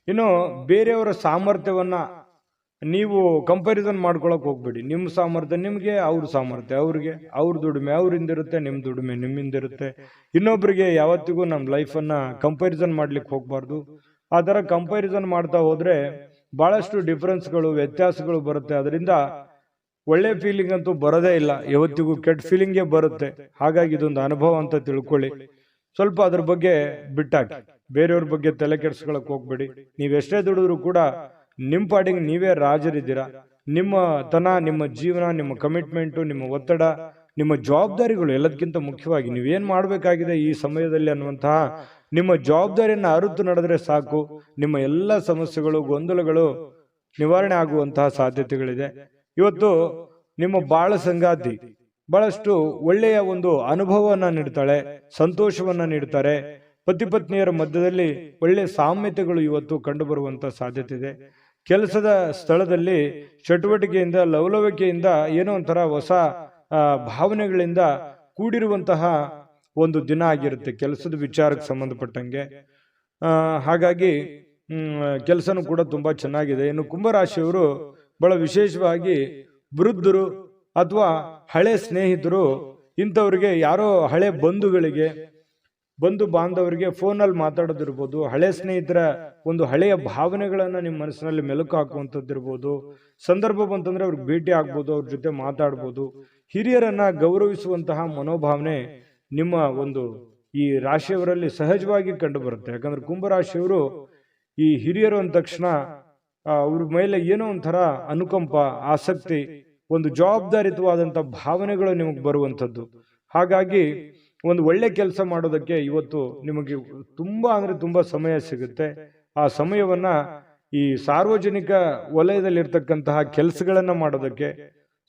Speaker 1: ಇನ್ನು ಬೇರೆಯವರ ಸಾಮರ್ಥ್ಯವನ್ನ ನೀವು ಕಂಪ್ಯಾರಿಸನ್ ಮಾಡ್ಕೊಳಕ್ ಹೋಗ್ಬೇಡಿ. ನಿಮ್ಮ ಸಾಮರ್ಥ್ಯ ನಿಮ್ಗೆ, ಅವ್ರ ಸಾಮರ್ಥ್ಯ ಅವ್ರಿಗೆ, ಅವ್ರ ದುಡಿಮೆ ಅವ್ರಿಂದಿರುತ್ತೆ, ನಿಮ್ ದುಡಿಮೆ ನಿಮ್ಮಿಂದಿರುತ್ತೆ. ಇನ್ನೊಬ್ರಿಗೆ ಯಾವತ್ತಿಗೂ ನಮ್ಮ ಲೈಫನ್ನ ಕಂಪ್ಯಾರಿಸನ್ ಮಾಡ್ಲಿಕ್ಕೆ ಹೋಗ್ಬಾರ್ದು. ಆ ತರ ಕಂಪ್ಯಾರಿಸನ್ ಮಾಡ್ತಾ ಹೋದ್ರೆ ಬಹಳಷ್ಟು ಡಿಫರೆನ್ಸ್ಗಳು, ವ್ಯತ್ಯಾಸಗಳು ಬರುತ್ತೆ. ಅದರಿಂದ ಒಳ್ಳೆ ಫೀಲಿಂಗ್ ಅಂತೂ ಬರೋದೇ ಇಲ್ಲ, ಯಾವತ್ತಿಗೂ ಕೆಟ್ಟ ಫೀಲಿಂಗೇ ಬರುತ್ತೆ. ಹಾಗಾಗಿ ಇದೊಂದು ಅನುಭವ ಅಂತ ತಿಳ್ಕೊಳ್ಳಿ. ಸ್ವಲ್ಪ ಅದ್ರ ಬಗ್ಗೆ ಬಿಟ್ಟಾಕಿ, ಬೇರೆಯವ್ರ ಬಗ್ಗೆ ತಲೆ ಕೆಡ್ಸ್ಕೊಳಕ್ ಹೋಗ್ಬೇಡಿ. ನೀವೆಷ್ಟೇ ದುಡಿದ್ರು ಕೂಡ ನಿಮ್ಮ ಪಾಡಿಗೆ ನೀವೇ ರಾಜರಿದ್ದೀರಾ. ನಿಮ್ಮ ನಿಮ್ಮ ಜೀವನ, ನಿಮ್ಮ ಕಮಿಟ್ಮೆಂಟು, ನಿಮ್ಮ ಒತ್ತಡ, ನಿಮ್ಮ ಜವಾಬ್ದಾರಿಗಳು ಎಲ್ಲದಕ್ಕಿಂತ ಮುಖ್ಯವಾಗಿ ನೀವೇನ್ ಮಾಡ್ಬೇಕಾಗಿದೆ ಈ ಸಮಯದಲ್ಲಿ ಅನ್ನುವಂತಹ ನಿಮ್ಮ ಜವಾಬ್ದಾರಿಯನ್ನ ಅರಿತು ನಡೆದ್ರೆ ಸಾಕು. ನಿಮ್ಮ ಎಲ್ಲ ಸಮಸ್ಯೆಗಳು, ಗೊಂದಲಗಳು ನಿವಾರಣೆ ಆಗುವಂತಹ ಸಾಧ್ಯತೆಗಳಿದೆ. ಇವತ್ತು ನಿಮ್ಮ ಬಾಳ ಸಂಗಾತಿ ಬಹಳಷ್ಟು ಒಳ್ಳೆಯ ಒಂದು ಅನುಭವವನ್ನ ನೀಡ್ತಾಳೆ, ಸಂತೋಷವನ್ನ ನೀಡ್ತಾರೆ. ಪತಿ ಪತ್ನಿಯರ ಮಧ್ಯದಲ್ಲಿ ಒಳ್ಳೆಯ ಸಾಮ್ಯತೆಗಳು ಇವತ್ತು ಕಂಡು ಬರುವಂತ ಸಾಧ್ಯತೆ ಇದೆ. ಕೆಲಸದ ಸ್ಥಳದಲ್ಲಿ ಚಟುವಟಿಕೆಯಿಂದ, ಲವಲವಿಕೆಯಿಂದ, ಏನೋ ಒಂಥರ ಹೊಸ ಭಾವನೆಗಳಿಂದ ಕೂಡಿರುವಂತಹ ಒಂದು ದಿನ ಆಗಿರುತ್ತೆ ಕೆಲಸದ ವಿಚಾರಕ್ಕೆ ಸಂಬಂಧಪಟ್ಟಂಗೆ. ಹಾಗಾಗಿ ಕೆಲಸನೂ ಕೂಡ ತುಂಬಾ ಚೆನ್ನಾಗಿದೆ. ಇನ್ನು ಕುಂಭರಾಶಿಯವರು ಬಹಳ ವಿಶೇಷವಾಗಿ ವೃದ್ಧರು ಅಥವಾ ಹಳೆ ಸ್ನೇಹಿತರು, ಇಂಥವ್ರಿಗೆ, ಯಾರೋ ಹಳೆ ಬಂಧುಗಳಿಗೆ, ಬಂಧು ಬಾಂಧವರಿಗೆ ಫೋನಲ್ಲಿ ಮಾತಾಡೋದಿರ್ಬೋದು, ಹಳೆ ಸ್ನೇಹಿತರ ಒಂದು ಹಳೆಯ ಭಾವನೆಗಳನ್ನ ನಿಮ್ಮ ಮನಸ್ಸಿನಲ್ಲಿ ಮೆಲುಕು ಹಾಕುವಂಥದ್ದಿರ್ಬೋದು. ಸಂದರ್ಭ ಬಂತಂದ್ರೆ ಅವ್ರಿಗೆ ಭೇಟಿ ಆಗ್ಬೋದು, ಅವ್ರ ಜೊತೆ ಮಾತಾಡ್ಬೋದು. ಹಿರಿಯರನ್ನ ಗೌರವಿಸುವಂತಹ ಮನೋಭಾವನೆ ನಿಮ್ಮ ಒಂದು ಈ ರಾಶಿಯವರಲ್ಲಿ ಸಹಜವಾಗಿ ಕಂಡು ಬರುತ್ತೆ. ಯಾಕಂದ್ರೆ ಕುಂಭರಾಶಿಯವರು ಈ ಹಿರಿಯರು ಅಂದ ತಕ್ಷಣ ಅವ್ರ ಮೇಲೆ ಏನೋ ಒಂಥರ ಅನುಕಂಪ, ಆಸಕ್ತಿ, ಒಂದು ಜವಾಬ್ದಾರಿತವಾದಂಥ ಭಾವನೆಗಳು ನಿಮಗೆ ಬರುವಂಥದ್ದು. ಹಾಗಾಗಿ ಒಂದು ಒಳ್ಳೆ ಕೆಲಸ ಮಾಡೋದಕ್ಕೆ ಇವತ್ತು ನಿಮಗೆ ತುಂಬಾ ಅಂದ್ರೆ ತುಂಬಾ ಸಮಯ ಸಿಗುತ್ತೆ. ಆ ಸಮಯವನ್ನ ಈ ಸಾರ್ವಜನಿಕ ವಲಯದಲ್ಲಿರ್ತಕ್ಕಂತಹ ಕೆಲಸಗಳನ್ನು ಮಾಡೋದಕ್ಕೆ,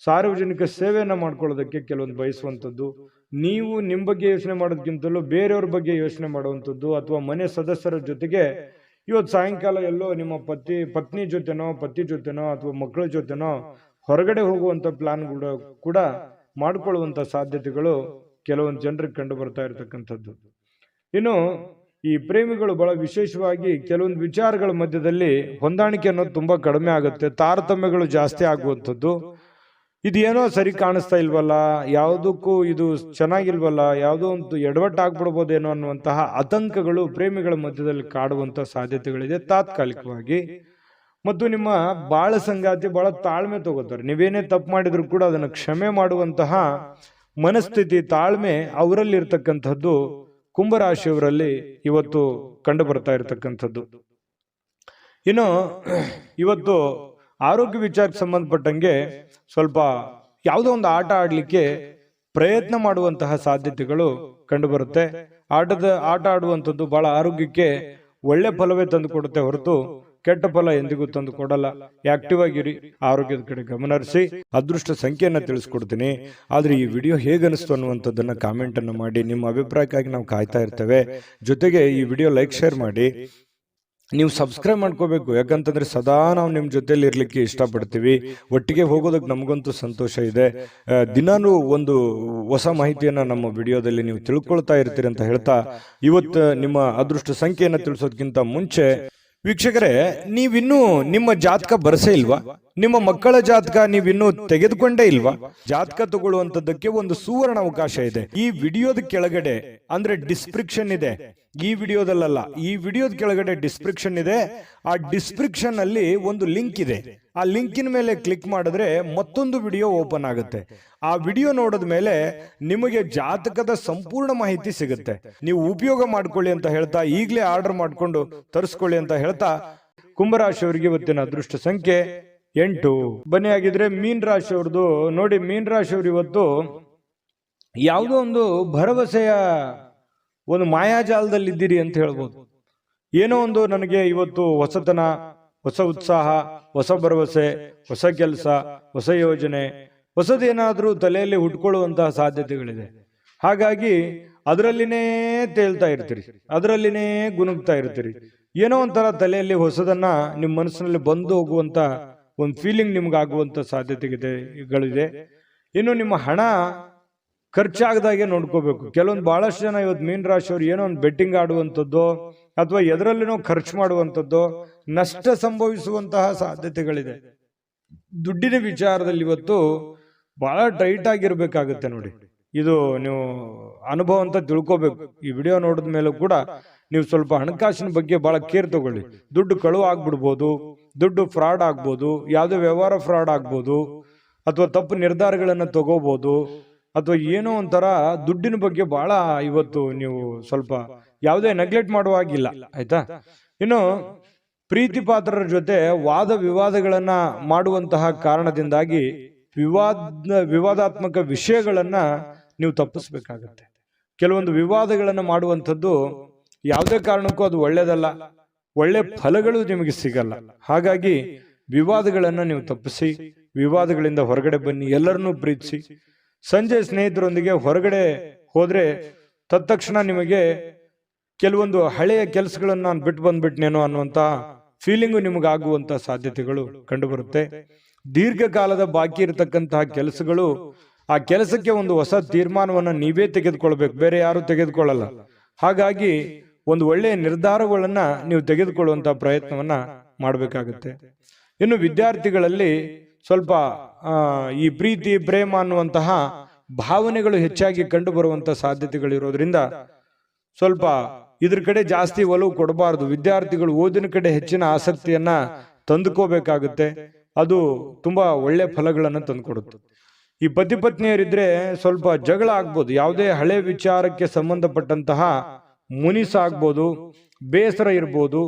Speaker 1: ಸಾರ್ವಜನಿಕ ಸೇವೆಯನ್ನು ಮಾಡ್ಕೊಳ್ಳೋದಕ್ಕೆ ಕೆಲವೊಂದು ಬಯಸುವಂಥದ್ದು, ನೀವು ನಿಮ್ಮ ಬಗ್ಗೆ ಯೋಚನೆ ಮಾಡೋದಕ್ಕಿಂತಲೂ ಬೇರೆಯವ್ರ ಬಗ್ಗೆ ಯೋಚನೆ ಮಾಡುವಂಥದ್ದು, ಅಥವಾ ಮನೆ ಸದಸ್ಯರ ಜೊತೆಗೆ ಇವತ್ತು ಸಾಯಂಕಾಲ ಎಲ್ಲೋ ನಿಮ್ಮ ಪತ್ನಿ ಜೊತೆನೋ ಪತಿ ಜೊತೆನೋ ಅಥವಾ ಮಕ್ಕಳ ಜೊತೆನೋ ಹೊರಗಡೆ ಹೋಗುವಂಥ ಪ್ಲಾನ್ ಕೂಡ ಮಾಡ್ಕೊಳ್ಳುವಂಥ ಸಾಧ್ಯತೆಗಳು ಕೆಲವೊಂದು ಜನರಿಗೆ ಕಂಡು ಬರ್ತಾ ಇರತಕ್ಕಂಥದ್ದು. ಇನ್ನು ಈ ಪ್ರೇಮಿಗಳು ಬಹಳ ವಿಶೇಷವಾಗಿ ಕೆಲವೊಂದು ವಿಚಾರಗಳ ಮಧ್ಯದಲ್ಲಿ ಹೊಂದಾಣಿಕೆ ಅನ್ನೋದು ತುಂಬಾ ಕಡಿಮೆ ಆಗುತ್ತೆ, ತಾರತಮ್ಯಗಳು ಜಾಸ್ತಿ ಆಗುವಂಥದ್ದು. ಇದೇನೋ ಸರಿ ಕಾಣಿಸ್ತಾ ಇಲ್ವಲ್ಲ, ಯಾವುದಕ್ಕೂ ಇದು ಚೆನ್ನಾಗಿಲ್ವಲ್ಲ, ಯಾವುದೋ ಒಂದು ಎಡವಟ್ಟಾಗ್ಬಿಡ್ಬೋದೇನೋ ಅನ್ನುವಂತಹ ಆತಂಕಗಳು ಪ್ರೇಮಿಗಳ ಮಧ್ಯದಲ್ಲಿ ಕಾಡುವಂತ ಸಾಧ್ಯತೆಗಳಿದೆ ತಾತ್ಕಾಲಿಕವಾಗಿ. ಮತ್ತು ನಿಮ್ಮ ಬಾಳ ಸಂಗಾತಿ ಬಹಳ ತಾಳ್ಮೆ ತಗೋತಾರೆ. ನೀವೇನೇ ತಪ್ಪು ಮಾಡಿದ್ರು ಕೂಡ ಅದನ್ನು ಕ್ಷಮೆ ಮಾಡುವಂತಹ ಮನಸ್ಥಿತಿ, ತಾಳ್ಮೆ ಅವರಲ್ಲಿ ಇರ್ತಕ್ಕಂಥದ್ದು ಕುಂಭರಾಶಿಯವರಲ್ಲಿ ಇವತ್ತು ಕಂಡು ಬರ್ತಾ ಇರತಕ್ಕಂಥದ್ದು. ಇನ್ನು ಇವತ್ತು ಆರೋಗ್ಯ ವಿಚಾರಕ್ಕೆ ಸಂಬಂಧಪಟ್ಟಂಗೆ ಸ್ವಲ್ಪ ಯಾವುದೋ ಒಂದು ಆಟ ಆಡ್ಲಿಕ್ಕೆ ಪ್ರಯತ್ನ ಮಾಡುವಂತಹ ಸಾಧ್ಯತೆಗಳು ಕಂಡು ಬರುತ್ತೆ. ಆಟ ಆಡುವಂಥದ್ದು ಬಹಳ ಆರೋಗ್ಯಕ್ಕೆ ಒಳ್ಳೆ ಫಲವೇ ತಂದು ಕೊಡುತ್ತೆ ಹೊರತು ಕೆಟ್ಟ ಫಲ ಎಂದಿಗೂ ತಂದು ಕೊಡಲ್ಲ. ಆಕ್ಟಿವ್ ಆಗಿರಿ, ಆರೋಗ್ಯದ ಕಡೆ ಗಮನ ಹರಿಸಿ. ಅದೃಷ್ಟ ಸಂಖ್ಯೆಯನ್ನ ತಿಳಿಸ್ಕೊಡ್ತೀನಿ. ಆದ್ರೆ ಈ ವಿಡಿಯೋ ಹೇಗನಿಸ್ತು ಅನ್ನುವಂಥದ್ದನ್ನ ಕಾಮೆಂಟ್ ಅನ್ನು ಮಾಡಿ. ನಿಮ್ಮ ಅಭಿಪ್ರಾಯಕ್ಕಾಗಿ ನಾವು ಕಾಯ್ತಾ ಇರ್ತೇವೆ. ಜೊತೆಗೆ ಈ ವಿಡಿಯೋ ಲೈಕ್, ಶೇರ್ ಮಾಡಿ. ನೀವು ಸಬ್ಸ್ಕ್ರೈಬ್ ಮಾಡ್ಕೋಬೇಕು, ಯಾಕಂತಂದ್ರೆ ಸದಾ ನಾವು ನಿಮ್ಮ ಜೊತೆಲಿ ಇರ್ಲಿಕ್ಕೆ ಇಷ್ಟಪಡ್ತೀವಿ. ಒಟ್ಟಿಗೆ ಹೋಗೋದಕ್ಕೆ ನಮಗಂತೂ ಸಂತೋಷ ಇದೆ. ದಿನಾನು ಒಂದು ಹೊಸ ಮಾಹಿತಿಯನ್ನ ನಮ್ಮ ವಿಡಿಯೋದಲ್ಲಿ ನೀವು ತಿಳ್ಕೊಳ್ತಾ ಇರ್ತೀರಿ ಅಂತ ಹೇಳ್ತಾ, ಇವತ್ತು ನಿಮ್ಮ ಅದೃಷ್ಟ ಸಂಖ್ಯೆಯನ್ನು ತಿಳಿಸೋದಕ್ಕಿಂತ ಮುಂಚೆ ವೀಕ್ಷಕರೇ, ನೀವಿನ್ನೂ ನಿಮ್ಮ ಜಾತಕ ಬರಸೇ ಇಲ್ವಾ? ನಿಮ್ಮ ಮಕ್ಕಳ ಜಾತಕ ನೀವಿನ್ನೂ ತೆಗೆದುಕೊಂಡೇ ಇಲ್ವಾ? ಜಾತಕ ತಗೊಳ್ಳುವಂತದ್ದಕ್ಕೆ ಒಂದು ಸುವರ್ಣ ಅವಕಾಶ ಇದೆ. ಈ ವಿಡಿಯೋದ ಕೆಳಗಡೆ ಅಂದ್ರೆ ಡಿಸ್ಕ್ರಿಪ್ಷನ್ ಇದೆ, ಈ ವಿಡಿಯೋದಲ್ಲ, ಈ ವಿಡಿಯೋದ ಕೆಳಗಡೆ ಡಿಸ್ಕ್ರಿಪ್ಷನ್ ಇದೆ. ಆ ಡಿಸ್ಕ್ರಿಪ್ಷನ್ ಅಲ್ಲಿ ಒಂದು ಲಿಂಕ್ ಇದೆ. ಆ ಲಿಂಕಿನ ಮೇಲೆ ಕ್ಲಿಕ್ ಮಾಡಿದ್ರೆ ಮತ್ತೊಂದು ವಿಡಿಯೋ ಓಪನ್ ಆಗುತ್ತೆ. ಆ ವಿಡಿಯೋ ನೋಡಿದ ಮೇಲೆ ನಿಮಗೆ ಜಾತಕದ ಸಂಪೂರ್ಣ ಮಾಹಿತಿ ಸಿಗುತ್ತೆ. ನೀವು ಉಪಯೋಗ ಮಾಡ್ಕೊಳ್ಳಿ ಅಂತ ಹೇಳ್ತಾ, ಈಗಲೇ ಆರ್ಡರ್ ಮಾಡ್ಕೊಂಡು ತರಿಸ್ಕೊಳ್ಳಿ ಅಂತ ಹೇಳ್ತಾ, ಕುಂಭರಾಶಿಯವರಿಗೆ ಇವತ್ತಿನ ಅದೃಷ್ಟ ಸಂಖ್ಯೆ 8. ಬನ್ನಿ ಆಗಿದ್ರೆ ಮೀನ್ ರಾಶಿಯವ್ರದ್ದು ನೋಡಿ. ಮೀನ್ ರಾಶಿಯವರು ಇವತ್ತು ಯಾವುದೋ ಒಂದು ಭರವಸೆಯ ಒಂದು ಮಾಯಾಜಾಲದಲ್ಲಿ ಇದ್ದೀರಿ ಅಂತ ಹೇಳ್ಬೋದು. ಏನೋ ಒಂದು ನನಗೆ ಇವತ್ತು ಹೊಸತನ, ಹೊಸ ಉತ್ಸಾಹ, ಹೊಸ ಭರವಸೆ, ಹೊಸ ಕೆಲಸ, ಹೊಸ ಯೋಜನೆ, ಹೊಸದೇನಾದ್ರೂ ತಲೆಯಲ್ಲಿ ಹುಟ್ಕೊಳ್ಳುವಂತಹ ಸಾಧ್ಯತೆಗಳಿದೆ. ಹಾಗಾಗಿ ಅದರಲ್ಲಿನೇ ತೇಲ್ತಾ ಇರ್ತೀರಿ, ಅದರಲ್ಲಿನೇ ಗುನುಗ್ತಾ ಇರ್ತೀರಿ. ಏನೋ ಒಂಥರ ತಲೆಯಲ್ಲಿ ಹೊಸದನ್ನ ನಿಮ್ಮ ಮನಸ್ಸಿನಲ್ಲಿ ಬಂದು ಹೋಗುವಂತ ಒಂದು ಫೀಲಿಂಗ್ ನಿಮ್ಗೆ ಆಗುವಂತ ಸಾಧ್ಯತೆಗಳಿದೆ. ಇನ್ನು ನಿಮ್ಮ ಹಣ ಖರ್ಚಾಗದಾಗೆ ನೋಡ್ಕೋಬೇಕು. ಕೆಲವೊಂದು ಬಹಳಷ್ಟು ಜನ ಇವತ್ತು ಮೀನ್ ರಾಶಿಯವರು ಏನೋ ಒಂದು ಬೆಟ್ಟಿಂಗ್ ಆಡುವಂಥದ್ದು ಅಥವಾ ಎದರಲ್ಲಿನೋ ಖರ್ಚು ಮಾಡುವಂಥದ್ದು, ನಷ್ಟ ಸಂಭವಿಸುವಂತಹ ಸಾಧ್ಯತೆಗಳಿದೆ. ದುಡ್ಡಿನ ವಿಚಾರದಲ್ಲಿ ಇವತ್ತು ಬಹಳ ಟೈಟ್ ಆಗಿರ್ಬೇಕಾಗುತ್ತೆ ನೋಡಿ. ಇದು ನೀವು ಅನುಭವ ಅಂತ ತಿಳ್ಕೋಬೇಕು. ಈ ವಿಡಿಯೋ ನೋಡಿದ ಮೇಲೂ ಕೂಡ ನೀವು ಸ್ವಲ್ಪ ಹಣಕಾಸಿನ ಬಗ್ಗೆ ಬಹಳ ಕೇರ್ ತಗೊಳ್ಳಿ. ದುಡ್ಡು ಕಳುವು ಆಗ್ಬಿಡ್ಬೋದು, ದುಡ್ಡು ಫ್ರಾಡ್ ಆಗ್ಬೋದು, ಯಾವುದೇ ವ್ಯವಹಾರ ಫ್ರಾಡ್ ಆಗ್ಬೋದು, ಅಥವಾ ತಪ್ಪು ನಿರ್ಧಾರಗಳನ್ನು ತಗೋಬಹುದು, ಅಥವಾ ಏನೋ ಒಂಥರ ದುಡ್ಡಿನ ಬಗ್ಗೆ ಬಹಳ ಇವತ್ತು ನೀವು ಸ್ವಲ್ಪ ಯಾವುದೇ ನೆಗ್ಲೆಕ್ಟ್ ಮಾಡುವಾಗಿಲ್ಲ, ಆಯ್ತಾ? ಇನ್ನು ಪ್ರೀತಿ ಪಾತ್ರರ ಜೊತೆ ವಾದ ವಿವಾದಗಳನ್ನ ಮಾಡುವಂತಹ ಕಾರಣದಿಂದಾಗಿ ವಿವಾದಾತ್ಮಕ ವಿಷಯಗಳನ್ನ ನೀವು ತಪ್ಪಿಸ್ಬೇಕಾಗತ್ತೆ. ಕೆಲವೊಂದು ವಿವಾದಗಳನ್ನ ಮಾಡುವಂಥದ್ದು ಯಾವುದೇ ಕಾರಣಕ್ಕೂ ಅದು ಒಳ್ಳೇದಲ್ಲ, ಒಳ್ಳೆ ಫಲಗಳು ನಿಮಗೆ ಸಿಗಲ್ಲ. ಹಾಗಾಗಿ ವಿವಾದಗಳನ್ನ ನೀವು ತಪ್ಪಿಸಿ, ವಿವಾದಗಳಿಂದ ಹೊರಗಡೆ ಬನ್ನಿ, ಎಲ್ಲರನ್ನೂ ಪ್ರೀತಿಸಿ. ಸಂಜೆ ಸ್ನೇಹಿತರೊಂದಿಗೆ ಹೊರಗಡೆ ಹೋದ್ರೆ ತತ್ಕ್ಷಣ ನಿಮಗೆ ಕೆಲವೊಂದು ಹಳೆಯ ಕೆಲಸಗಳನ್ನ ನಾನು ಬಿಟ್ಟು ಬಂದ್ಬಿಟ್ನೇನೋ ಅನ್ನುವಂತ ಫೀಲಿಂಗು ನಿಮಗಾಗುವಂತ ಸಾಧ್ಯತೆಗಳು ಕಂಡುಬರುತ್ತೆ. ದೀರ್ಘಕಾಲದ ಬಾಕಿ ಇರತಕ್ಕಂತಹ ಕೆಲಸಗಳು, ಆ ಕೆಲಸಕ್ಕೆ ಒಂದು ಹೊಸ ತೀರ್ಮಾನವನ್ನ ನೀವೇ ತೆಗೆದುಕೊಳ್ಬೇಕು, ಬೇರೆ ಯಾರು ತೆಗೆದುಕೊಳ್ಳಲ್ಲ. ಹಾಗಾಗಿ ಒಂದು ಒಳ್ಳೆಯ ನಿರ್ಧಾರಗಳನ್ನ ನೀವು ತೆಗೆದುಕೊಳ್ಳುವಂತ ಪ್ರಯತ್ನವನ್ನ ಮಾಡಬೇಕಾಗುತ್ತೆ. ಇನ್ನು ವಿದ್ಯಾರ್ಥಿಗಳಲ್ಲಿ ಸ್ವಲ್ಪ ಈ ಪ್ರೀತಿ ಪ್ರೇಮ ಅನ್ನುವಂತಹ ಭಾವನೆಗಳು ಹೆಚ್ಚಾಗಿ ಕಂಡು ಬರುವಂತ ಸಾಧ್ಯತೆಗಳಿರೋದ್ರಿಂದ ಸ್ವಲ್ಪ ಇದ್ರ ಕಡೆ ಜಾಸ್ತಿ ಒಲವು ಕೊಡಬಾರದು. ವಿದ್ಯಾರ್ಥಿಗಳು ಓದಿನ ಕಡೆ ಹೆಚ್ಚಿನ ಆಸಕ್ತಿಯನ್ನ ತಂದುಕೋಬೇಕಾಗುತ್ತೆ. ಅದು ತುಂಬಾ ಒಳ್ಳೆ ಫಲಗಳನ್ನು ತಂದುಕೊಡುತ್ತೆ. ಈ ಪತಿ ಪತ್ನಿಯರಿದ್ರೆ ಸ್ವಲ್ಪ ಜಗಳ ಆಗ್ಬೋದು, ಯಾವುದೇ ಹಳೆ ವಿಚಾರಕ್ಕೆ ಸಂಬಂಧಪಟ್ಟಂತಹ ಮುನಿಸಾಗ್ಬೋದು, ಬೇಸರ ಇರ್ಬೋದು,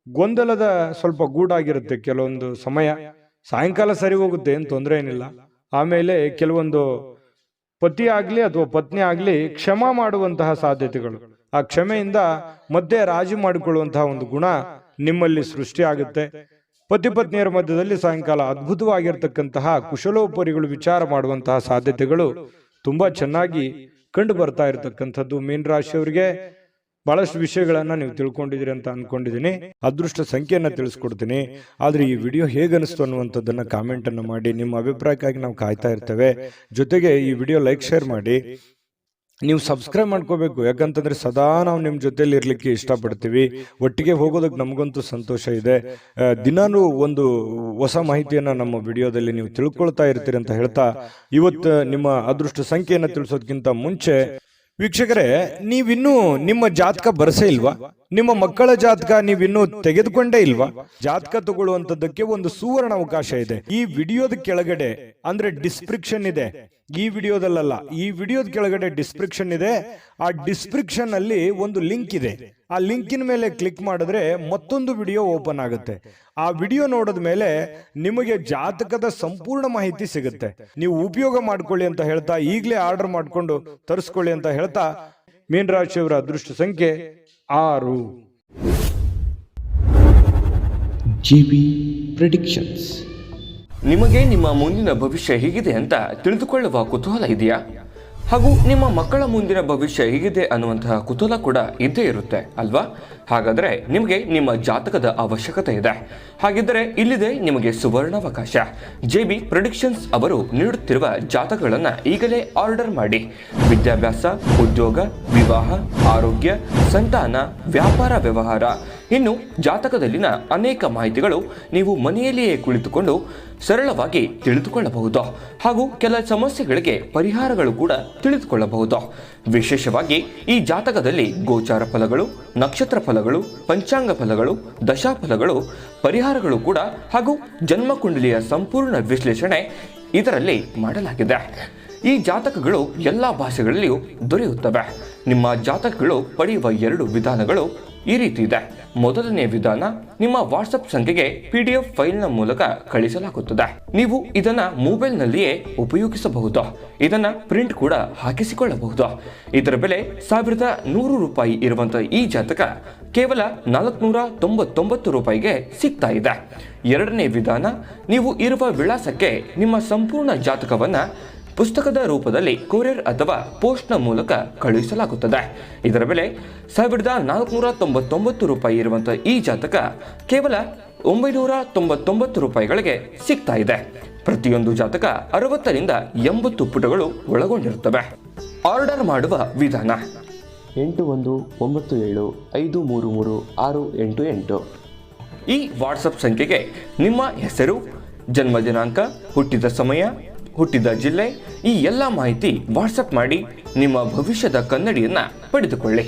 Speaker 1: ಗೊಂದಲದ ಸ್ವಲ್ಪ ಗೂಡಾಗಿರುತ್ತೆ ಕೆಲವೊಂದು ಸಮಯ. ಸಾಯಂಕಾಲ ಸರಿ ಹೋಗುತ್ತೆ, ಏನು ತೊಂದರೆ ಏನಿಲ್ಲ. ಆಮೇಲೆ ಕೆಲವೊಂದು ಪತಿ ಆಗ್ಲಿ ಅಥವಾ ಪತ್ನಿ ಆಗ್ಲಿ ಕ್ಷಮಾ ಮಾಡುವಂತಹ ಸಾಧ್ಯತೆಗಳು, ಆ ಕ್ಷಮೆಯಿಂದ ಮತ್ತೆ ರಾಜಿ ಮಾಡಿಕೊಳ್ಳುವಂತಹ ಒಂದು ಗುಣ ನಿಮ್ಮಲ್ಲಿ ಸೃಷ್ಟಿ ಆಗುತ್ತೆ. ಪತಿ ಪತ್ನಿಯರ ಮಧ್ಯದಲ್ಲಿ ಸಾಯಂಕಾಲ ಅದ್ಭುತವಾಗಿರ್ತಕ್ಕಂತಹ ಕುಶಲೋಪರಿಗಳು ವಿಚಾರ ಮಾಡುವಂತಹ ಸಾಧ್ಯತೆಗಳು ತುಂಬಾ ಚೆನ್ನಾಗಿ ಕಂಡು ಬರ್ತಾ ಇರತಕ್ಕಂಥದ್ದು. ಮೀನ ರಾಶಿಯವರಿಗೆ ಬಹಳಷ್ಟು ವಿಷಯಗಳನ್ನ ನೀವು ತಿಳ್ಕೊಂಡಿದ್ದೀರಿ ಅಂತ ಅನ್ಕೊಂಡಿದ್ದೀನಿ. ಅದೃಷ್ಟ ಸಂಖ್ಯೆಯನ್ನ ತಿಳಿಸ್ಕೊಡ್ತೀನಿ. ಆದ್ರೆ ಈ ವಿಡಿಯೋ ಹೇಗನಿಸ್ತು ಅನ್ನುವಂಥದ್ದನ್ನ ಕಾಮೆಂಟ್ ಅನ್ನು ಮಾಡಿ. ನಿಮ್ಮ ಅಭಿಪ್ರಾಯಕ್ಕಾಗಿ ನಾವು ಕಾಯ್ತಾ ಇರ್ತೇವೆ. ಜೊತೆಗೆ ಈ ವಿಡಿಯೋ ಲೈಕ್ ಶೇರ್ ಮಾಡಿ. ನೀವು ಸಬ್ಸ್ಕ್ರೈಬ್ ಮಾಡ್ಕೋಬೇಕು, ಯಾಕಂತಂದ್ರೆ ಸದಾ ನಾವು ನಿಮ್ಮ ಜೊತೆಲಿ ಇರ್ಲಿಕ್ಕೆ ಇಷ್ಟಪಡ್ತೀವಿ. ಒಟ್ಟಿಗೆ ಹೋಗೋದಕ್ಕೆ ನಮಗಂತೂ ಸಂತೋಷ ಇದೆ. ದಿನಾನು ಒಂದು ಹೊಸ ಮಾಹಿತಿಯನ್ನ ನಮ್ಮ ವಿಡಿಯೋದಲ್ಲಿ ನೀವು ತಿಳ್ಕೊಳ್ತಾ ಇರ್ತೀರಿ ಅಂತ ಹೇಳ್ತಾ, ಇವತ್ತು ನಿಮ್ಮ ಅದೃಷ್ಟ ಸಂಖ್ಯೆಯನ್ನು ತಿಳಿಸೋದಕ್ಕಿಂತ ಮುಂಚೆ ವೀಕ್ಷಕರೇ, ನೀವಿನ್ನೂ ನಿಮ್ಮ ಜಾತಕ ಬರಸೇ ಇಲ್ವಾ? ನಿಮ್ಮ ಮಕ್ಕಳ ಜಾತಕ ನೀವಿನ್ನೂ ತೆಗೆದುಕೊಂಡೇ ಇಲ್ವಾ? ಜಾತಕ ತಗೊಳ್ಳುವಂತದ್ದಕ್ಕೆ ಒಂದು ಸುವರ್ಣ ಅವಕಾಶ ಇದೆ. ಈ ವಿಡಿಯೋದ ಕೆಳಗಡೆ ಅಂದ್ರೆ ಡಿಸ್ಕ್ರಿಪ್ಷನ್ ಇದೆ. ಈ ವಿಡಿಯೋದಲ್ಲ, ಈ ವಿಡಿಯೋದ ಕೆಳಗಡೆ ಡಿಸ್ಕ್ರಿಪ್ಷನ್ ಇದೆ. ಆ ಡಿಸ್ಕ್ರಿಪ್ಷನ್ ಅಲ್ಲಿ ಒಂದು ಲಿಂಕ್ ಇದೆ. ಆ ಲಿಂಕಿನ ಮೇಲೆ ಕ್ಲಿಕ್ ಮಾಡಿದ್ರೆ ಮತ್ತೊಂದು ವಿಡಿಯೋ ಓಪನ್ ಆಗುತ್ತೆ. ಆ ವಿಡಿಯೋ ನೋಡಿದ ಮೇಲೆ ನಿಮಗೆ ಜಾತಕದ ಸಂಪೂರ್ಣ ಮಾಹಿತಿ ಸಿಗುತ್ತೆ. ನೀವು ಉಪಯೋಗ ಮಾಡ್ಕೊಳ್ಳಿ ಅಂತ ಹೇಳ್ತಾ, ಈಗಲೇ ಆರ್ಡರ್ ಮಾಡ್ಕೊಂಡು ತರಿಸ್ಕೊಳ್ಳಿ ಅಂತ ಹೇಳ್ತಾ, ಮೀನ ರಾಶಿಯವರ ಅದೃಷ್ಟ ಸಂಖ್ಯೆ 6.
Speaker 2: GB predictions.
Speaker 3: ನಿಮಗೆ ನಿಮ್ಮ ಮುಂದಿನ ಭವಿಷ್ಯ ಹೇಗಿದೆ ಅಂತ ತಿಳಿದುಕೊಳ್ಳುವ ಕುತೂಹಲ ಇದೆಯಾ? ಹಾಗೂ ನಿಮ್ಮ ಮಕ್ಕಳ ಮುಂದಿನ ಭವಿಷ್ಯ ಹೇಗಿದೆ ಅನ್ನುವಂತಹ ಕುತೂಹಲ ಕೂಡ ಇದ್ದೇ ಇರುತ್ತೆ ಅಲ್ವಾ? ಹಾಗಾದರೆ ನಿಮಗೆ ನಿಮ್ಮ ಜಾತಕದ ಅವಶ್ಯಕತೆ ಇದೆ. ಹಾಗಿದ್ದರೆ ಇಲ್ಲಿದೆ ನಿಮಗೆ ಸುವರ್ಣಾವಕಾಶ. JB ಪ್ರೆಡಿಕ್ಷನ್ಸ್ ಅವರು ನೀಡುತ್ತಿರುವ ಜಾತಕಗಳನ್ನು ಈಗಲೇ ಆರ್ಡರ್ ಮಾಡಿ. ವಿದ್ಯಾಭ್ಯಾಸ, ಉದ್ಯೋಗ, ವಿವಾಹ, ಆರೋಗ್ಯ, ಸಂತಾನ, ವ್ಯಾಪಾರ ವ್ಯವಹಾರ, ಇನ್ನು ಜಾತಕದಲ್ಲಿನ ಅನೇಕ ಮಾಹಿತಿಗಳು ನೀವು ಮನೆಯಲ್ಲಿಯೇ ಕುಳಿತುಕೊಂಡು ಸರಳವಾಗಿ ತಿಳಿದುಕೊಳ್ಳಬಹುದು. ಹಾಗೂ ಕೆಲ ಸಮಸ್ಯೆಗಳಿಗೆ ಪರಿಹಾರಗಳು ಕೂಡ ತಿಳಿದುಕೊಳ್ಳಬಹುದು. ವಿಶೇಷವಾಗಿ ಈ ಜಾತಕದಲ್ಲಿ ಗೋಚಾರ ಫಲಗಳು, ನಕ್ಷತ್ರ ಫಲಗಳು, ಪಂಚಾಂಗ ಫಲಗಳು, ದಶಾಫಲಗಳು, ಪರಿಹಾರಗಳು ಕೂಡ ಹಾಗೂ ಜನ್ಮಕುಂಡಲಿಯ ಸಂಪೂರ್ಣ ವಿಶ್ಲೇಷಣೆ ಇದರಲ್ಲಿ ಮಾಡಲಾಗಿದೆ. ಈ ಜಾತಕಗಳು ಎಲ್ಲ ಭಾಷೆಗಳಲ್ಲಿಯೂ ದೊರೆಯುತ್ತವೆ. ನಿಮ್ಮ ಜಾತಕಗಳು ಪಡೆಯುವ 2 ವಿಧಾನಗಳು ಈ ರೀತಿ ಇದೆ. ಮೊದಲನೇ ವಿಧಾನ, ನಿಮ್ಮ ವಾಟ್ಸಪ್ ಸಂಖ್ಯೆಗೆ PDF ಫೈಲ್ನ ಮೂಲಕ ಕಳಿಸಲಾಗುತ್ತದೆ. ನೀವು ಇದನ್ನ ಮೊಬೈಲ್ನಲ್ಲಿಯೇ ಉಪಯೋಗಿಸಬಹುದು. ಇದನ್ನ ಪ್ರಿಂಟ್ ಕೂಡ ಹಾಕಿಸಿಕೊಳ್ಳಬಹುದು. ಇದರ ಬೆಲೆ 1100 ರೂಪಾಯಿ ಇರುವಂತಹ ಈ ಜಾತಕ ಕೇವಲ 499 ರೂಪಾಯಿಗೆ ಸಿಗ್ತಾ ಇದೆ. ಎರಡನೇ ವಿಧಾನ, ನೀವು ಇರುವ ವಿಳಾಸಕ್ಕೆ ನಿಮ್ಮ ಸಂಪೂರ್ಣ ಜಾತಕವನ್ನ ಪುಸ್ತಕದ ರೂಪದಲ್ಲಿ ಕೊರಿಯರ್ ಅಥವಾ ಪೋಸ್ಟ್ನ ಮೂಲಕ ಕಳುಹಿಸಲಾಗುತ್ತದೆ. ಇದರ ಬೆಲೆ 1499 ರೂಪಾಯಿ ಇರುವಂತಹ ಈ ಜಾತಕ ಕೇವಲ 999 ರೂಪಾಯಿಗಳಿಗೆ ಸಿಗ್ತಾ ಇದೆ. ಪ್ರತಿಯೊಂದು ಜಾತಕ 60 ರಿಂದ 80 ಪುಟಗಳು ಒಳಗೊಂಡಿರುತ್ತವೆ. ಆರ್ಡರ್ ಮಾಡುವ ವಿಧಾನ:
Speaker 2: 8197533688.
Speaker 3: ಈ ವಾಟ್ಸಪ್ ಸಂಖ್ಯೆಗೆ ನಿಮ್ಮ ಹೆಸರು, ಜನ್ಮ ದಿನಾಂಕ, ಹುಟ್ಟಿದ ಸಮಯ, ಹುಟ್ಟಿದ ಜಿಲ್ಲೆ, ಈ ಎಲ್ಲ ಮಾಹಿತಿ ವಾಟ್ಸಪ್ ಮಾಡಿ ನಿಮ್ಮ ಭವಿಷ್ಯದ ಕನ್ನಡಿಯನ್ನ ಪಡೆದುಕೊಳ್ಳಿ.